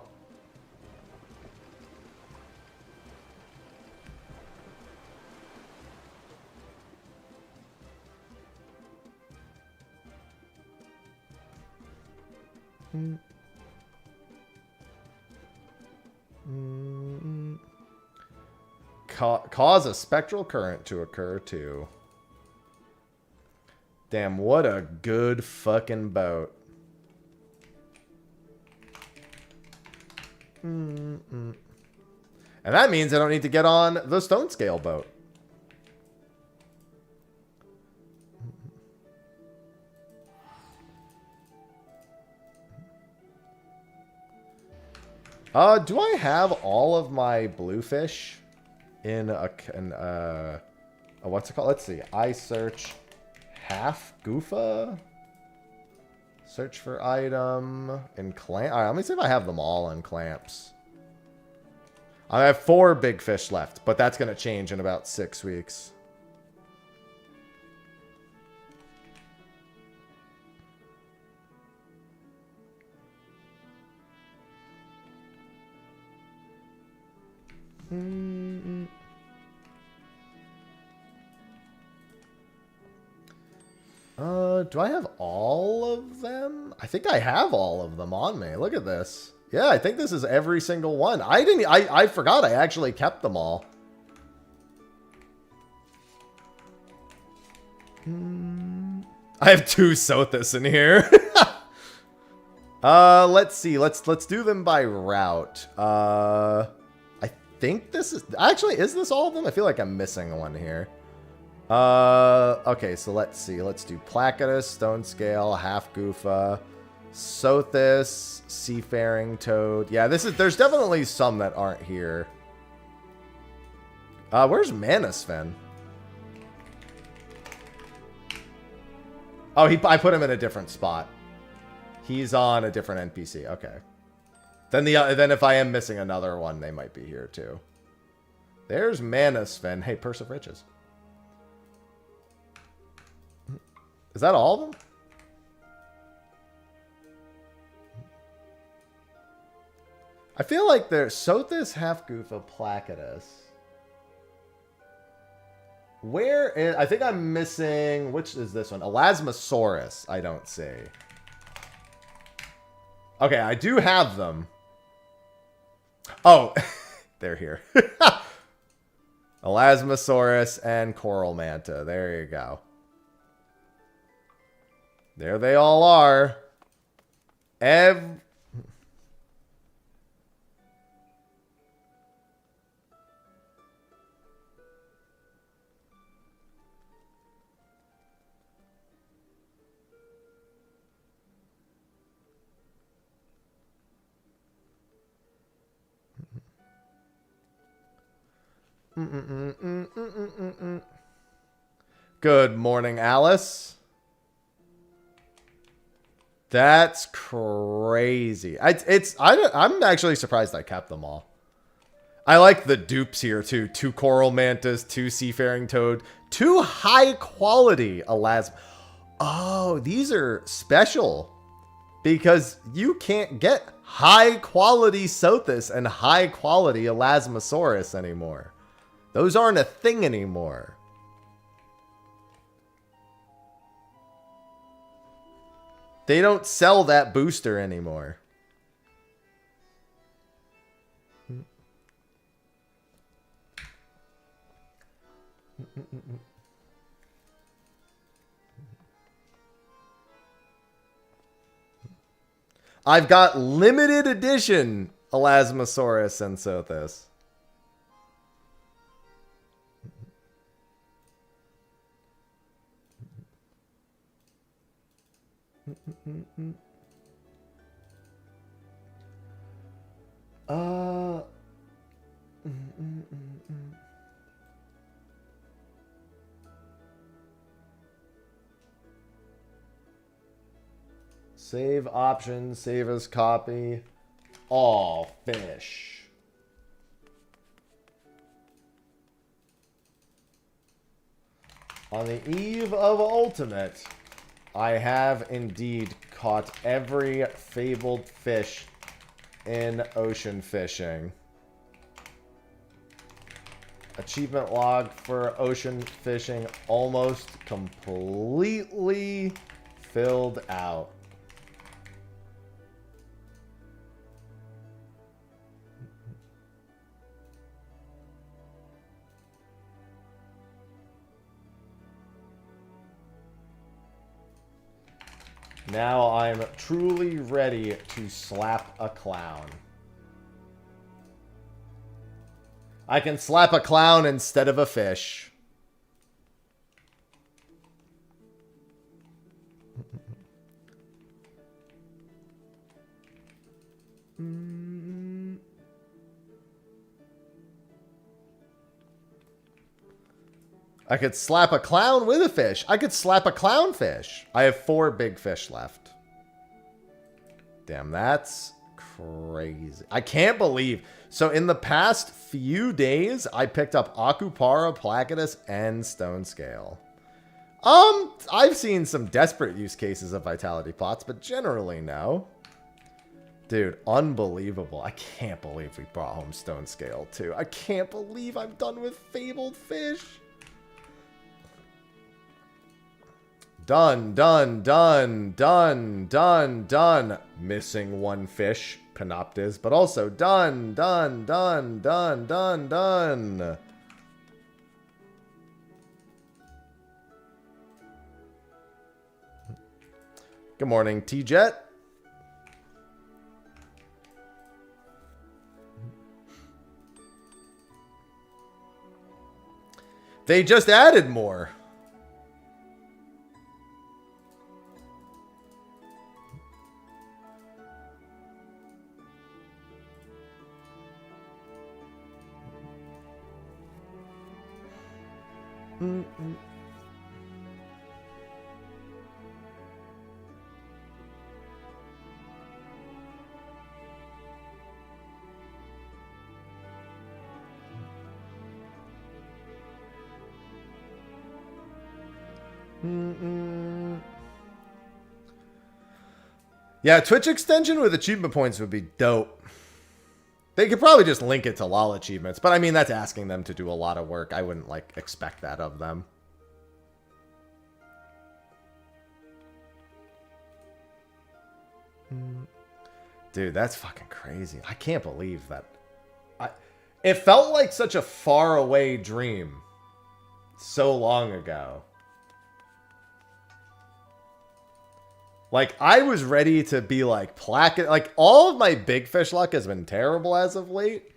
Cause a spectral current to occur too. Damn, what a good fucking boat. And that means I don't need to get on the stone scale boat. Do I have all of my bluefish in a what's it called? Let's see. I search half Goofa. Search for item in clamp. All right, let me see if I have them all in clamps. I have 4 big fish left, but that's going to change in about 6 weeks. Do I have all of them? I think I have all of them on me. Look at this. Yeah, I think this is every single one. I forgot I actually kept them all. I have 2 Sothis in here. Let's see. Let's do them by route. I think this is actually, is this all of them? I feel like I'm missing one here. Okay, so let's see. Let's do Placidus, Stone Scale, Half Goofa, Sothis, Seafaring Toad. Yeah, there's definitely some that aren't here. Where's Manasven? Oh, I put him in a different spot. He's on a different NPC. Okay. Then if I am missing another one, they might be here too. There's Manasven. Hey, Purse of Riches. Is that all of them? I feel like there's Sothis, Half Goofa, Placidus. Where is... I think I'm missing... Which is this one? Elasmosaurus, I don't see. Okay, I do have them. Oh, they're here. Elasmosaurus and Coral Manta. There you go. There they all are. Good morning, Alice. That's crazy. I'm actually surprised I kept them all. I like the dupes here too. 2 Coral Mantas, 2 Seafaring Toad, 2 high quality Oh, these are special because you can't get high quality Sothis and high quality Elasmosaurus anymore. Those aren't a thing anymore. They don't sell that booster anymore. I've got limited edition Elasmosaurus and Sothis. Save option, save as copy, all fish. On the eve of Ultimate, I have indeed caught every fabled fish in ocean fishing. Achievement log for ocean fishing almost completely filled out. Now I'm truly ready to slap a clown. I can slap a clown instead of a fish. I could slap a clown with a fish. I could slap a clownfish. I have 4 big fish left. Damn, that's crazy. I can't believe. So in the past few days, I picked up Akupara, Placidus, and Stone Scale. I've seen some desperate use cases of Vitality Pots, but generally no. Dude, unbelievable. I can't believe we brought home Stone Scale too. I can't believe I'm done with Fabled Fish. Done, done, done, done, done, done. Missing 1 fish, Panoptis, but also done, done, done, done, done, done. Good morning, T-Jet. They just added more. Yeah, Twitch extension with achievement points would be dope. They could probably just link it to LOL achievements, but I mean, that's asking them to do a lot of work. I wouldn't, like, expect that of them. Dude, that's fucking crazy. I can't believe that. It felt like such a faraway dream so long ago. Like, I was ready to be like Placidus. Like, all of my big fish luck has been terrible as of late.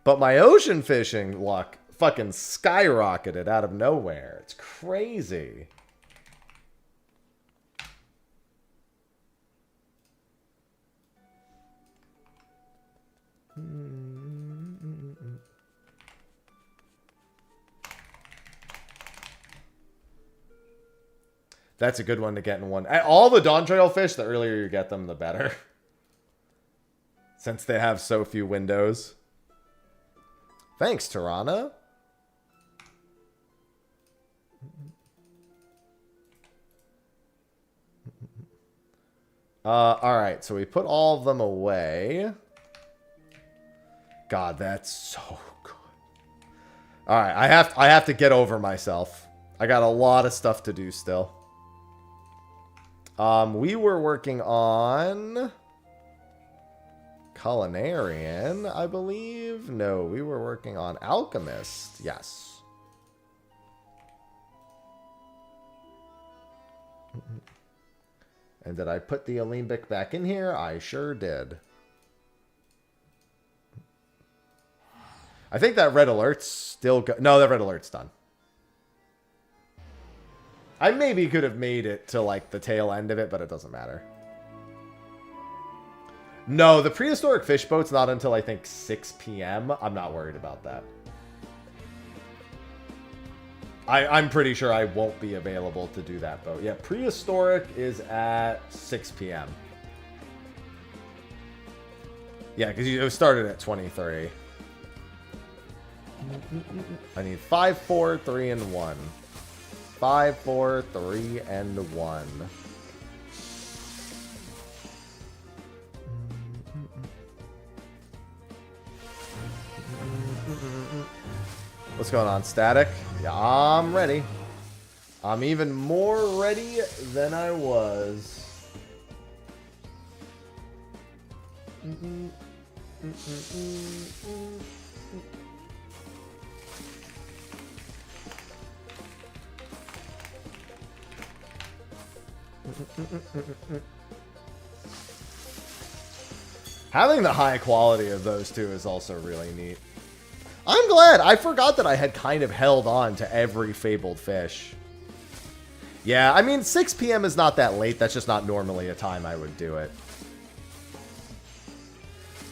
But my ocean fishing luck fucking skyrocketed out of nowhere. It's crazy. That's a good one to get in one. All the Dawn Trail fish, the earlier you get them, the better. Since they have so few windows. Thanks, Tirana. Alright, so we put all of them away. God, that's so good. Alright, I have to get over myself. I got a lot of stuff to do still. We were working on Culinarian, I believe. No, we were working on Alchemist. Yes. And did I put the Alembic back in here? I sure did. I think that red alert's still no, that red alert's done. I maybe could have made it to, like, the tail end of it, but it doesn't matter. No, the prehistoric fish boat's not until, I think, 6 p.m. I'm not worried about that. I'm pretty sure I won't be available to do that boat. Yeah, prehistoric is at 6 p.m. Yeah, because it started at 23. I need 5, 4, 3, and 1. 5, 4, 3, and 1. What's going on, Static? Yeah, I'm ready. I'm even more ready than I was. Having the high quality of those two is also really neat. I'm glad. I forgot that I had kind of held on to every fabled fish. Yeah, I mean, 6 p.m. is not that late. That's just not normally a time I would do it.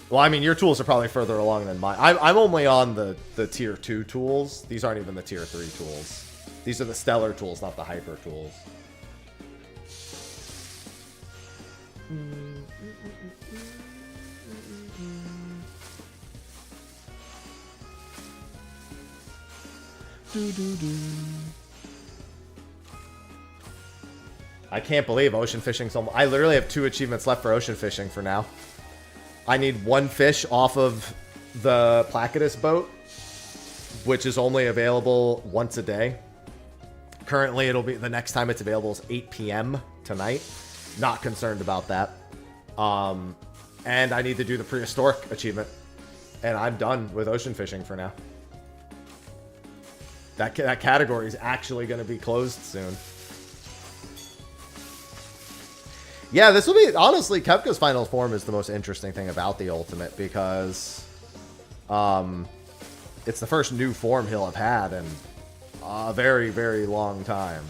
Well, I mean, your tools are probably further along than mine. I'm only on the tier 2 tools. These aren't even the tier 3 tools. These are the stellar tools, not the hyper tools. I can't believe ocean fishing's almost... I literally have 2 achievements left for ocean fishing for now. I need 1 fish off of the Placidus boat, which is only available once a day. Currently, it'll be... The next time it's available is 8 p.m. tonight. Not concerned about that. And I need to do the prehistoric achievement. And I'm done with ocean fishing for now. That category is actually going to be closed soon. Yeah, this will be... Honestly, Kefka's final form is the most interesting thing about the Ultimate because... it's the first new form he'll have had in a very, very long time.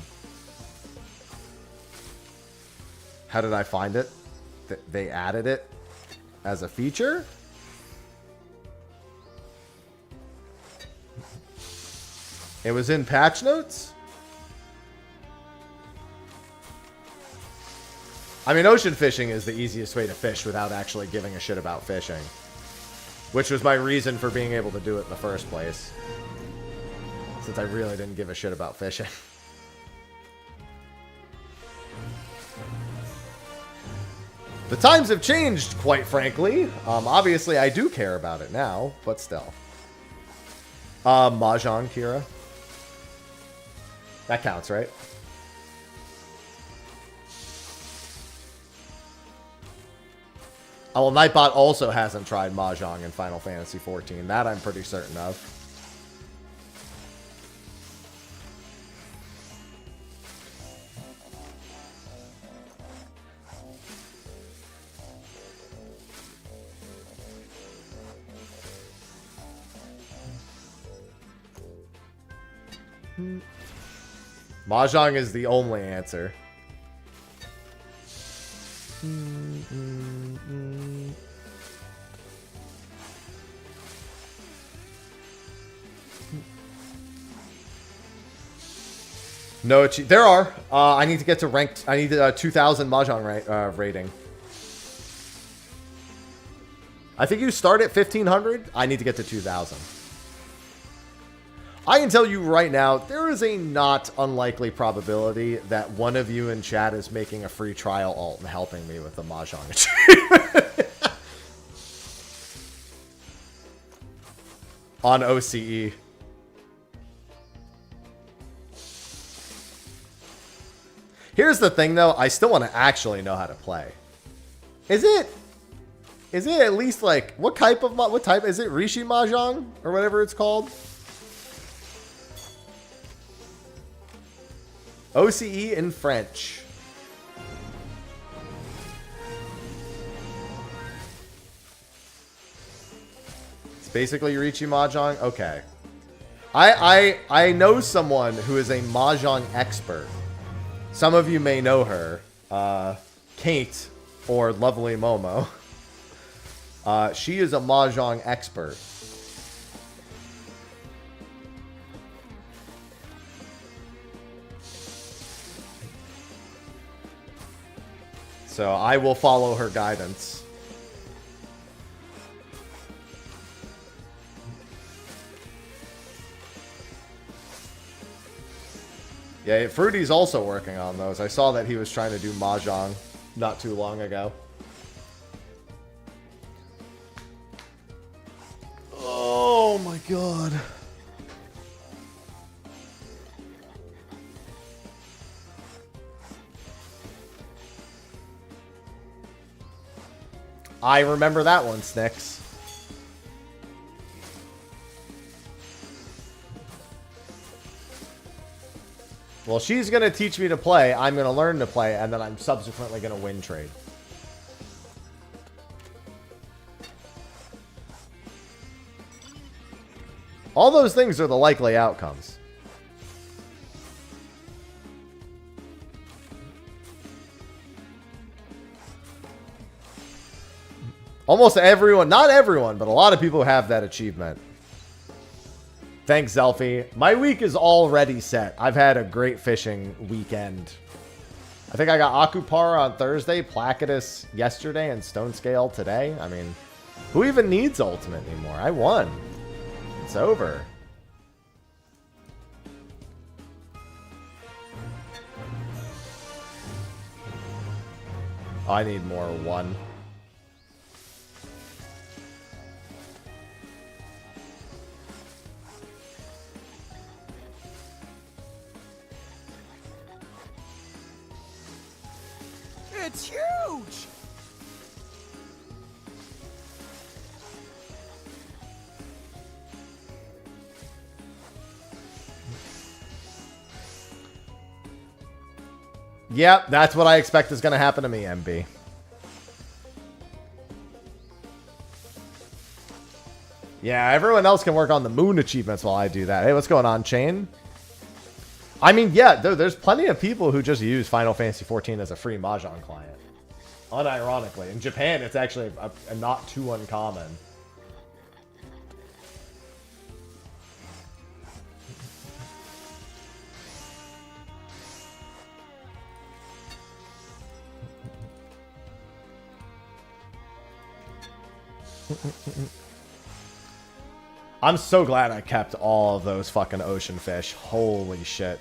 How did I find it? They added it as a feature? It was in patch notes? I mean, ocean fishing is the easiest way to fish without actually giving a shit about fishing. Which was my reason for being able to do it in the first place. Since I really didn't give a shit about fishing. The times have changed, quite frankly. Obviously, I do care about it now, but still. Mahjong, Kira. That counts, right? Oh, well, Nightbot also hasn't tried Mahjong in Final Fantasy XIV. That I'm pretty certain of. Mahjong is the only answer. No, there are. I need to get to ranked. I need 2,000 Mahjong rating. I think you start at 1,500. I need to get to 2,000. I can tell you right now, there is a not unlikely probability that one of you in chat is making a free trial alt and helping me with the Mahjong achievement. On OCE. Here's the thing, though. I still want to actually know how to play. Is it at least like what type is it? Rishi Mahjong or whatever it's called? OCE in French. It's basically Rishi Mahjong. Okay. I know someone who is a Mahjong expert. Some of you may know her, Kate or Lovely Momo. She is a Mahjong expert. So I will follow her guidance. Yeah, Fruity's also working on those. I saw that he was trying to do Mahjong not too long ago. Oh my god. I remember that one, Snicks. Well, she's going to teach me to play, I'm going to learn to play, and then I'm subsequently going to win trade. All those things are the likely outcomes. Almost everyone, not everyone, but a lot of people have that achievement. Thanks, Zelfie. My week is already set. I've had a great fishing weekend. I think I got Akupara on Thursday, Placidus yesterday, and Stone Scale today. I mean, who even needs Ultimate anymore? I won. It's over. I need more one. It's huge! Yep, that's what I expect is going to happen to me, MB. Yeah, everyone else can work on the moon achievements while I do that. Hey, what's going on, Chain? I mean, yeah, there's plenty of people who just use Final Fantasy XIV as a free Mahjong client. Unironically. In Japan, it's actually a not too uncommon. I'm so glad I kept all of those fucking ocean fish. Holy shit.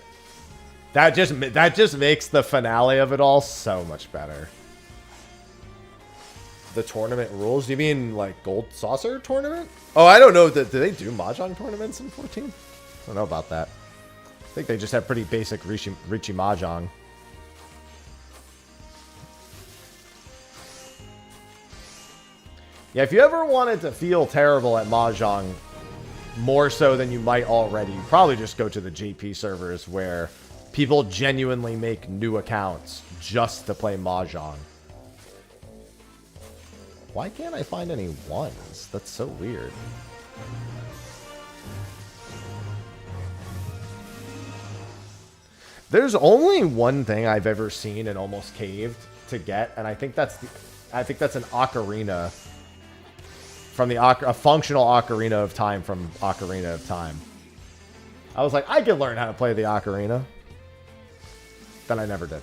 That just makes the finale of it all so much better. The tournament rules? Do you mean like Gold Saucer tournament? Oh, I don't know. Do they do Mahjong tournaments in 14? I don't know about that. I think they just have pretty basic Richi Mahjong. Yeah, if you ever wanted to feel terrible at Mahjong, more so than you might already, you probably just go to the JP servers where people genuinely make new accounts just to play Mahjong. Why can't I find any ones? That's so weird. There's only one thing I've ever seen and almost caved to get, and I think that's an ocarina from the a functional Ocarina of Time from Ocarina of Time. I was like, I could learn how to play the ocarina. Then I never did.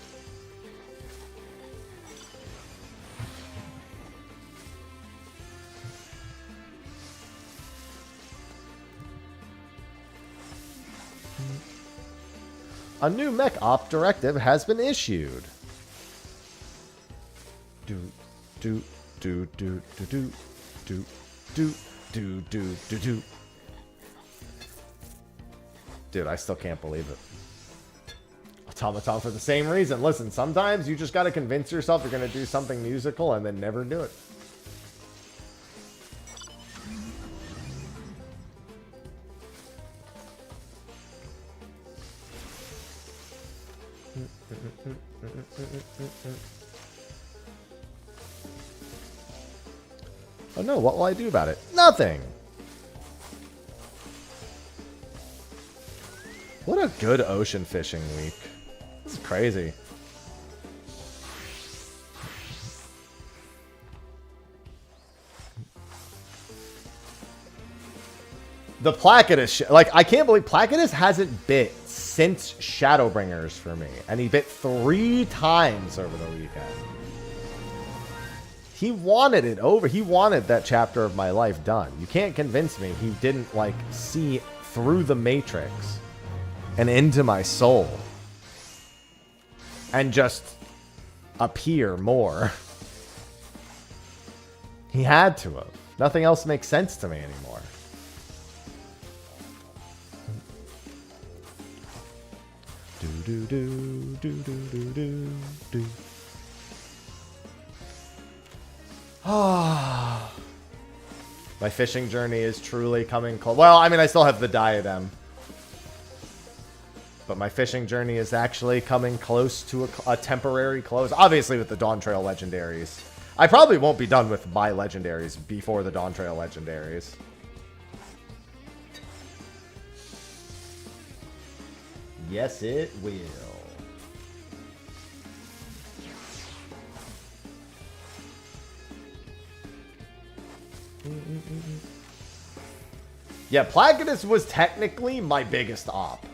A new mech op directive has been issued. Do do do do do do do do do do do do. Dude, I still can't believe it. Automaton for the same reason. Listen, sometimes you just got to convince yourself you're going to do something musical and then never do it. Oh no, what will I do about it? Nothing! What a good ocean fishing week. This is crazy. The Placidus, like, I can't believe Placidus hasn't bit since Shadowbringers for me. And he bit 3 times over the weekend. He wanted it over. He wanted that chapter of my life done. You can't convince me he didn't, like, see through the matrix and into my soul and just appear more. He had to have. Nothing else makes sense to me anymore. Do do do do do do do do. Ah, my fishing journey is truly coming close. Well, I mean, I still have the diadem. but my fishing journey is actually coming close to a temporary close. Obviously with the Dawn Trail legendaries. I probably won't be done with my legendaries before the Dawn Trail legendaries. Yes, it will. Yeah, Plagueis was technically my biggest op.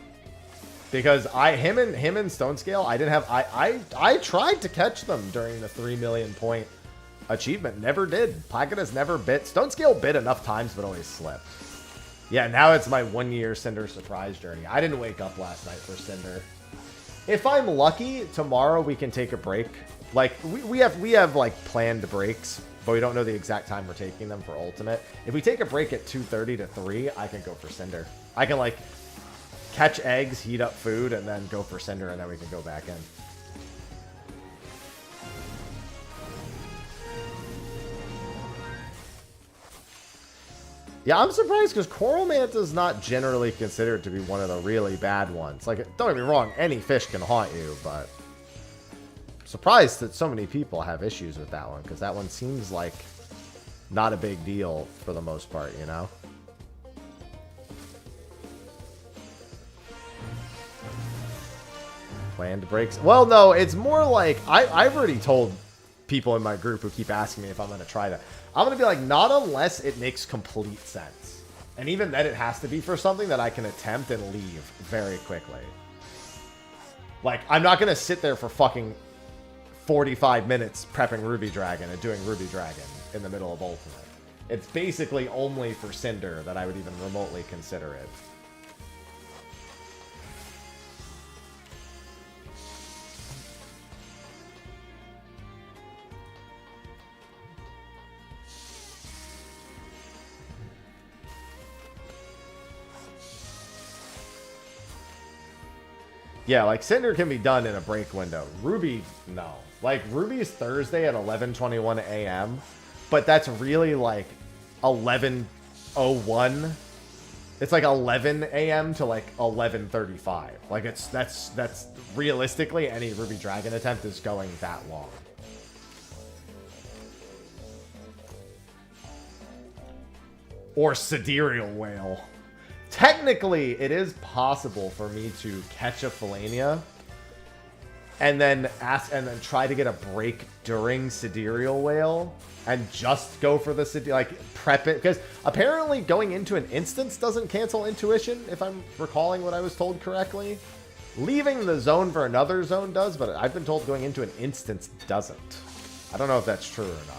Because him and Stonescale, I didn't have I tried to catch them during the 3 million point achievement. Never did. Plagueis never bit. Stonescale bit enough times but always slipped. Yeah, now it's my 1 year Cinder surprise journey. I didn't wake up last night for Cinder. If I'm lucky, tomorrow we can take a break. Like we have like planned breaks, but we don't know the exact time we're taking them for Ultimate. If we take a break at 2:30 to 3, I can go for Cinder. I can like catch eggs, heat up food, and then go for Cinder, and then we can go back in. Yeah, I'm surprised because Coral Manta is not generally considered to be one of the really bad ones. Like, don't get me wrong, any fish can haunt you, but surprised that so many people have issues with that one because that one seems like not a big deal for the most part, you know? Planned breaks. Well, no, it's more like I've already told people in my group who keep asking me if I'm going to try that. I'm going to be like, not unless it makes complete sense. And even then, it has to be for something that I can attempt and leave very quickly. Like, I'm not going to sit there for fucking 45 minutes prepping Ruby Dragon and doing Ruby Dragon in the middle of Ultimate. It's basically only for Cinder that I would even remotely consider it. Yeah, like Cinder can be done in a break window. Ruby, no. Like Ruby's Thursday at 11:21 a.m., but that's really like 11:01. It's like 11 a.m. to like 11:35. Like that's realistically any Ruby Dragon attempt is going that long. Or Sidereal Whale. Technically, it is possible for me to catch a Philania and then try to get a break during Sidereal Whale and just go for the prep it, because apparently going into an instance doesn't cancel intuition, if I'm recalling what I was told correctly. Leaving the zone for another zone does, but I've been told going into an instance doesn't. I don't know if that's true or not.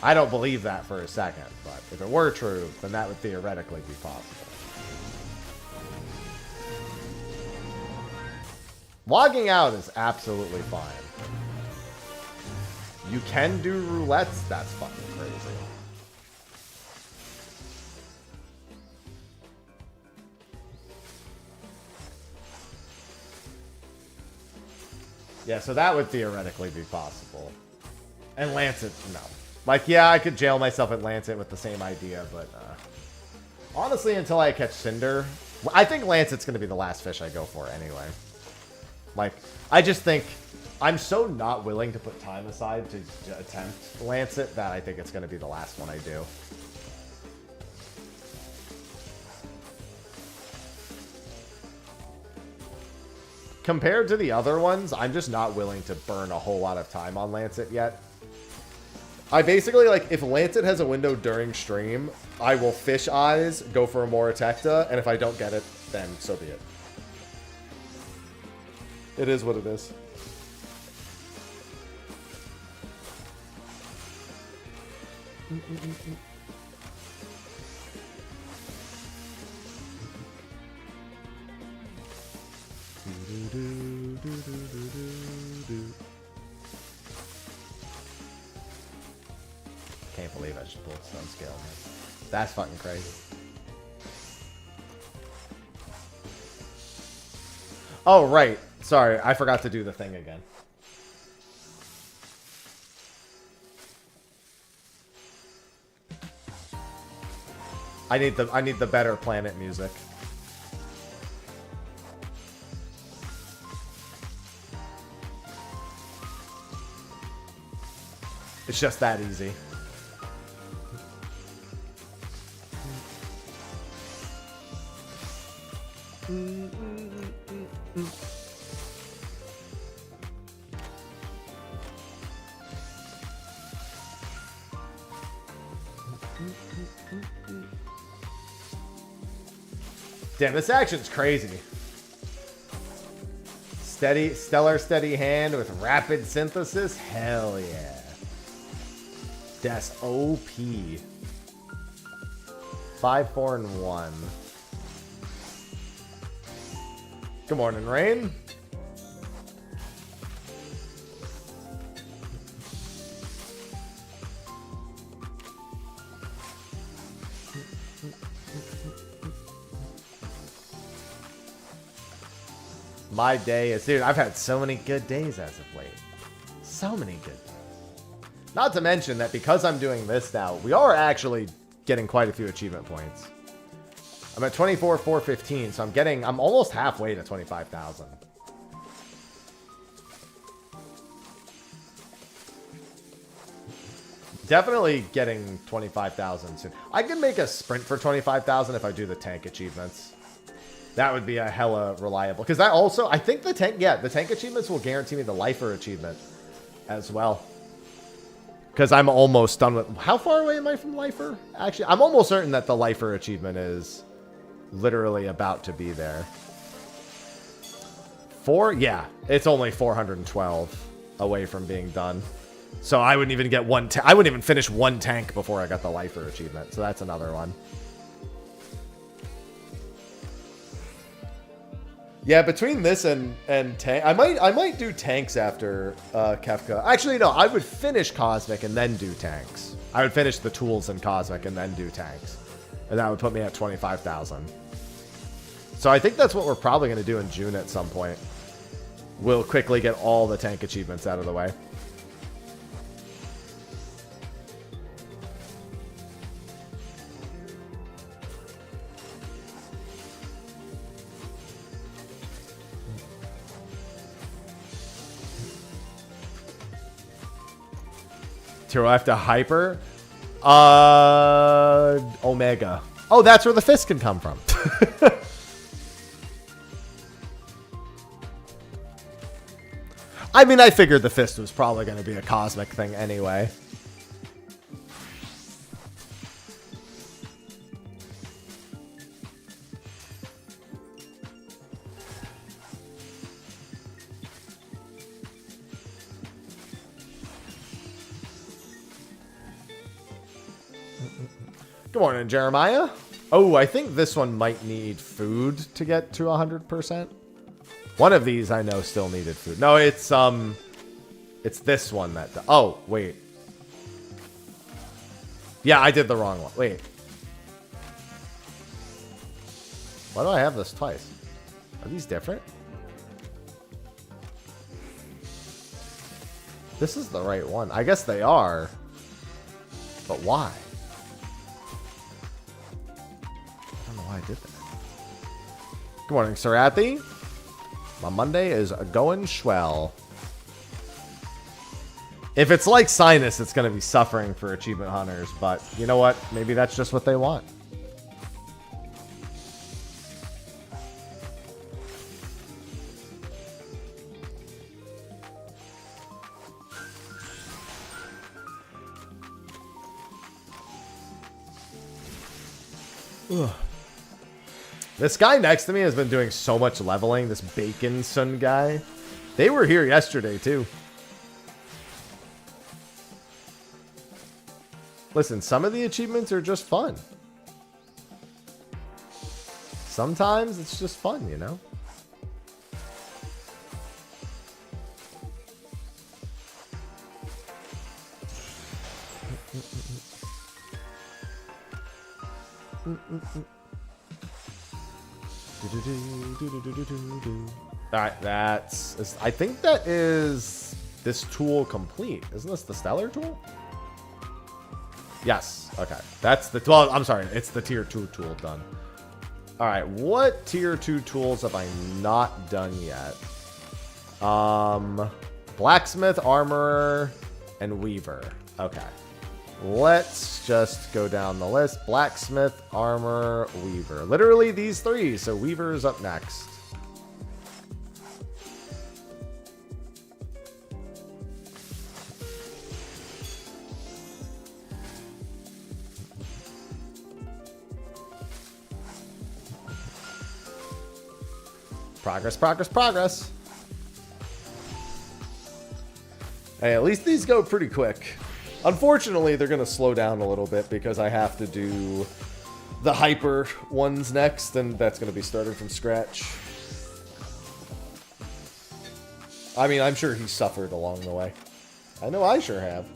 I don't believe that for a second, but if it were true, then that would theoretically be possible. Logging out is absolutely fine. You can do roulettes? That's fucking crazy. Yeah, so that would theoretically be possible. And Lancet, no. Like, yeah, I could jail myself at Lancet with the same idea, but honestly, until I catch Cinder, I think Lancet's going to be the last fish I go for anyway. Like, I just think I'm so not willing to put time aside to attempt Lancet that I think it's going to be the last one I do. Compared to the other ones, I'm just not willing to burn a whole lot of time on Lancet yet. I basically, like, if Lancet has a window during stream, I will fish eyes, go for a Moratecta, and if I don't get it, then so be it. It is what it is. Can't believe I just pulled Stone Scale. That's fucking crazy. Oh, right. Sorry, I forgot to do the thing again. I need the better planet music. It's just that easy. Damn, this action's crazy. Stellar steady hand with rapid synthesis? Hell yeah. That's OP. 5, 4, and 1. Good morning, Rain. My day is, dude, I've had so many good days as of late. So many good days. Not to mention that because I'm doing this now, we are actually getting quite a few achievement points. I'm at 24,415, so I'm almost halfway to 25,000. Definitely getting 25,000 soon. I can make a sprint for 25,000 if I do the tank achievements. That would be a hella reliable. Because that also, I think the tank achievements will guarantee me the lifer achievement as well. Because I'm almost done with, how far away am I from lifer? Actually, I'm almost certain that the lifer achievement is literally about to be there. 4? Yeah, it's only 412 away from being done. So I wouldn't even get I wouldn't even finish one tank before I got the lifer achievement. So that's another one. Yeah, between this and tank, I might do tanks after Kefka. Actually, no, I would finish Cosmic and then do tanks. I would finish the tools in Cosmic and then do tanks, and that would put me at 25,000. So I think that's what we're probably going to do in June at some point. We'll quickly get all the tank achievements out of the way. To after hyper, Omega. Oh, that's where the fist can come from. I mean, I figured the fist was probably going to be a cosmic thing anyway. Good morning, Jeremiah. Oh, I think this one might need food to get to 100%. One of these I know still needed food. No, it's this one that. Oh, wait. Yeah, I did the wrong one. Wait. Why do I have this twice? Are these different? This is the right one. I guess they are. But why? I did that. Good morning, Sarathi. My Monday is going swell. If it's like Sinus, it's going to be suffering for achievement hunters, but you know what? Maybe that's just what they want. Ugh. This guy next to me has been doing so much leveling, this Bacon Sun guy. They were here yesterday, too. Listen, some of the achievements are just fun. Sometimes it's just fun, you know? Alright, I think that is this tool complete. Isn't this the Stellar tool? Yes. Okay. That's the, well, I'm sorry. It's the tier 2 tool done. Alright, what tier 2 tools have I not done yet? Blacksmith, Armorer, and Weaver. Okay. Let's just go down the list. Blacksmith, armor, weaver. Literally these three. So weaver is up next. Progress, progress, progress. Hey, at least these go pretty quick. Unfortunately, they're going to slow down a little bit because I have to do the hyper ones next, and that's going to be started from scratch. I mean, I'm sure he suffered along the way. I know I sure have.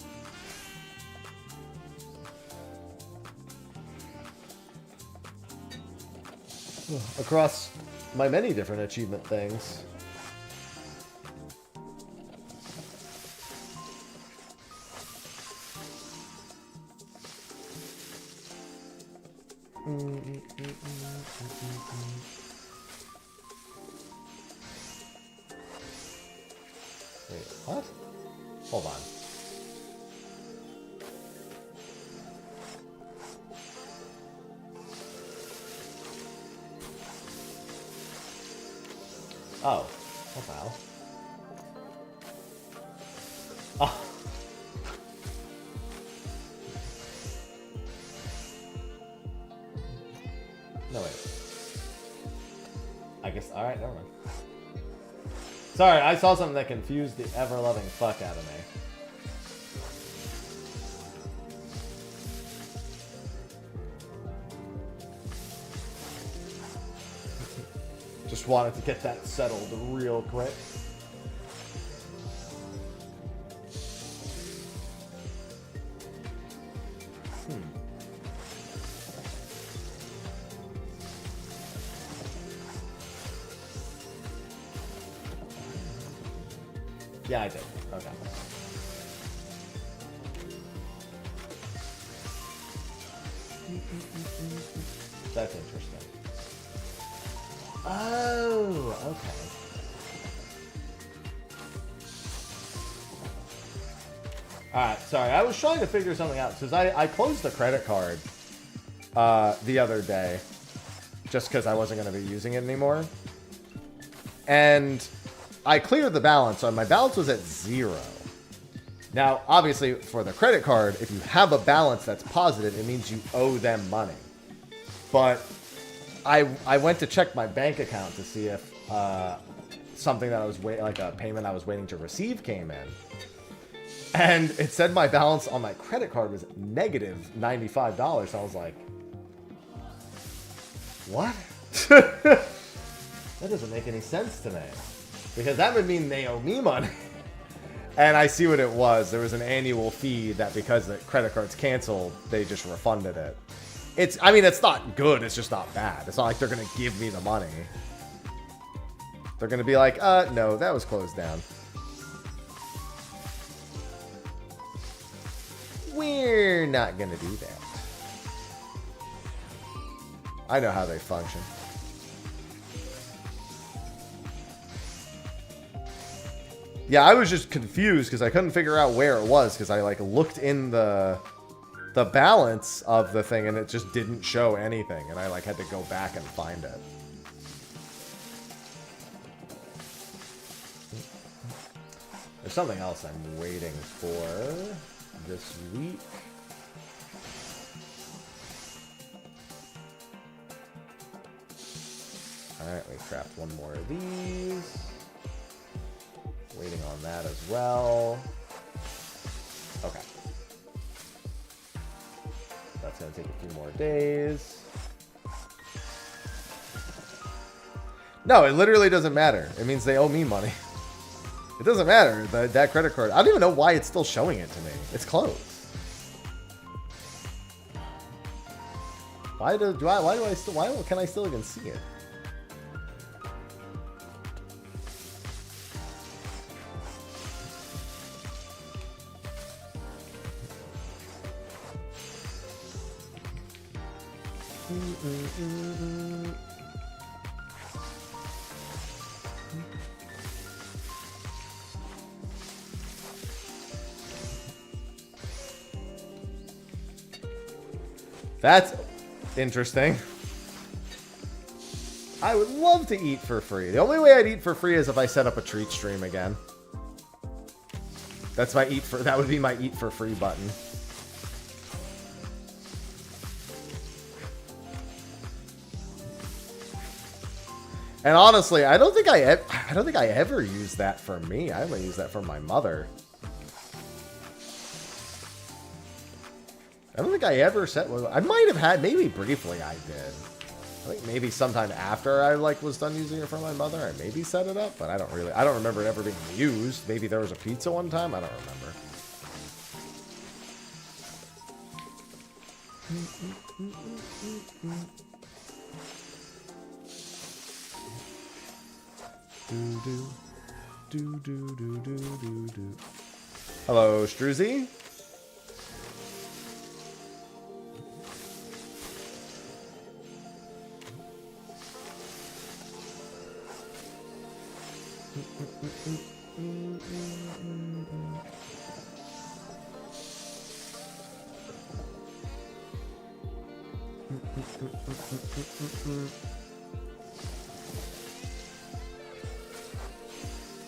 Across my many different achievement things. Wait, what? Hold on. Oh, what the hell? Oh. No, wait. I guess, alright, never mind. Sorry, I saw something that confused the ever-loving fuck out of me. Just wanted to get that settled real quick. Yeah, I did. Okay. That's interesting. Oh, okay. Alright, sorry. I was trying to figure something out because I closed the credit card the other day just because I wasn't going to be using it anymore. And I cleared the balance, so my balance was at 0. Now, obviously, for the credit card, if you have a balance that's positive, it means you owe them money. But I went to check my bank account to see if something that I was waiting, like a payment I was waiting to receive, came in. And it said my balance on my credit card was negative $95. So I was like, what? That doesn't make any sense to me. Because that would mean they owe me money. And I see what it was. There was an annual fee that because the credit card's canceled, they just refunded it. I mean, it's not good. It's just not bad. It's not like they're going to give me the money. They're going to be like, no, that was closed down. We're not going to do that. I know how they function. Yeah, I was just confused because I couldn't figure out where it was because I like looked in the balance of the thing and it just didn't show anything and I like had to go back and find it. There's something else I'm waiting for this week. Alright, we craft one more of these. Waiting on that as well. Okay. That's going to take a few more days. No, it literally doesn't matter. It means they owe me money. It doesn't matter. That credit card. I don't even know why it's still showing it to me. It's closed. Why can I still even see it? That's interesting. I would love to eat for free. The only way I'd eat for free is if I set up a treat stream again. That's my eat for. That would be my eat for free button. And honestly, I don't think I ever used that for me. I only use that for my mother. I don't think I ever set one. I might have had, maybe briefly I did. I think maybe sometime after I was done using it for my mother, I maybe set it up, but I don't remember it ever being used. Maybe there was a pizza one time. I don't remember. Hello, Struzy.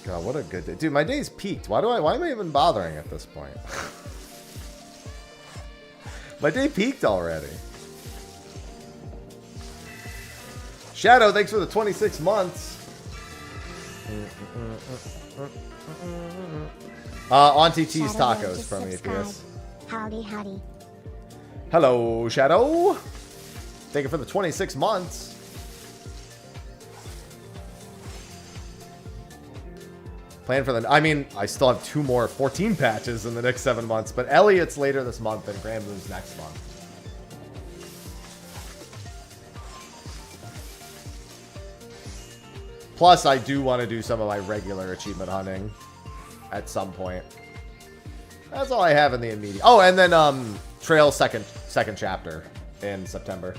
God, what a good day. Dude, my day's peaked. Why am I even bothering at this point? My day peaked already. Shadow, thanks for the 26 months. Auntie Cheese Tacos from EPS. Howdy, howdy. Hello, Shadow. Thank you for the 26 months. Plan for the... I mean, I still have 2 more 14 patches in the next 7 months, but Elliot's later this month and Grand Blue's next month. Plus, I do want to do some of my regular achievement hunting at some point. That's all I have in the immediate... Oh, and then Trail second chapter in September.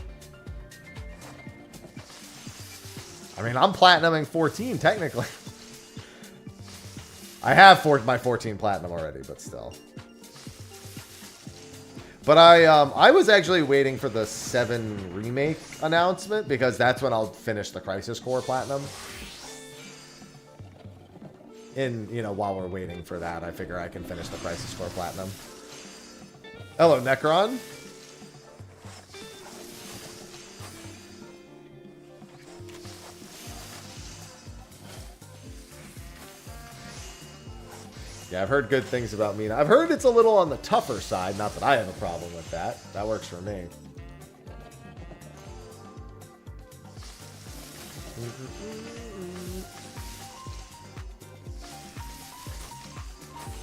I mean, I'm platinuming 14, technically. I have my 14 platinum already, but still. But I was actually waiting for the 7 remake announcement because that's when I'll finish the Crisis Core platinum. And, you know, while we're waiting for that, I figure I can finish the Crisis Core platinum. Hello, Necron. Yeah, I've heard good things about Mina. I've heard it's a little on the tougher side. Not that I have a problem with that. That works for me.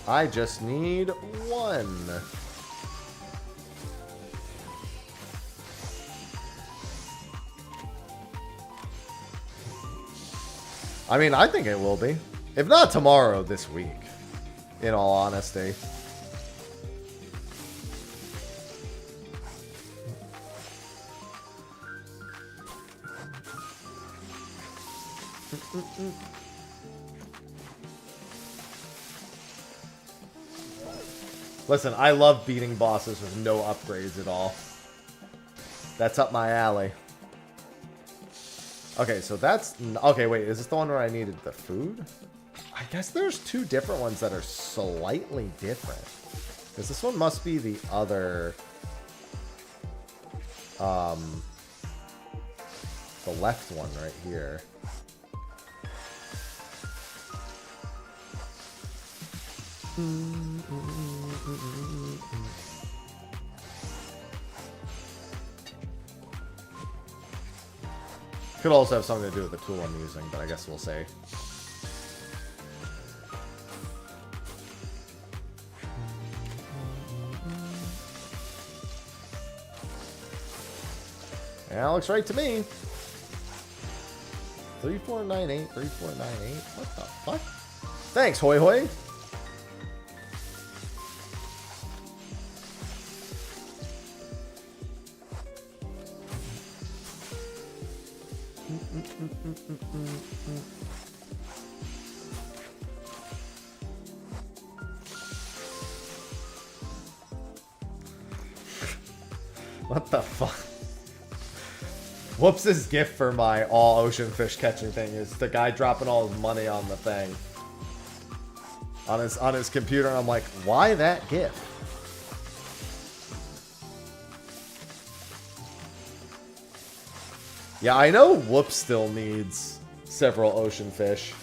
I just need 1. I mean, I think it will be. If not tomorrow, this week. In all honesty. Listen, I love beating bosses with no upgrades at all. That's up my alley. Okay, so that's... Okay, wait, is this the one where I needed the food? I guess there's 2 different ones that are slightly different. Because this one must be the other... the left one right here. Could also have something to do with the tool I'm using, but I guess we'll see. Yeah, looks right to me. 3498, 3498. What the fuck? Thanks, Hoy Hoy. What the fuck? Whoops' gift for my all ocean fish catching thing is the guy dropping all his money on the thing. On his computer, and I'm like, why that gift? Yeah, I know Whoops still needs several ocean fish.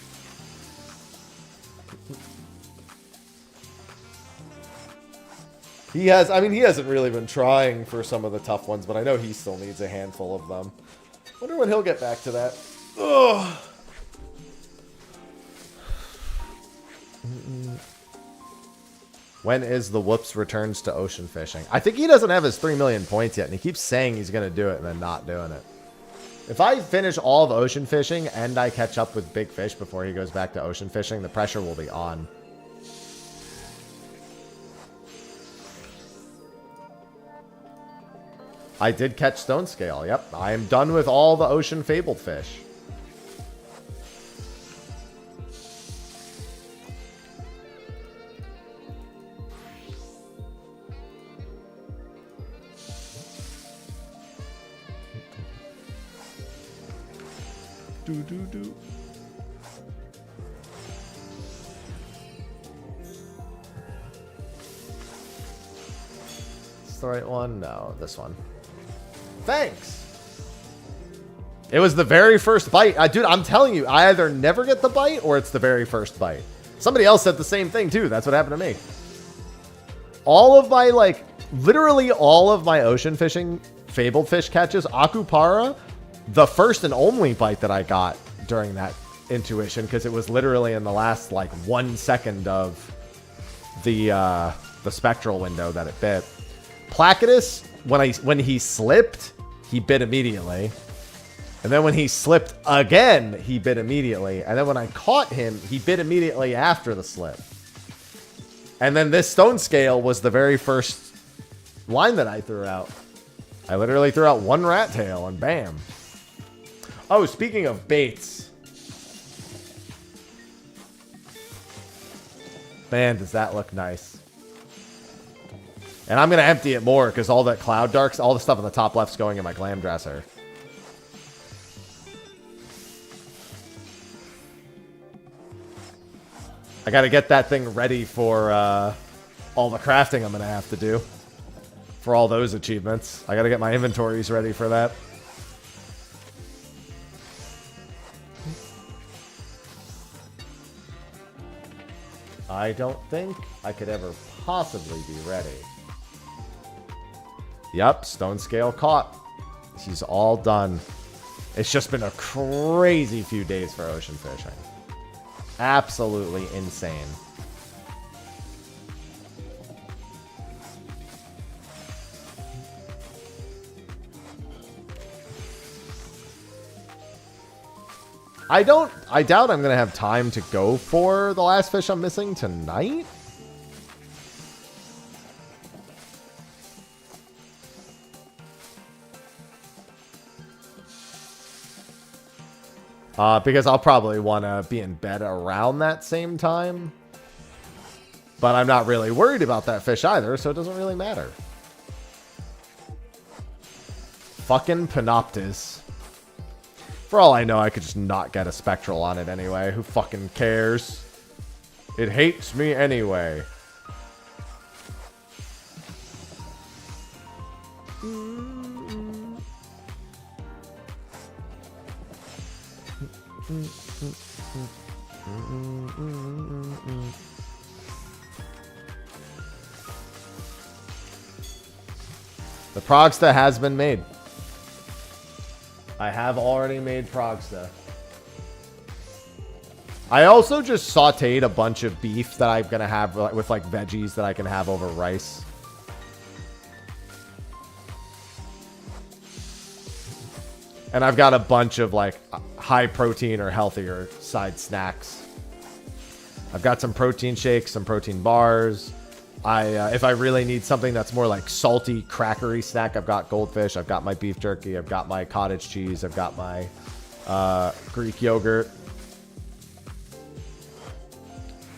He hasn't really been trying for some of the tough ones, but I know he still needs a handful of them. Wonder when he'll get back to that. Ugh. When is the Whoops returns to ocean fishing? I think he doesn't have his 3 million points yet, and he keeps saying he's going to do it and then not doing it. If I finish all of ocean fishing and I catch up with big fish before he goes back to ocean fishing, the pressure will be on. I did catch stone scale. Yep, I am done with all the ocean fabled fish. Do. Is the right one? No, this one. Thanks. It was the very first bite. Dude, I'm telling you, I either never get the bite or it's the very first bite. Somebody else said the same thing too. That's what happened to me. All of my, like, literally all of my ocean fishing fabled fish catches, Akupara, the first and only bite that I got during that intuition, because it was literally in the last, like, 1 second of the spectral window that it bit. Placidus, when he slipped, he bit immediately. And then when he slipped again, he bit immediately. And then when I caught him, he bit immediately after the slip. And then this stone scale was the very first line that I threw out. I literally threw out one rat tail and bam. Oh, speaking of baits. Man, does that look nice. And I'm going to empty it more because all that cloud darks, all the stuff on the top left's going in my glam dresser. I got to get that thing ready for all the crafting I'm going to have to do. For all those achievements. I got to get my inventories ready for that. I don't think I could ever possibly be ready. Yep, stone scale caught. She's all done. It's just been a crazy few days for ocean fishing. Absolutely insane. I doubt I'm going to have time to go for the last fish I'm missing tonight. Because I'll probably want to be in bed around that same time. But I'm not really worried about that fish either, so it doesn't really matter. Fucking Panoptis. For all I know, I could just not get a spectral on it anyway. Who fucking cares? It hates me anyway. The Progsta has been made. I have already made Progsta. I also just sauteed a bunch of beef that I'm going to have with like veggies that I can have over rice. And I've got a bunch of like high protein or healthier side snacks. I've got some protein shakes, some protein bars. If I really need something that's more like salty, crackery snack, I've got goldfish. I've got my beef jerky. I've got my cottage cheese. I've got my Greek yogurt.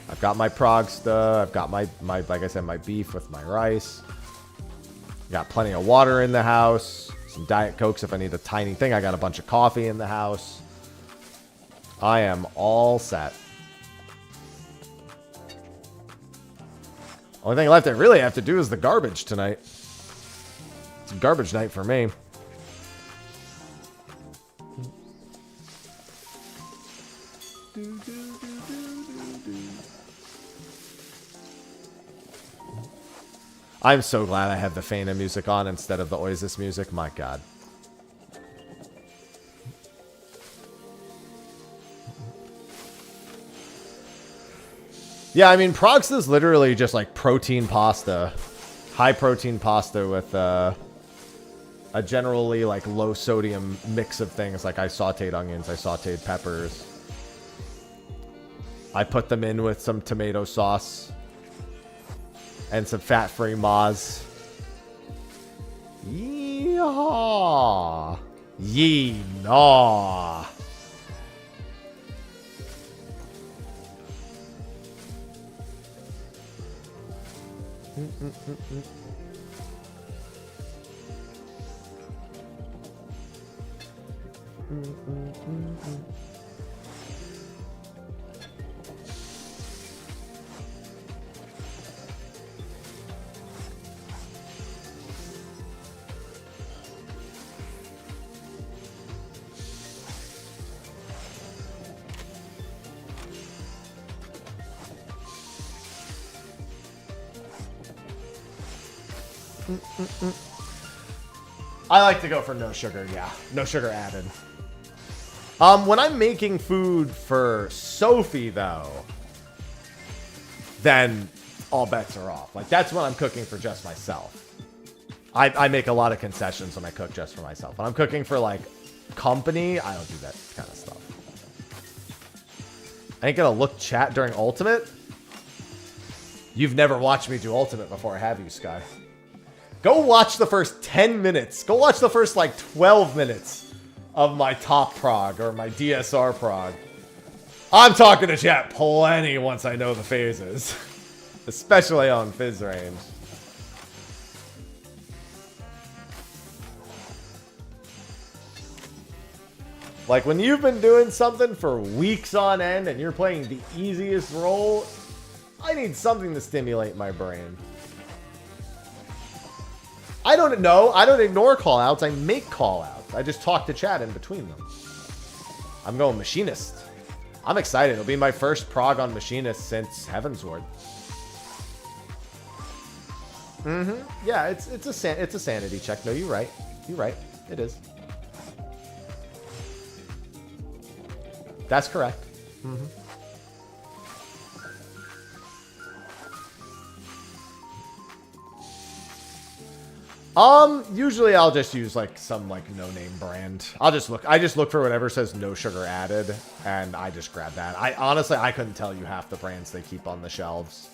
I've got my Progsta. I've got my like I said, my beef with my rice. Got plenty of water in the house. Some Diet Cokes if I need a tiny thing. I got a bunch of coffee in the house. I am all set. Only thing left I really have to do is the garbage tonight. It's a garbage night for me. I'm so glad I have the Fana music on instead of the Oasis music. My God. Yeah, I mean, Progsta is literally just like protein pasta. High protein pasta with a generally like low sodium mix of things. Like I sauteed onions, I sauteed peppers. I put them in with some tomato sauce. And some fat-free Maz. Yeehaw! Yee-naw! I like to go for no sugar, yeah. No sugar added. When I'm making food for Sophie, though, then all bets are off. Like, that's when I'm cooking for just myself. I make a lot of concessions when I cook just for myself. When I'm cooking for, like, company, I don't do that kind of stuff. I ain't gonna look chat during Ultimate. You've never watched me do Ultimate before, have you, Sky? Go watch the first 10 minutes. Go watch the first, like, 12 minutes of my top prog or my DSR prog. I'm talking to chat plenty once I know the phases. Especially on Fizz range. Like, when you've been doing something for weeks on end and you're playing the easiest role, I need something to stimulate my brain. I don't know. I don't ignore callouts. I make callouts. I just talk to chat in between them. I'm going Machinist. I'm excited. It'll be my first prog on Machinist since Heavensward. Yeah, it's a sanity check. No, you're right. You're right. It is. That's correct. Usually I'll just use like some like no-name brand. I just look for whatever says no sugar added, and I just grab that. I honestly couldn't tell you half the brands they keep on the shelves.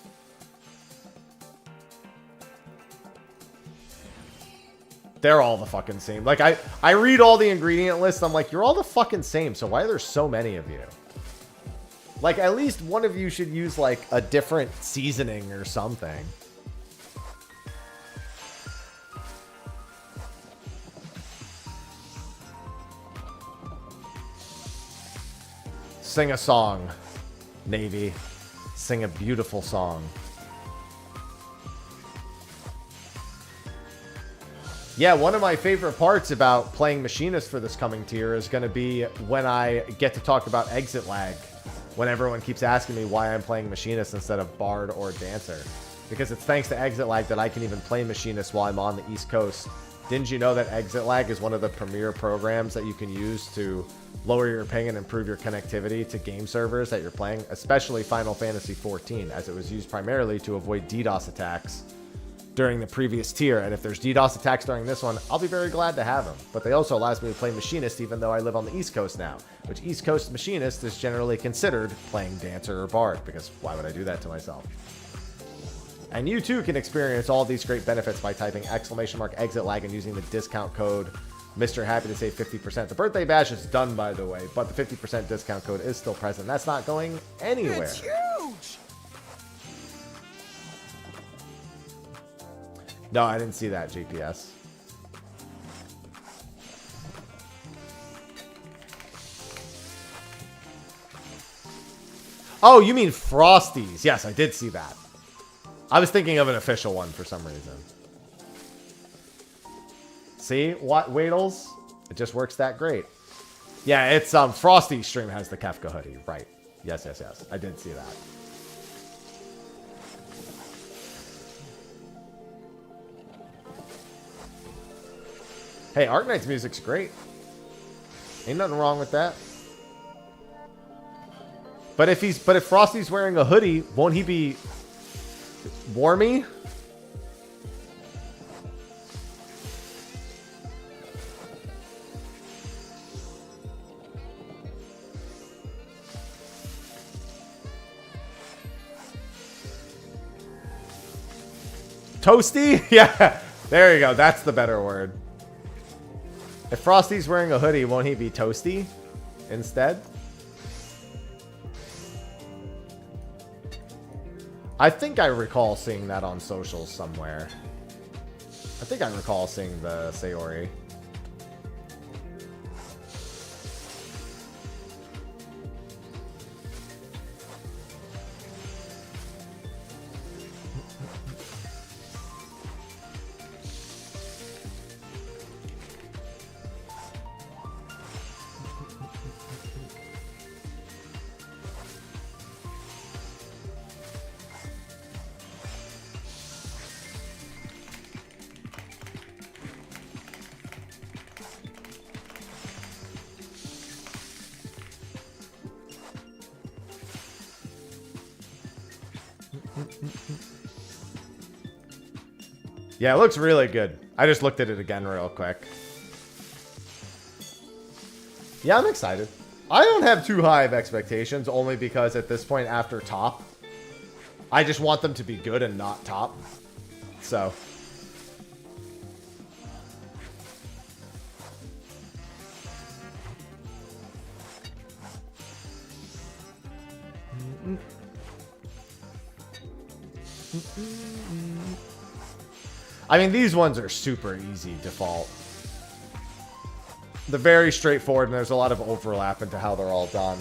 They're all the fucking same. Like I read all the ingredient lists, I'm like, you're all the fucking same, so why are there so many of you? Like, at least one of you should use like a different seasoning or something. Sing a song, Navy. Sing a beautiful song. Yeah, one of my favorite parts about playing Machinist for this coming tier is going to be when I get to talk about exit lag. When everyone keeps asking me why I'm playing Machinist instead of Bard or Dancer. Because it's thanks to exit lag that I can even play Machinist while I'm on the East Coast. Didn't you know that exit lag is one of the premier programs that you can use to lower your ping and improve your connectivity to game servers that you're playing, especially Final Fantasy XIV, as it was used primarily to avoid DDoS attacks during the previous tier. And if there's DDoS attacks during this one, I'll be very glad to have them. But they also allows me to play Machinist even though I live on the East Coast now, which East Coast Machinist is generally considered playing Dancer or Bard, because why would I do that to myself? And you too can experience all these great benefits by typing !exit lag and using the discount code Mr. Happy to save 50%. The birthday bash is done, by the way, but the 50% discount code is still present. That's not going anywhere. It's huge! No, I didn't see that GPS. Oh, you mean Frosties. Yes, I did see that. I was thinking of an official one for some reason. See? What? Waitles? It just works that great. Yeah, it's Frosty stream has the Kefka hoodie. Right. Yes, yes, yes. I did see that. Hey, Arknight's music's great. Ain't nothing wrong with that. But if Frosty's wearing a hoodie, won't he be warmy? Toasty? Yeah. There you go. That's the better word. If Frosty's wearing a hoodie, won't he be toasty instead? I think I recall seeing that on socials somewhere. I think I recall seeing the Sayori. Yeah, it looks really good. I just looked at it again real quick. Yeah, I'm excited. I don't have too high of expectations, only because at this point after top, I just want them to be good and not top. So. I mean, these ones are super easy default. They're very straightforward, and there's a lot of overlap into how they're all done.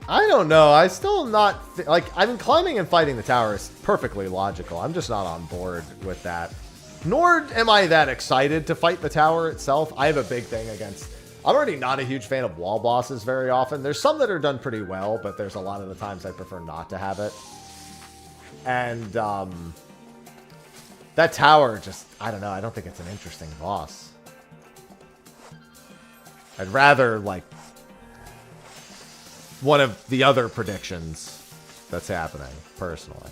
I don't know. I still not... I mean, climbing and fighting the tower is perfectly logical. I'm just not on board with that. Nor am I that excited to fight the tower itself. I have a big thing against... I'm already not a huge fan of wall bosses very often. There's some that are done pretty well, but there's a lot of the times I prefer not to have it. And, that tower just, I don't know, I don't think it's an interesting boss. I'd rather, like, one of the other predictions that's happening, personally.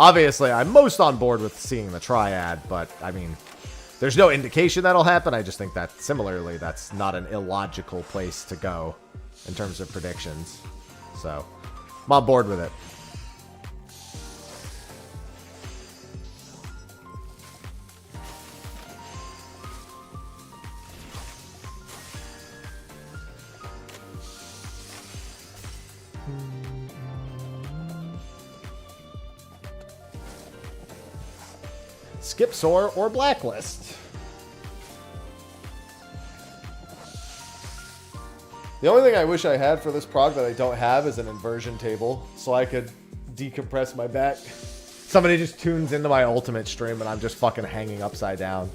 Obviously, I'm most on board with seeing the triad, but, I mean, there's no indication that'll happen. I just think that, similarly, that's not an illogical place to go in terms of predictions. So, I'm on board with it. Skip Soar or Blacklist. The only thing I wish I had for this prog that I don't have is an inversion table, so I could decompress my back. Somebody just tunes into my ultimate stream and I'm just fucking hanging upside down.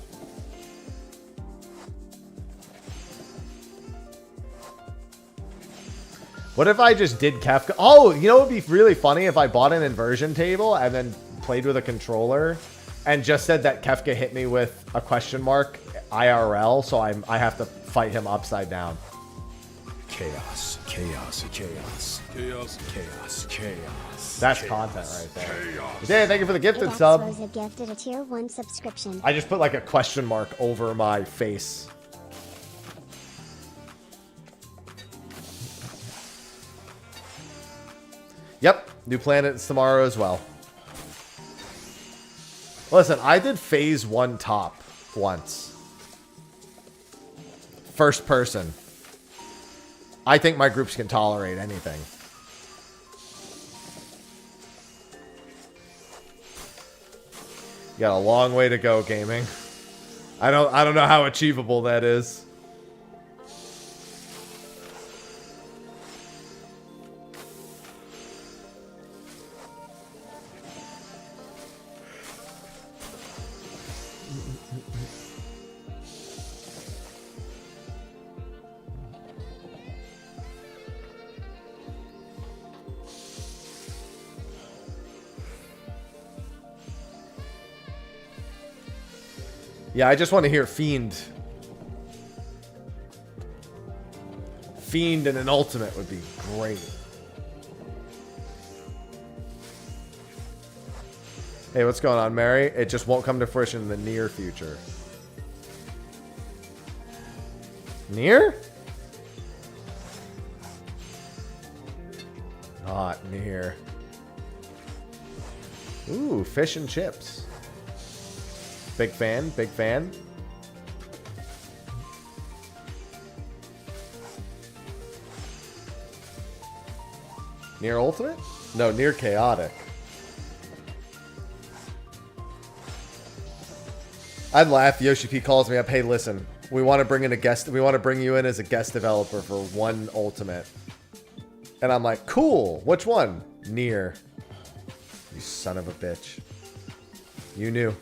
What if I just did Kefka? Oh, you know what would be really funny if I bought an inversion table and then played with a controller and just said that Kefka hit me with a question mark IRL, so I have to fight him upside down. Chaos, chaos, chaos, chaos, chaos, chaos. That's chaos, content right there. chaos. Dan, thank you for the gifted Edax sub. Rosa gifted a tier 1 subscription. I just put like a question mark over my face. Yep, new planets tomorrow as well. Listen, I did phase 1 top once. First person. I think my groups can tolerate anything. You got a long way to go, gaming. I don't know how achievable that is. Yeah, I just want to hear Fiend. Fiend and an ultimate would be great. Hey, what's going on, Mary? It just won't come to fruition in the near future. Near? Not near. Ooh, fish and chips. Big fan, big fan. Near ultimate? No, near chaotic. I'd laugh. Yoshi P calls me up. Hey, listen, we want to bring in a guest. We want to bring you in as a guest developer for one ultimate. And I'm like, cool. Which one? Near. You son of a bitch. You knew.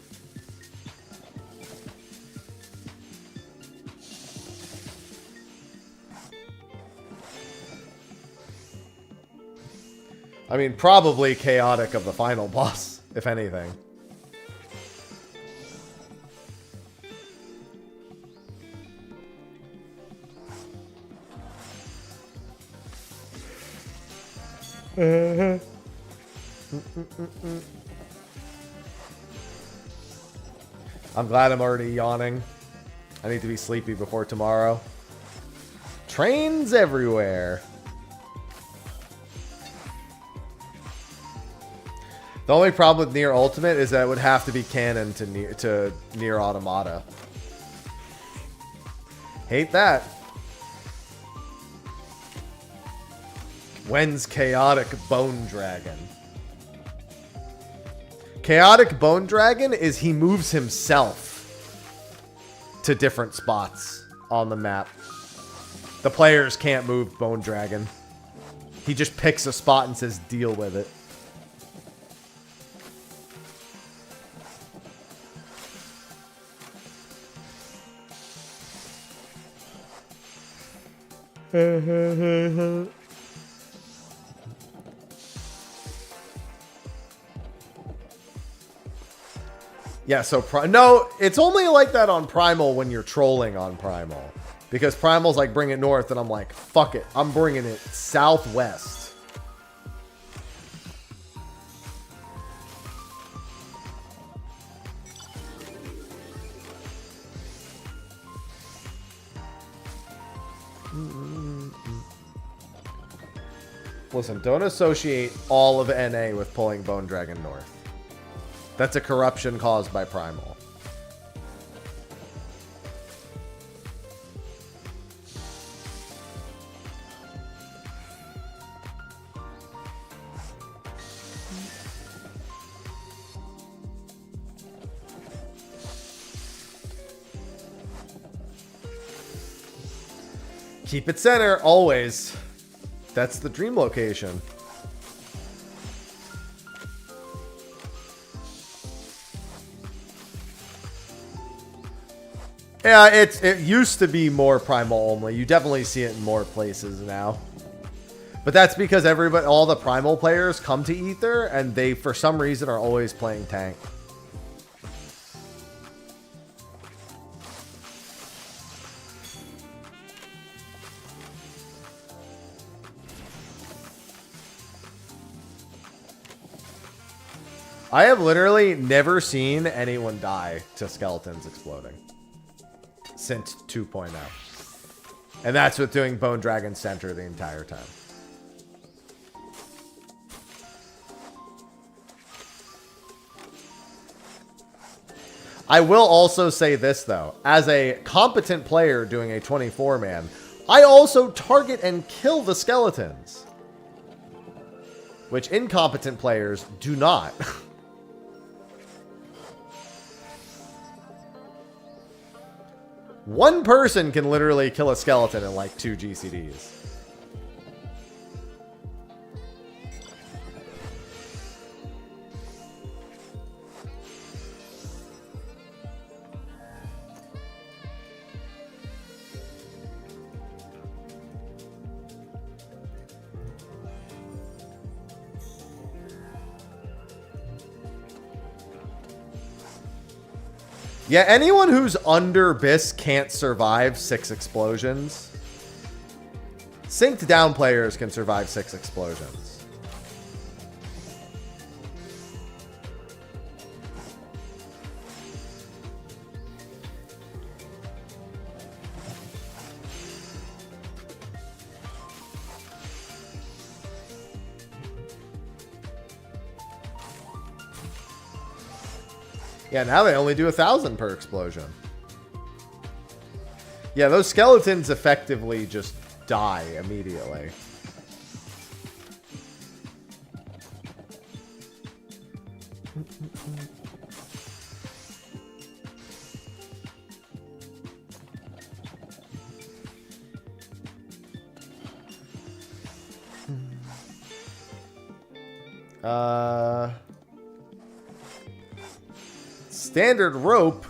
I mean, probably chaotic of the final boss, if anything. I'm glad I'm already yawning. I need to be sleepy before tomorrow. Trains everywhere. The only problem with Nier Ultimate is that it would have to be canon to Nier Automata. Hate that. When's Chaotic Bone Dragon? Chaotic Bone Dragon is he moves himself to different spots on the map. The players can't move Bone Dragon. He just picks a spot and says deal with it. Yeah, so no, it's only like that on Primal when you're trolling on Primal. Because Primal's like, bring it north, and I'm like, fuck it. I'm bringing it southwest. Listen, don't associate all of NA with pulling Bone Dragon north. That's a corruption caused by Primal. Keep it center, always. That's the dream location. Yeah, it used to be more Primal only. You definitely see it in more places now. But that's because all the Primal players come to Ether, and they, for some reason, are always playing tank. I have literally never seen anyone die to skeletons exploding since 2.0. And that's with doing Bone Dragon Center the entire time. I will also say this, though. As a competent player doing a 24-man, I also target and kill the skeletons. Which incompetent players do not. One person can literally kill a skeleton in like 2 GCDs. Yeah, anyone who's under BIS can't survive 6 explosions. Synced down players can survive 6 explosions. Yeah, now they only do 1,000 per explosion. Yeah, those skeletons effectively just die immediately. Standard rope.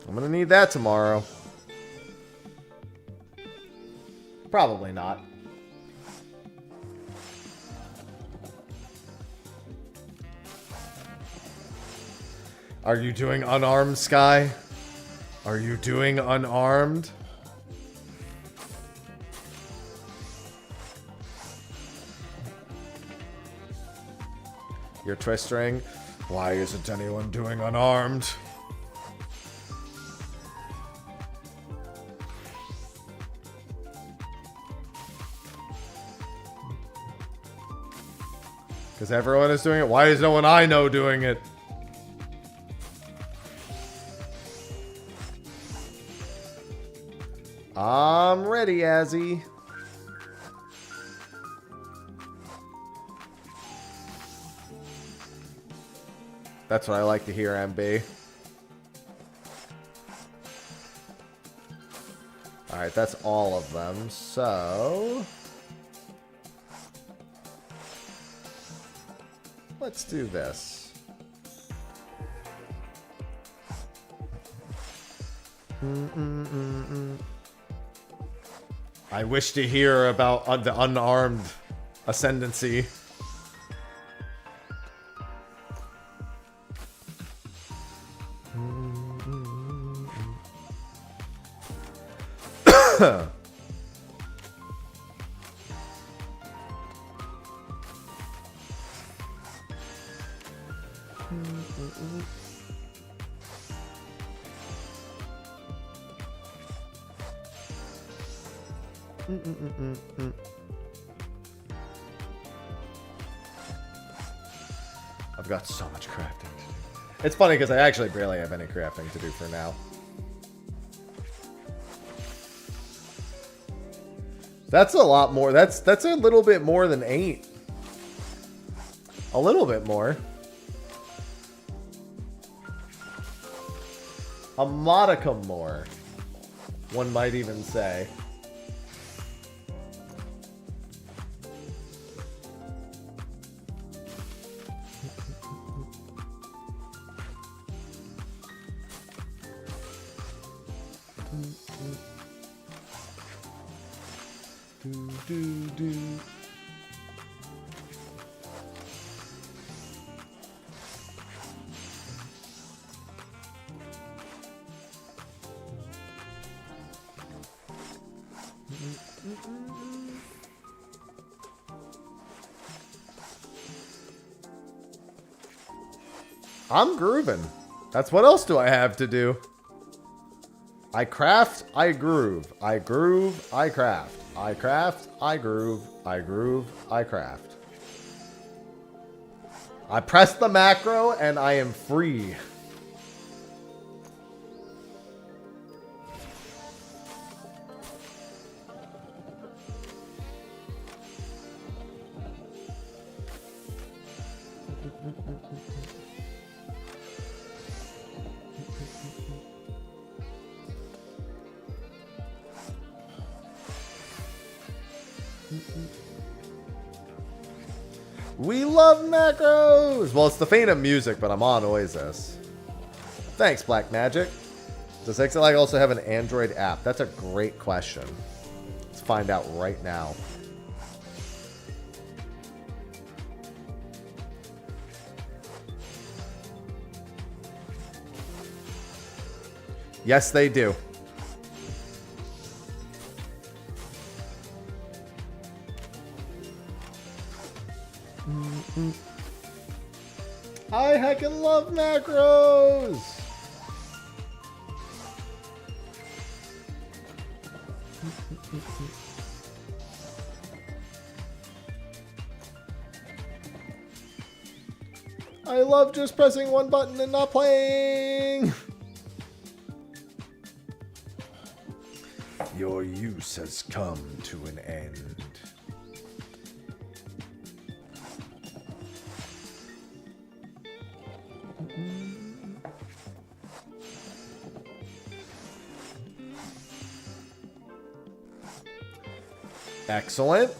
I'm gonna need that tomorrow. Probably not. Are you doing unarmed, Sky? Are you doing unarmed? Your twist ring. Why isn't anyone doing unarmed? Because everyone is doing it. Why is no one I know doing it? I'm ready, Azzy. That's what I like to hear, MB. Alright, that's all of them. So let's do this. I wish to hear about the unarmed ascendancy. I've got so much crafting to do. It's funny because I actually barely have any crafting to do for now. That's a lot more. That's a little bit more than 8. A little bit more. A modicum more. One might even say. I'm grooving. That's what else do I have to do? I craft, I groove. I groove, I craft. I craft, I groove. I groove, I craft. I press the macro and I am free. We love macros! Well, it's the Phantom music, but I'm on Oasis. Thanks, Black Magic. Does exitlag also have an Android app? That's a great question. Let's find out right now. Yes, they do. I heckin' love macros! I love just pressing one button and not playing! Your use has come to an end. Excellent.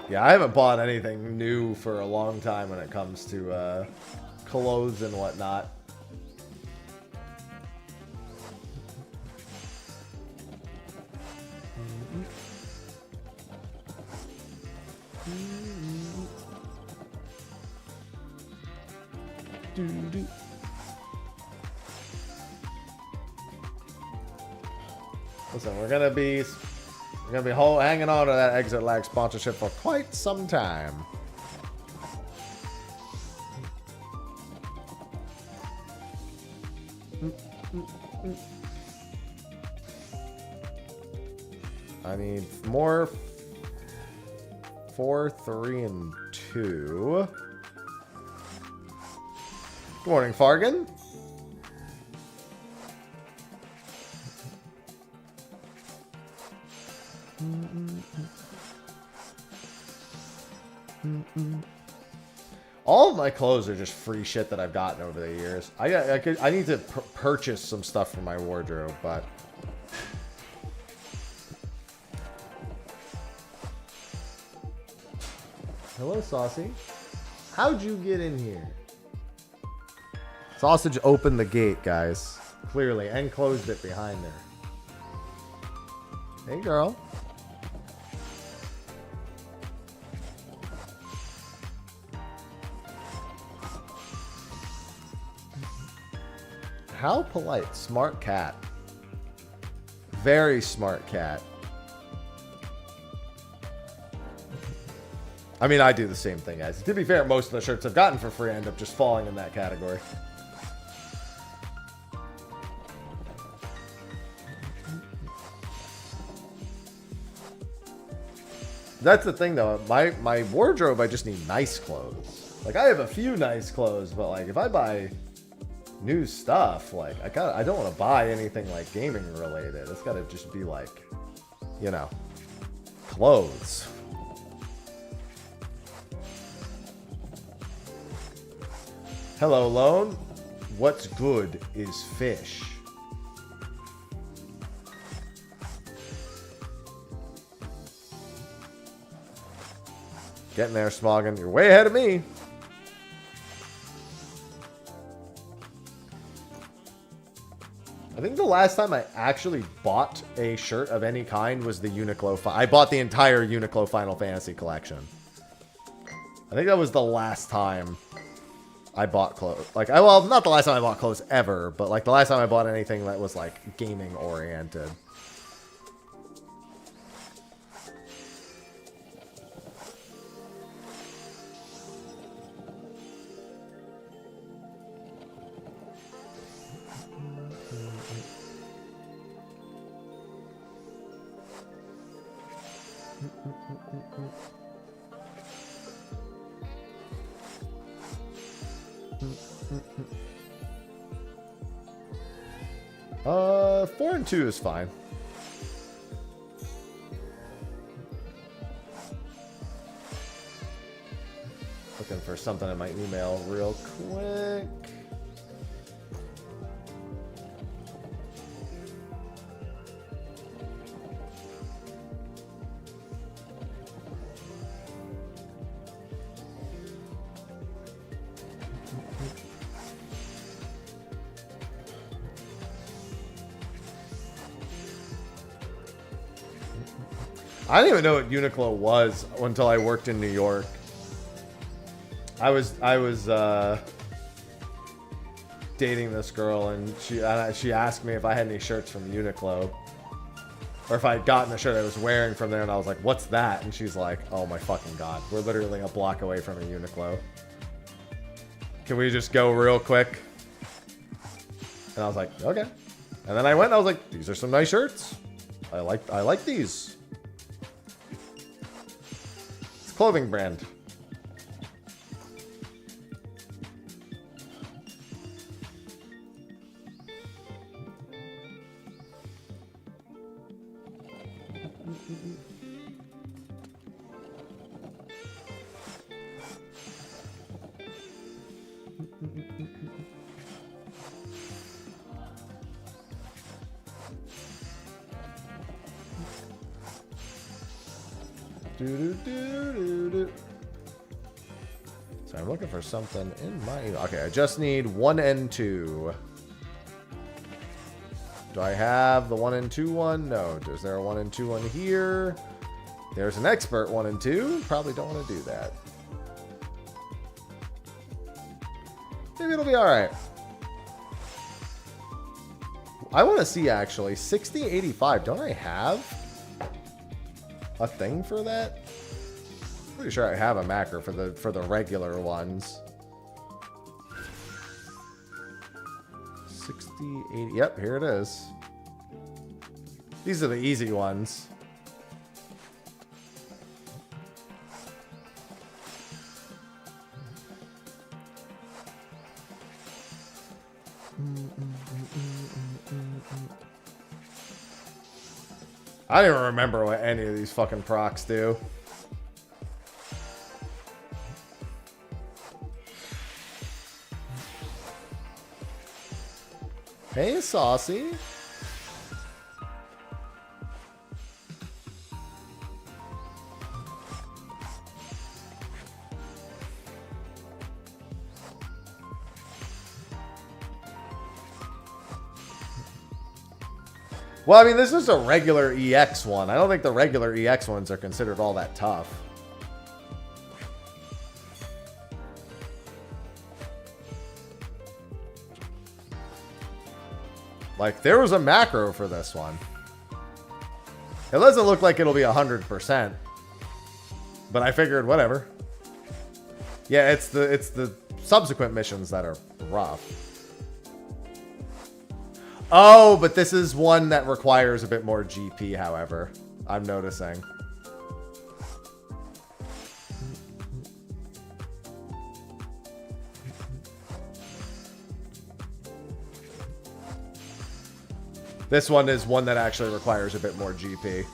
Yeah, I haven't bought anything new for a long time when it comes to clothes and whatnot. Listen, we're gonna be hanging on to that exitlag sponsorship for quite some time. I need more 4, 3, and 2. Good morning, Fargan. All of my clothes are just free shit that I've gotten over the years. I need to purchase some stuff for my wardrobe, but hello, Saucy. How'd you get in here? Sausage opened the gate, guys. Clearly, and closed it behind her. Hey, girl. How polite. Smart cat. Very smart cat. I mean, I do the same thing, guys. To be fair, most of the shirts I've gotten for free end up just falling in that category. That's the thing, though. My wardrobe, I just need nice clothes. Like, I have a few nice clothes, but, like, if I buy new stuff, like, I don't want to buy anything, like, gaming related. It's got to just be, like, you know, clothes. Hello, Lone. What's good is fish. Getting there, Smoggin. You're way ahead of me. I think the last time I actually bought a shirt of any kind was the Uniqlo. I bought the entire Uniqlo Final Fantasy collection. I think that was the last time I bought clothes. Like, well, not the last time I bought clothes ever, but like the last time I bought anything that was like gaming oriented. Uh, 4 and 2 is fine. Looking for something in my email real quick. I didn't even know what Uniqlo was until I worked in New York. I was dating this girl, and she asked me if I had any shirts from Uniqlo, or if I had gotten a shirt I was wearing from there, and I was like, "What's that?" And she's like, "Oh my fucking god, we're literally a block away from a Uniqlo. Can we just go real quick?" And I was like, "Okay." And then I went, and I was like, "These are some nice shirts. I like these." It's a clothing brand. So I'm looking for something in my... Okay, I just need 1 and 2. Do I have the 1 and 2 one? No. Is there a 1 and 2 one here? There's an expert 1 and 2. Probably don't want to do that. Maybe it'll be alright. I want to see, actually. 6085. Don't I have a thing for that? Pretty sure I have a macro for the regular ones. 60, 80. Yep, here it is. These are the easy ones. I don't even remember what any of these fucking procs do. Hey, Saucy. Well, I mean, this is a regular EX one. I don't think the regular EX ones are considered all that tough. Like, there was a macro for this one. It doesn't look like it'll be 100%. But I figured, whatever. Yeah, it's the subsequent missions that are rough. Oh, but this is one that requires a bit more GP, however. I'm noticing. This one is one that actually requires a bit more GP.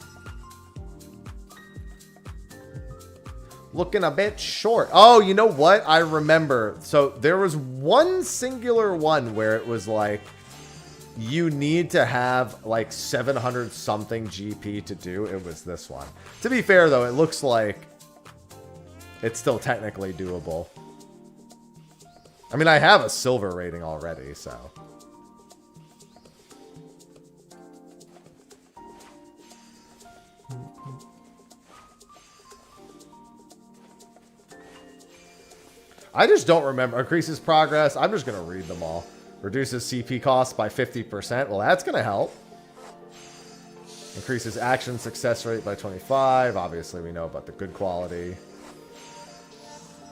Looking a bit short. Oh, you know what? I remember. So there was one singular one where it was like, you need to have like 700 something GP to do. It was this one. To be fair, though, it looks like it's still technically doable. I mean, I have a silver rating already, so... I just don't remember. Increases progress. I'm just going to read them all. Reduces CP costs by 50%. Well, that's going to help. Increases action success rate by 25. Obviously, we know about the good quality.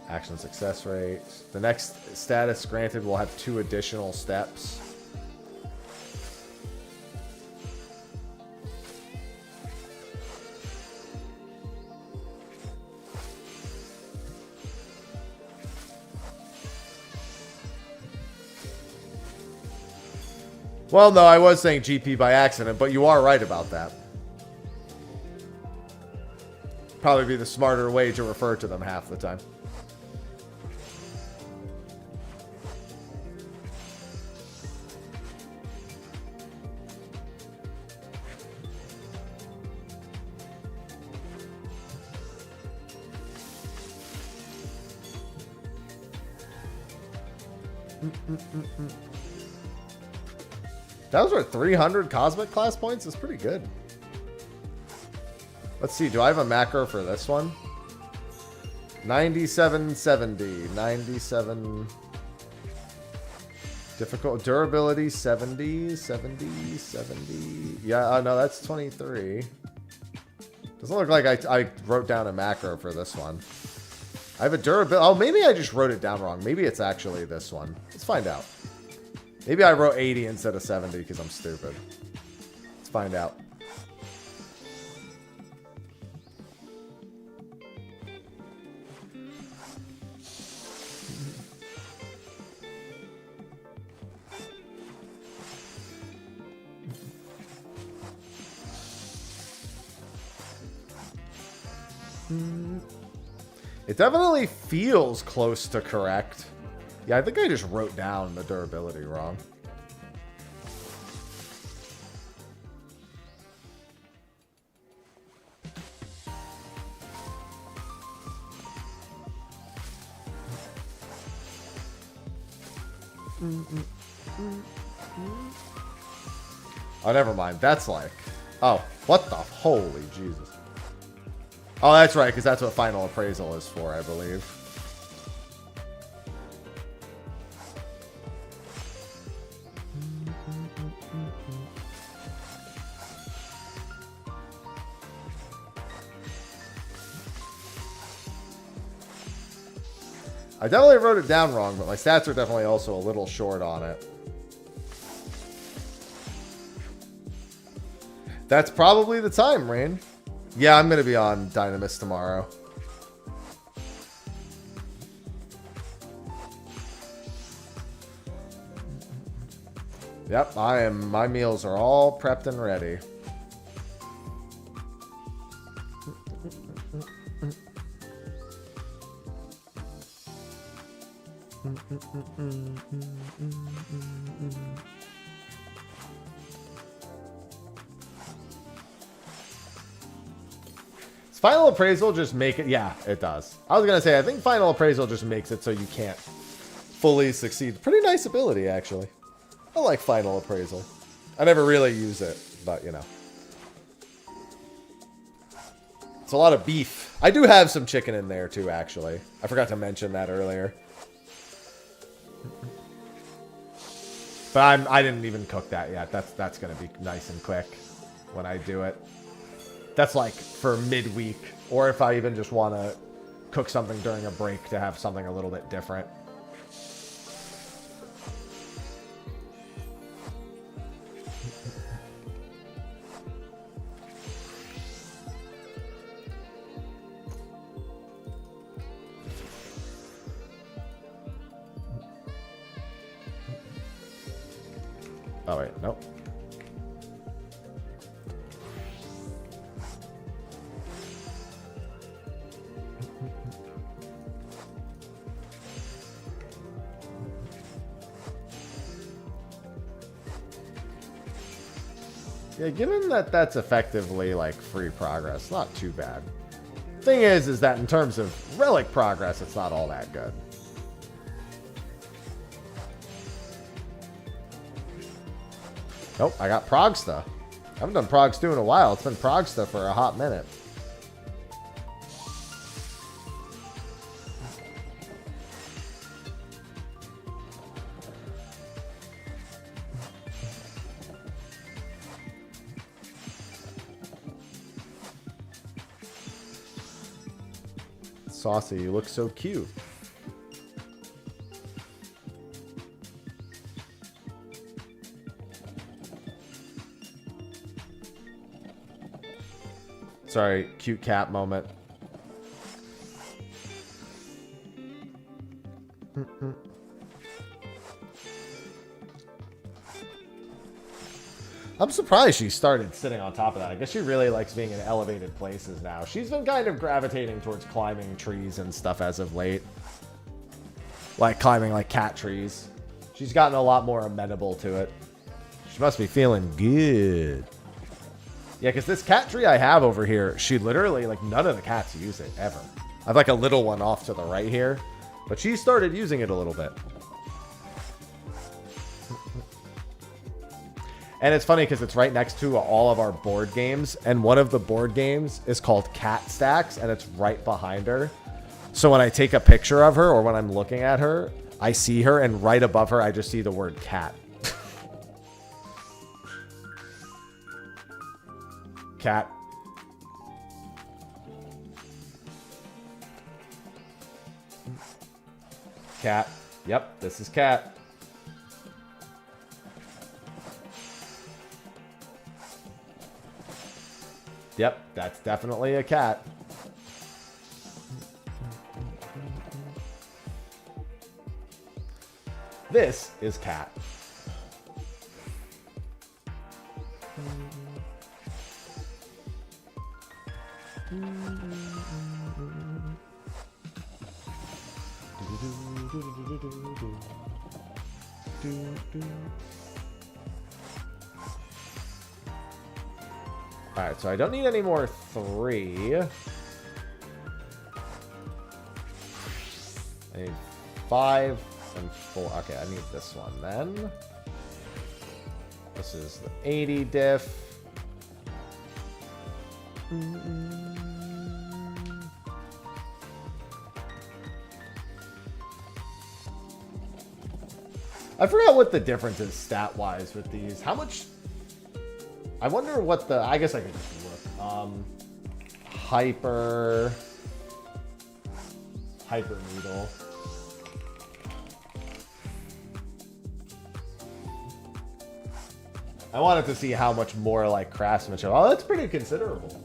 Action success rate. The next status granted will have 2 additional steps. Well, no, I was saying GP by accident, but you are right about that. Probably be the smarter way to refer to them half the time. That was worth 300 cosmic class points. That's pretty good. Let's see. Do I have a macro for this one? 9770. 97. Difficult. Durability 70. 70. 70. Yeah, no, that's 23. Doesn't look like I wrote down a macro for this one. I have a durability. Oh, maybe I just wrote it down wrong. Maybe it's actually this one. Let's find out. Maybe I wrote 80 instead of 70 because I'm stupid. Let's find out. It definitely feels close to correct. Yeah, I think I just wrote down the durability wrong. Oh, never mind. That's like... Oh, what the... Holy Jesus. Oh, that's right, because that's what final appraisal is for, I believe. I definitely wrote it down wrong, but my stats are definitely also a little short on it. That's probably the time, Rain. Yeah, I'm going to be on Dynamis tomorrow. Yep, I am. My meals are all prepped and ready. Does final appraisal just make it? Yeah, it does. I was going to say, I think final appraisal just makes it so you can't fully succeed. Pretty nice ability, actually. I like final appraisal. I never really use it, but you know. It's a lot of beef. I do have some chicken in there too, actually. I forgot to mention that earlier. But I didn't even cook that yet. That's gonna be nice and quick when I do it. That's like for midweek, or if I even just want to cook something during a break to have something a little bit different. Oh wait, nope. Yeah, given that that's effectively like free progress, not too bad. Thing is that in terms of relic progress, it's not all that good. Nope, I got Progsta. I haven't done Progsta in a while. It's been Progsta for a hot minute. Saucy, you look so cute. Sorry, cute cat moment. I'm surprised she started sitting on top of that. I guess she really likes being in elevated places now. She's been kind of gravitating towards climbing trees and stuff as of late. Like climbing like cat trees. She's gotten a lot more amenable to it. She must be feeling good. Yeah, because this cat tree I have over here, she literally, like, none of the cats use it, ever. I have, like, a little one off to the right here. But she started using it a little bit. And it's funny because it's right next to all of our board games. And one of the board games is called Cat Stacks, and it's right behind her. So when I take a picture of her or when I'm looking at her, I see her, and right above her, I just see the word cat. Cat. Cat. Yep, this is cat. Yep, that's definitely a cat. This is cat. Alright, so I don't need any more 3. I need 5 and 4. Okay, I need this one then. This is the 80 diff. I forgot what the difference is stat-wise with these. How much... I wonder what the... I guess I could just look. Hyper needle. I wanted to see how much more, like, craftsmanship. Oh, that's pretty considerable.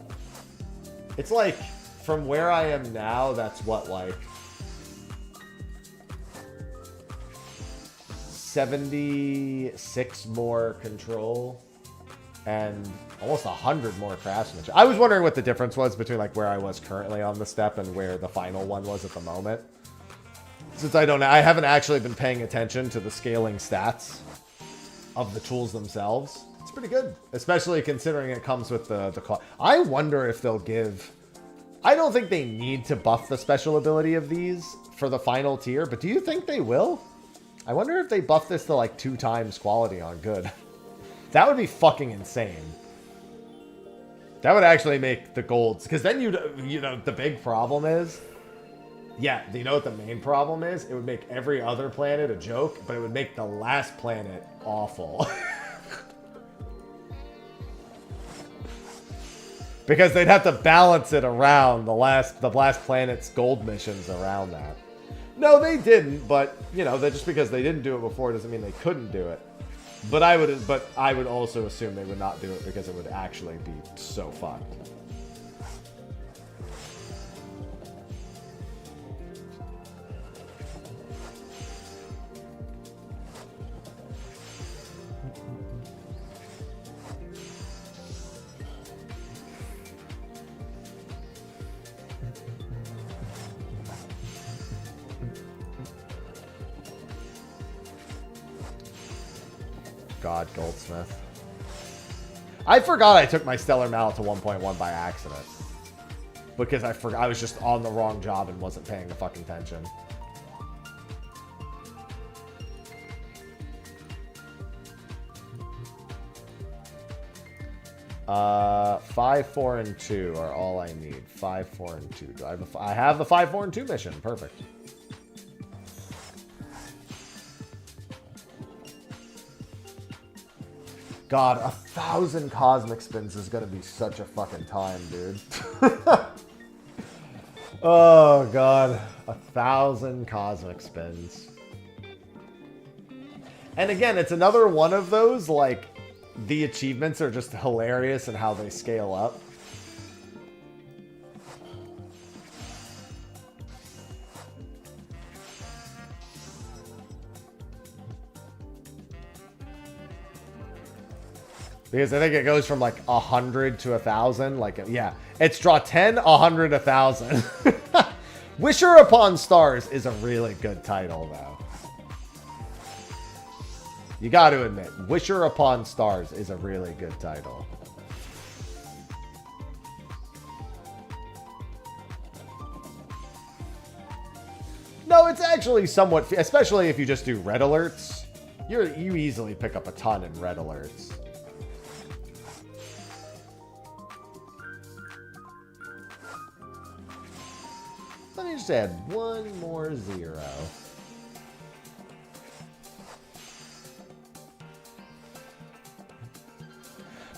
It's like, from where I am now, that's what, like... 76 more control and almost 100 more craftsmanship. I was wondering what the difference was between like where I was currently on the step and where the final one was at the moment. Since I haven't actually been paying attention to the scaling stats of the tools themselves. It's pretty good, especially considering it comes with the cost. I wonder if they'll give... I don't think they need to buff the special ability of these for the final tier, but do you think they will? I wonder if they buff this to like 2 times quality on good. That would be fucking insane. That would actually make the golds, because then you know the big problem is, yeah, you know what the main problem is? It would make every other planet a joke, but it would make the last planet awful. Because they'd have to balance it around the last planet's gold missions around that. No, they didn't, but you know, just because they didn't do it before doesn't mean they couldn't do it. But I would also assume they would not do it because it would actually be so fucked. God, Goldsmith. I forgot I took my Stellar Mallet to 1.1 by accident. Because I forgot I was just on the wrong job and wasn't paying the fucking attention. Five, 4, and 2 are all I need. 5, 4, and 2. Do I have I have the 5, 4, and 2 mission. Perfect. God, 1,000 cosmic spins is gonna be such a fucking time, dude. Oh, God. 1,000 cosmic spins. And again, it's another one of those, like, the achievements are just hilarious in how they scale up. Because I think it goes from like 100 to 1,000. Like, yeah, it's draw 10, 100, 1,000. Wisher Upon Stars is a really good title, though. You got to admit, Wisher Upon Stars is a really good title. No, it's actually somewhat, especially if you just do red alerts. You easily pick up a ton in red alerts. Let me just add one more 0.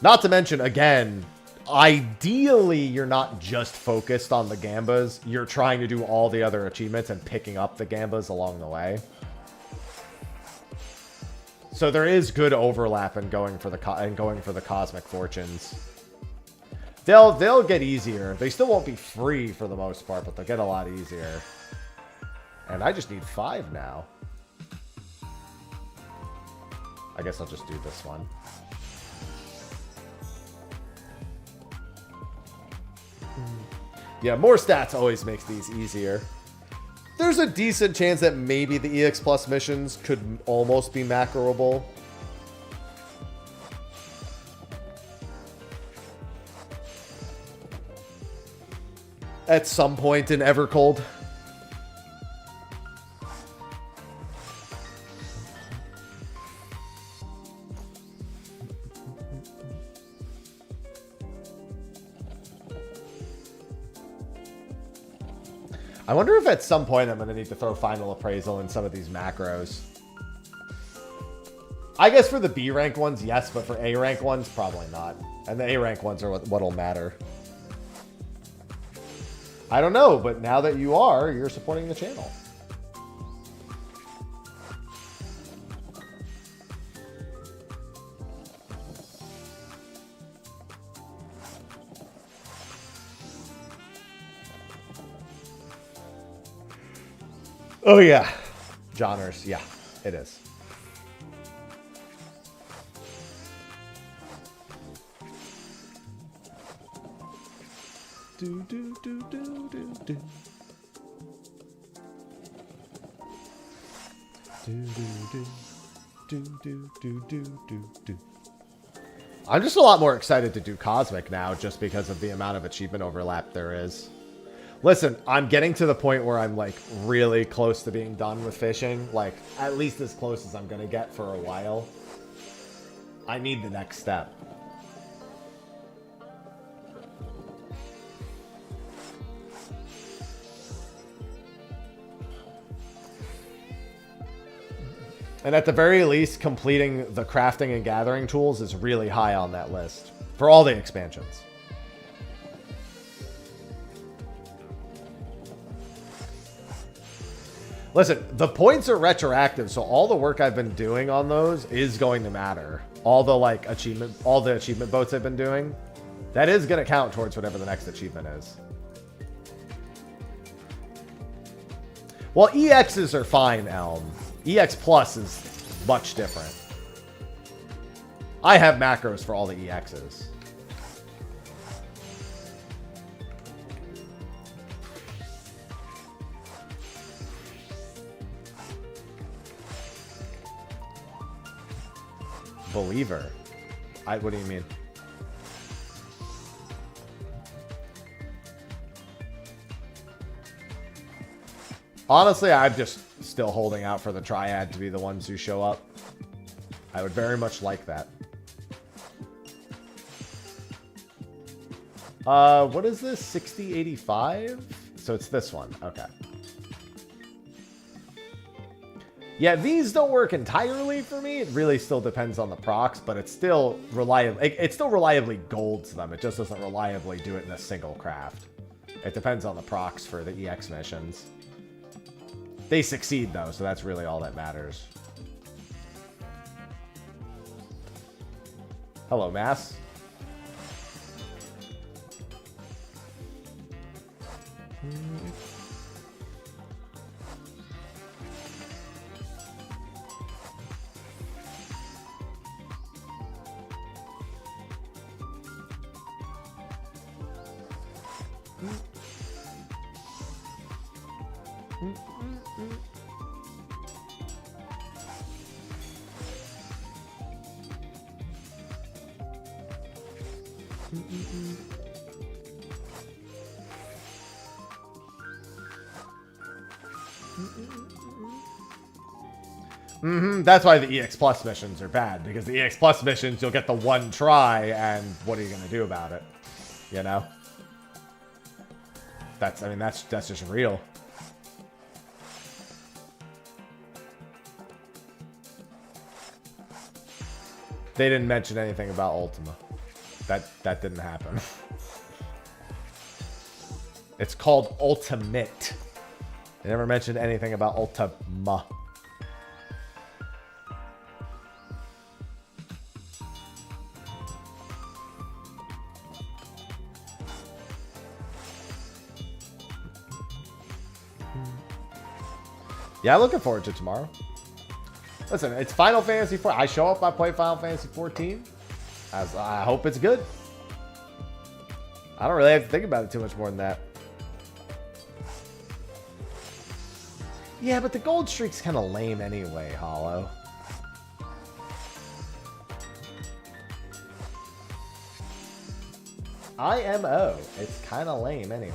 Not to mention, again, ideally you're not just focused on the gambas. You're trying to do all the other achievements and picking up the gambas along the way. So there is good overlap in going for the cosmic fortunes. They'll get easier. They still won't be free for the most part, but they'll get a lot easier. And I just need 5 now. I guess I'll just do this one. Yeah, more stats always makes these easier. There's a decent chance that maybe the EX Plus missions could almost be macroable. At some point in Evercold. I wonder if at some point I'm going to need to throw Final Appraisal in some of these macros. I guess for the B rank ones, yes, but for A rank ones, probably not. And the A rank ones are what'll matter. I don't know, but now that you are, you're supporting the channel. Oh, yeah. Johners. Yeah, it is. Do, do, do, do, do, do. Do, do, do, do, do, do, do, do. I'm just a lot more excited to do Cosmic now just because of the amount of achievement overlap there is. Listen, I'm getting to the point where I'm, like, really close to being done with fishing. Like, at least as close as I'm going to get for a while. I need the next step. And at the very least, completing the crafting and gathering tools is really high on that list. For all the expansions. Listen, the points are retroactive, so all the work I've been doing on those is going to matter. All the achievement boats I've been doing, that is going to count towards whatever the next achievement is. Well, EXs are fine, Elm. EX Plus is much different. I have macros for all the EXs. Believer. What do you mean? Honestly, I'm just still holding out for the Triad to be the ones who show up. I would very much like that. What is this? 6085? So it's this one. Okay. Yeah, these don't work entirely for me. It really still depends on the procs, but it's still reliable. It still reliably golds them. It just doesn't reliably do it in a single craft. It depends on the procs for the EX missions. They succeed, though, so that's really all that matters. Hello, Mass. That's why the EX Plus missions are bad, because the EX Plus missions, you'll get the one try, and what are you going to do about it? You know? I mean, that's just real. They didn't mention anything about Ultima. That didn't happen. It's called Ultimate. They never mentioned anything about Ultima. Yeah, looking forward to tomorrow. Listen, it's Final Fantasy 4. I show up, I play Final Fantasy 14. I hope it's good. I don't really have to think about it too much more than that. Yeah, but the gold streak's kind of lame anyway, Hollow. IMO. It's kind of lame anyway.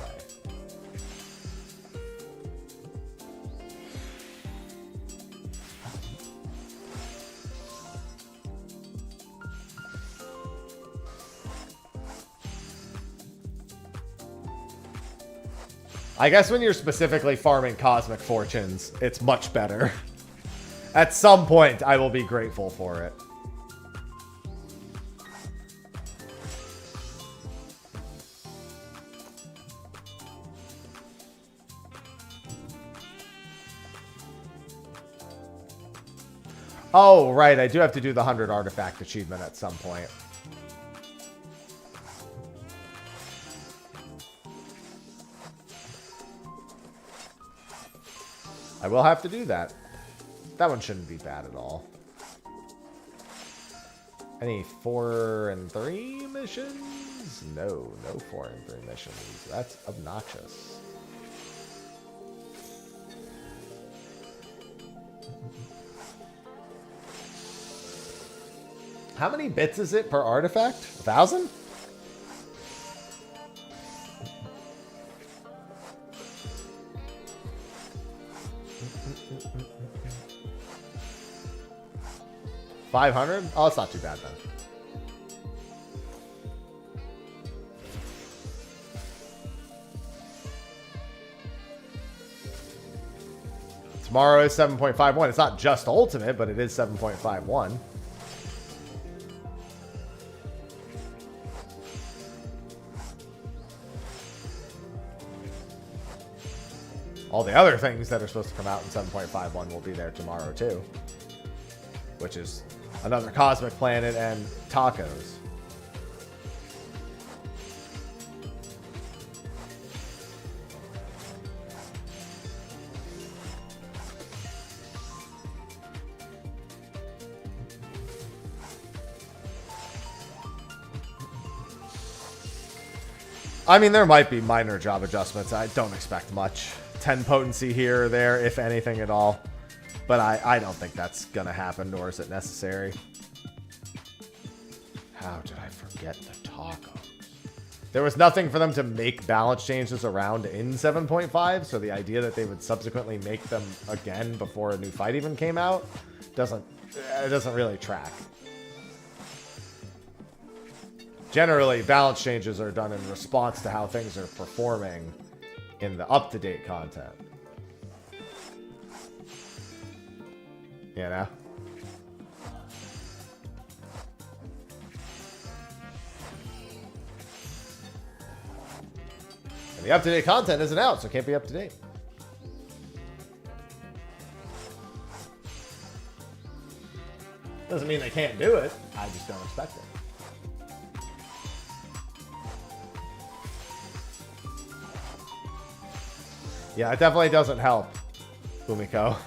I guess when you're specifically farming Cosmic Fortunes, it's much better. At some point, I will be grateful for it. Oh, right. I do have to do the 100 artifact achievement at some point. I will have to do that. That one shouldn't be bad at all. Any 4 and 3 missions? No, no 4 and 3 missions. That's obnoxious. How many bits is it per artifact? 1,000? $500? Oh, it's not too bad then. Tomorrow is 7.51. It's not just Ultimate, but it is 7.51. All the other things that are supposed to come out in 7.51 will be there tomorrow too. Which is another Cosmic Planet and tacos. I mean, there might be minor job adjustments. I don't expect much. 10 potency here or there, if anything at all. But I don't think that's going to happen, nor is it necessary. How did I forget the tacos? There was nothing for them to make balance changes around in 7.5, so the idea that they would subsequently make them again before a new fight even came out doesn't really track. Generally, balance changes are done in response to how things are performing in the up-to-date content. You know? And the up-to-date content isn't out, so it can't be up-to-date. Doesn't mean they can't do it. I just don't expect it. Yeah, it definitely doesn't help, Fumiko.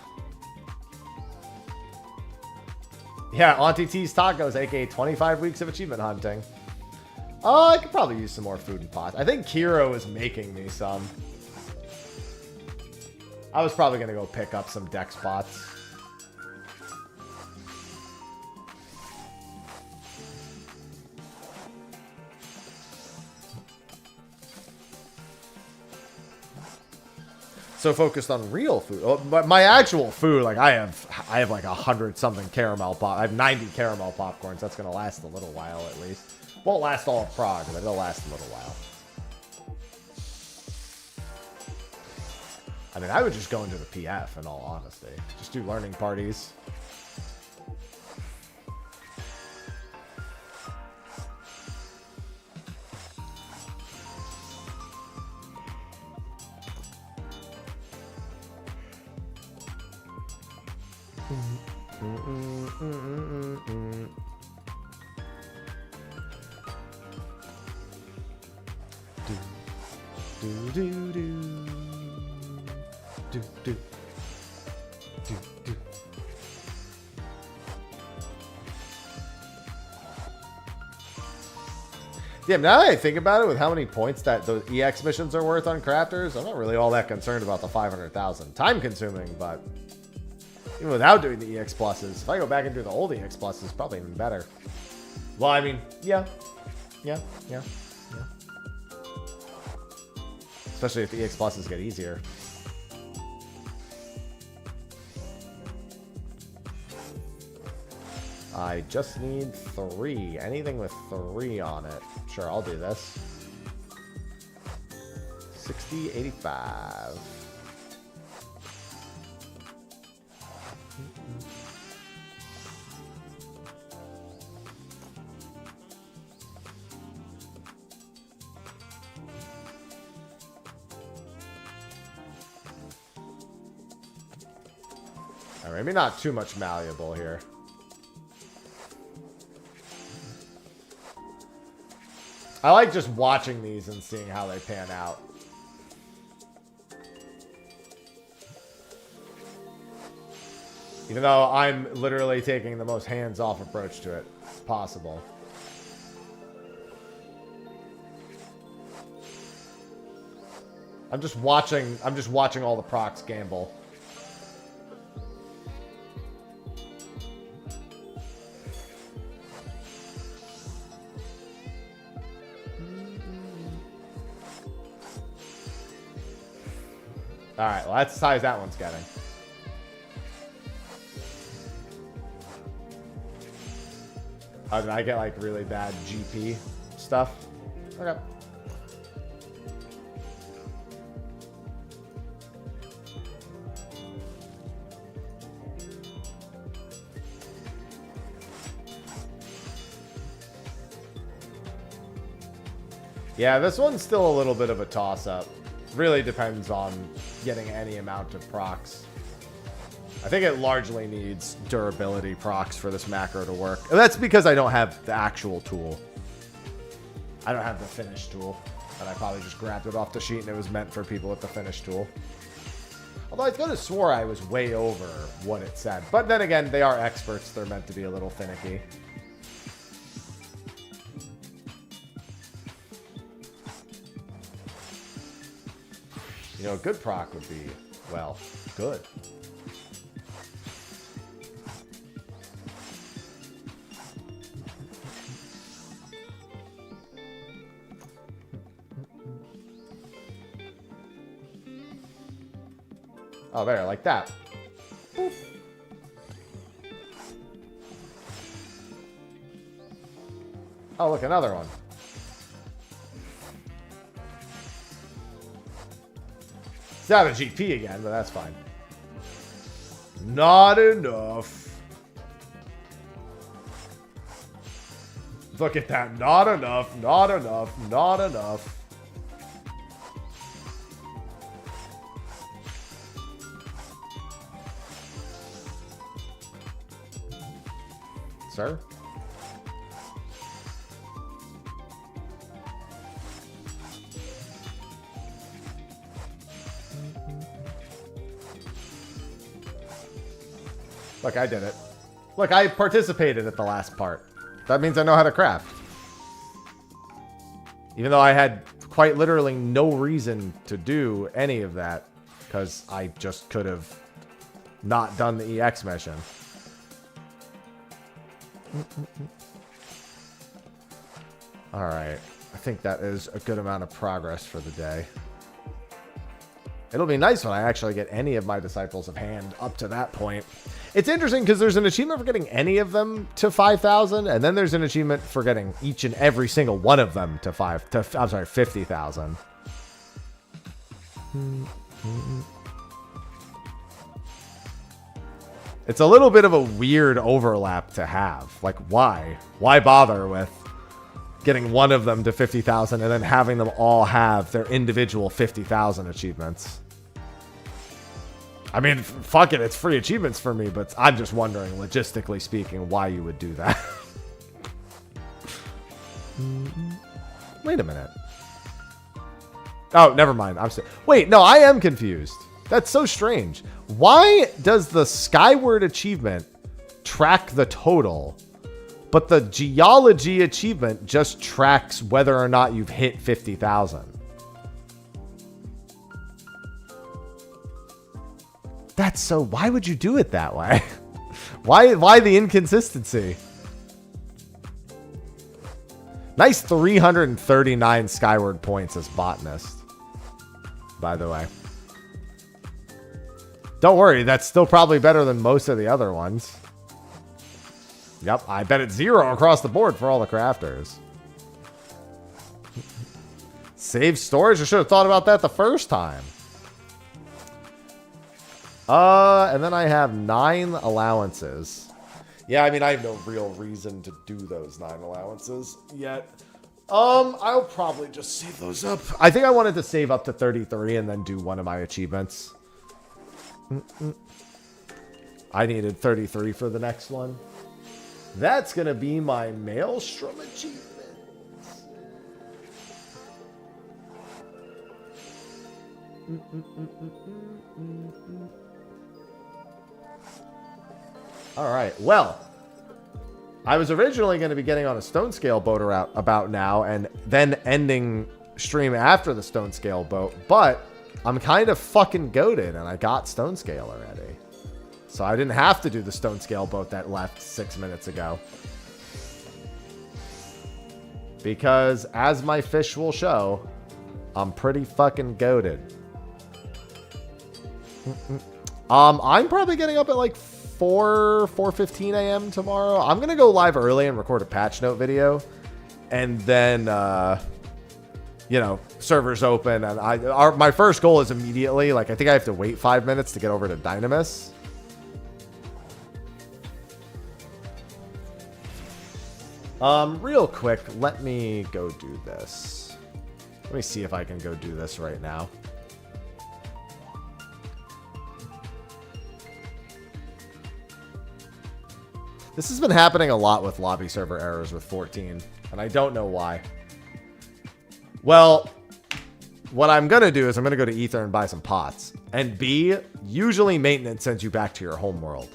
Yeah, Auntie T's Tacos, aka 25 weeks of achievement hunting. Oh, I could probably use some more food and pots. I think Kiro is making me some. I was probably going to go pick up some dex pots. So focused on real food. Oh, but my actual food, like I have like 100 something caramel pop. I have 90 caramel popcorns. That's gonna last a little while at least. Won't last all of Prague, but it'll last a little while. I mean, I would just go into the PF in all honesty. Just do learning parties. Yeah, now that I think about it, with how many points that those EX missions are worth on crafters, I'm not really all that concerned about the 500,000. Time consuming, but even without doing the EX pluses, if I go back and do the old EX pluses, probably even better. Well, I mean, yeah. Especially if the EX pluses get easier. I just need 3. Anything with 3 on it. Sure, I'll do this. 60, 85. All right, maybe not too much malleable here. I like just watching these and seeing how they pan out. Even though I'm literally taking the most hands-off approach to it possible. I'm just watching all the procs gamble. Alright, well that's the size that one's getting. Oh, did I get like really bad GP stuff? Okay. Yeah, this one's still a little bit of a toss-up. Really depends on getting any amount of procs. I think it largely needs durability procs for this macro to work. And that's because I don't have the actual tool. I don't have the finish tool. And I probably just grabbed it off the sheet and it was meant for people with the finish tool. Although I could have swore I was way over what it said. But then again, they are experts. They're meant to be a little finicky. You know, a good proc would be, well, good. Oh, there, like that. Boop. Oh, look, another one. It's out of GP again, but that's fine. Not enough. Look at that. Not enough. Not enough. Not enough. Sir? Look, I did it. Look, I participated at the last part. That means I know how to craft. Even though I had quite literally no reason to do any of that, because I just could have not done the EX mission. Alright. I think that is a good amount of progress for the day. It'll be nice when I actually get any of my Disciples of Hand up to that point. It's interesting because there's an achievement for getting any of them to 5,000, and then there's an achievement for getting each and every single one of them to 50,000. It's a little bit of a weird overlap to have. Like, why? Why bother with getting one of them to 50,000 and then having them all have their individual 50,000 achievements? I mean, fuck it, it's free achievements for me, but I'm just wondering, logistically speaking, why you would do that. Wait a minute. Oh, never mind. Wait, no, I am confused. That's so strange. Why does the Skyward achievement track the total, but the Geology achievement just tracks whether or not you've hit 50,000? That's so... Why would you do it that way? Why the inconsistency? Nice 339 Skyward points as Botanist, by the way. Don't worry, that's still probably better than most of the other ones. Yep, I bet it's 0 across the board for all the crafters. Save storage? I should have thought about that the first time. And then I have 9 allowances. Yeah, I mean, I have no real reason to do those 9 allowances yet. I'll probably just save those up. I think I wanted to save up to 33 and then do one of my achievements. I needed 33 for the next one. That's going to be my Maelstrom achievement. All right. Well, I was originally going to be getting on a stone scale boat about now and then ending stream after the stone scale boat, but I'm kind of fucking goated and I got stone scale already. So I didn't have to do the stone scale boat that left 6 minutes ago. Because as my fish will show, I'm pretty fucking goated. I'm probably getting up at like 4:15 a.m. tomorrow. I'm going to go live early and record a patch note video. And then, you know, servers open. And my first goal is immediately, like, I think I have to wait 5 minutes to get over to Dynamis. Real quick, let me go do this. Let me see if I can go do this right now. This has been happening a lot with lobby server errors with 14, and I don't know why. Well, what I'm going to do is I'm going to go to Ether and buy some pots. And B, usually maintenance sends you back to your home world.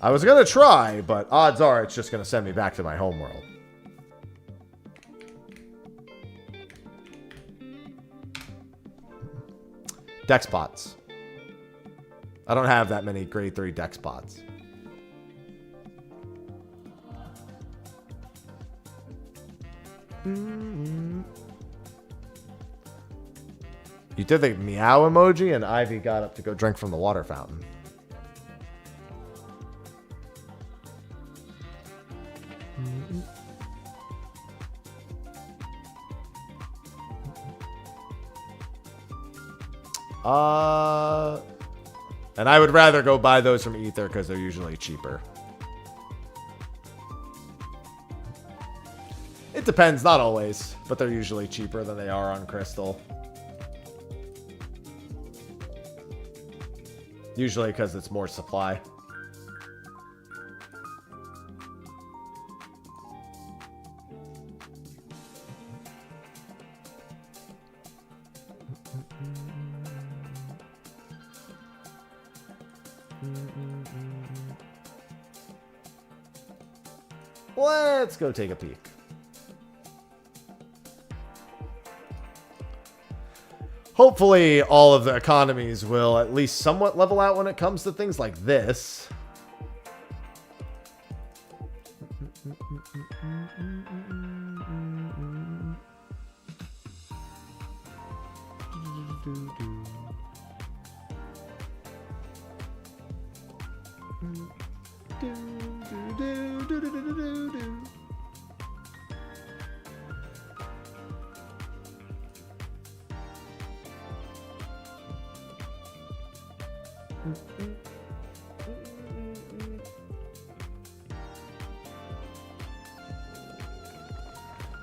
I was going to try, but odds are it's just going to send me back to my home world. Dex pots. I don't have that many grade 3 dex pots. You did the meow emoji and Ivy got up to go drink from the water fountain. And I would rather go buy those from Ether because they're usually cheaper. It depends, not always, but they're usually cheaper than they are on Crystal. Usually because it's more supply. Let's go take a peek. Hopefully all of the economies will at least somewhat level out when it comes to things like this.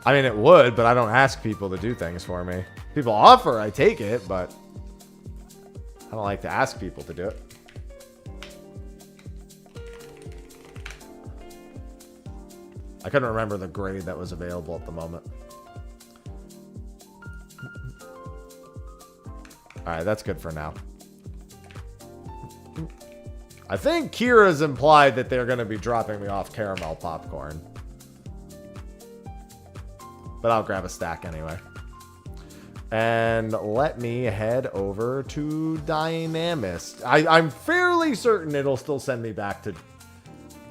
I mean, it would, but I don't ask people to do things for me. People offer, I take it, but I don't like to ask people to do it. I couldn't remember the grade that was available at the moment. Alright, that's good for now. I think Kira's implied that they're going to be dropping me off caramel popcorn. But I'll grab a stack anyway. And let me head over to Dynamist. I'm fairly certain it'll still send me back to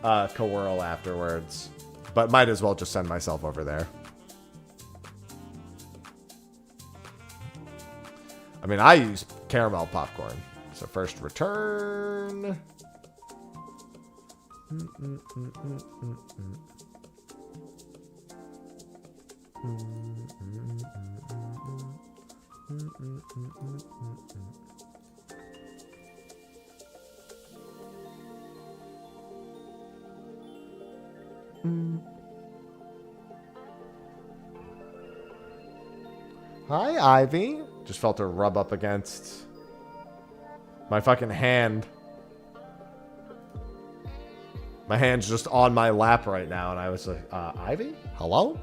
Kawurl afterwards. But might as well just send myself over there. I mean, I use caramel popcorn. So first return. Hi, Ivy. Just felt her rub up against my fucking hand. My hand's just on my lap right now, and I was like, Ivy? Hello?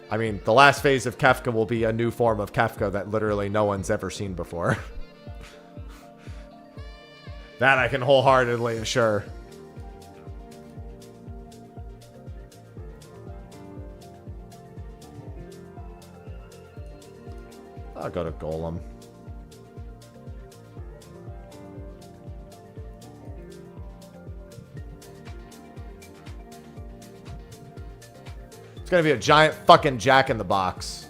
I mean, the last phase of Kefka will be a new form of Kefka that literally no one's ever seen before. That I can wholeheartedly assure. I'll go to Golem. It's gonna be a giant fucking Jack in the Box.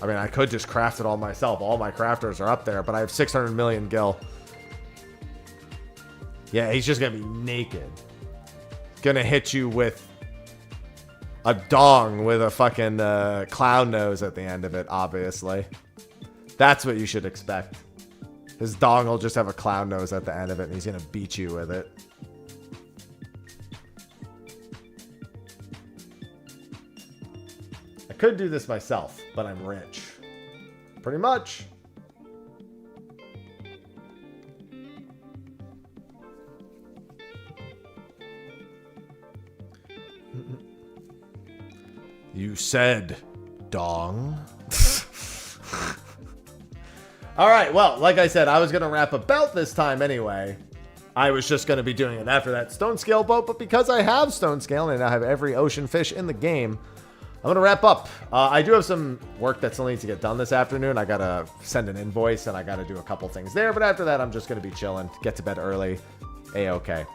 I mean, I could just craft it all myself. All my crafters are up there, but I have 600 million gil. Yeah, he's just gonna be naked. Gonna hit you with a dong with a fucking clown nose at the end of it, obviously. That's what you should expect. His dong will just have a clown nose at the end of it, and he's gonna beat you with it. I could do this myself, but I'm rich. Pretty much. You said dong. All right, well, like I said, I was going to wrap about this time anyway. I was just going to be doing it after that stone scale boat, but because I have stone scale and I now have every ocean fish in the game, I'm going to wrap up. I do have some work that still needs to get done this afternoon. I got to send an invoice and I got to do a couple things there, but after that, I'm just going to be chilling, get to bed early. A-okay.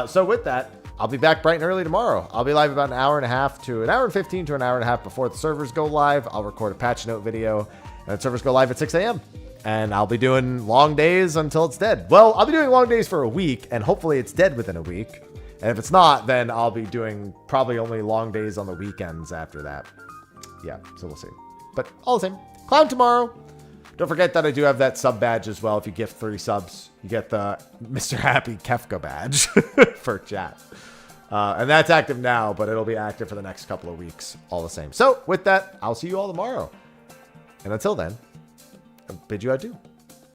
So with that, I'll be back bright and early tomorrow. I'll be live about an hour and a half to an hour and 15 to an hour and a half before the servers go live. I'll record a patch note video and the servers go live at 6 a.m. And I'll be doing long days until it's dead. Well, I'll be doing long days for a week and hopefully it's dead within a week. And if it's not, then I'll be doing probably only long days on the weekends after that. Yeah, so we'll see. But all the same, clown tomorrow. Don't forget that I do have that sub badge as well. If you gift 3 subs, you get the Mr. Happy Kefka badge for chat. And that's active now, but it'll be active for the next couple of weeks all the same. So with that, I'll see you all tomorrow. And until then, I bid you adieu.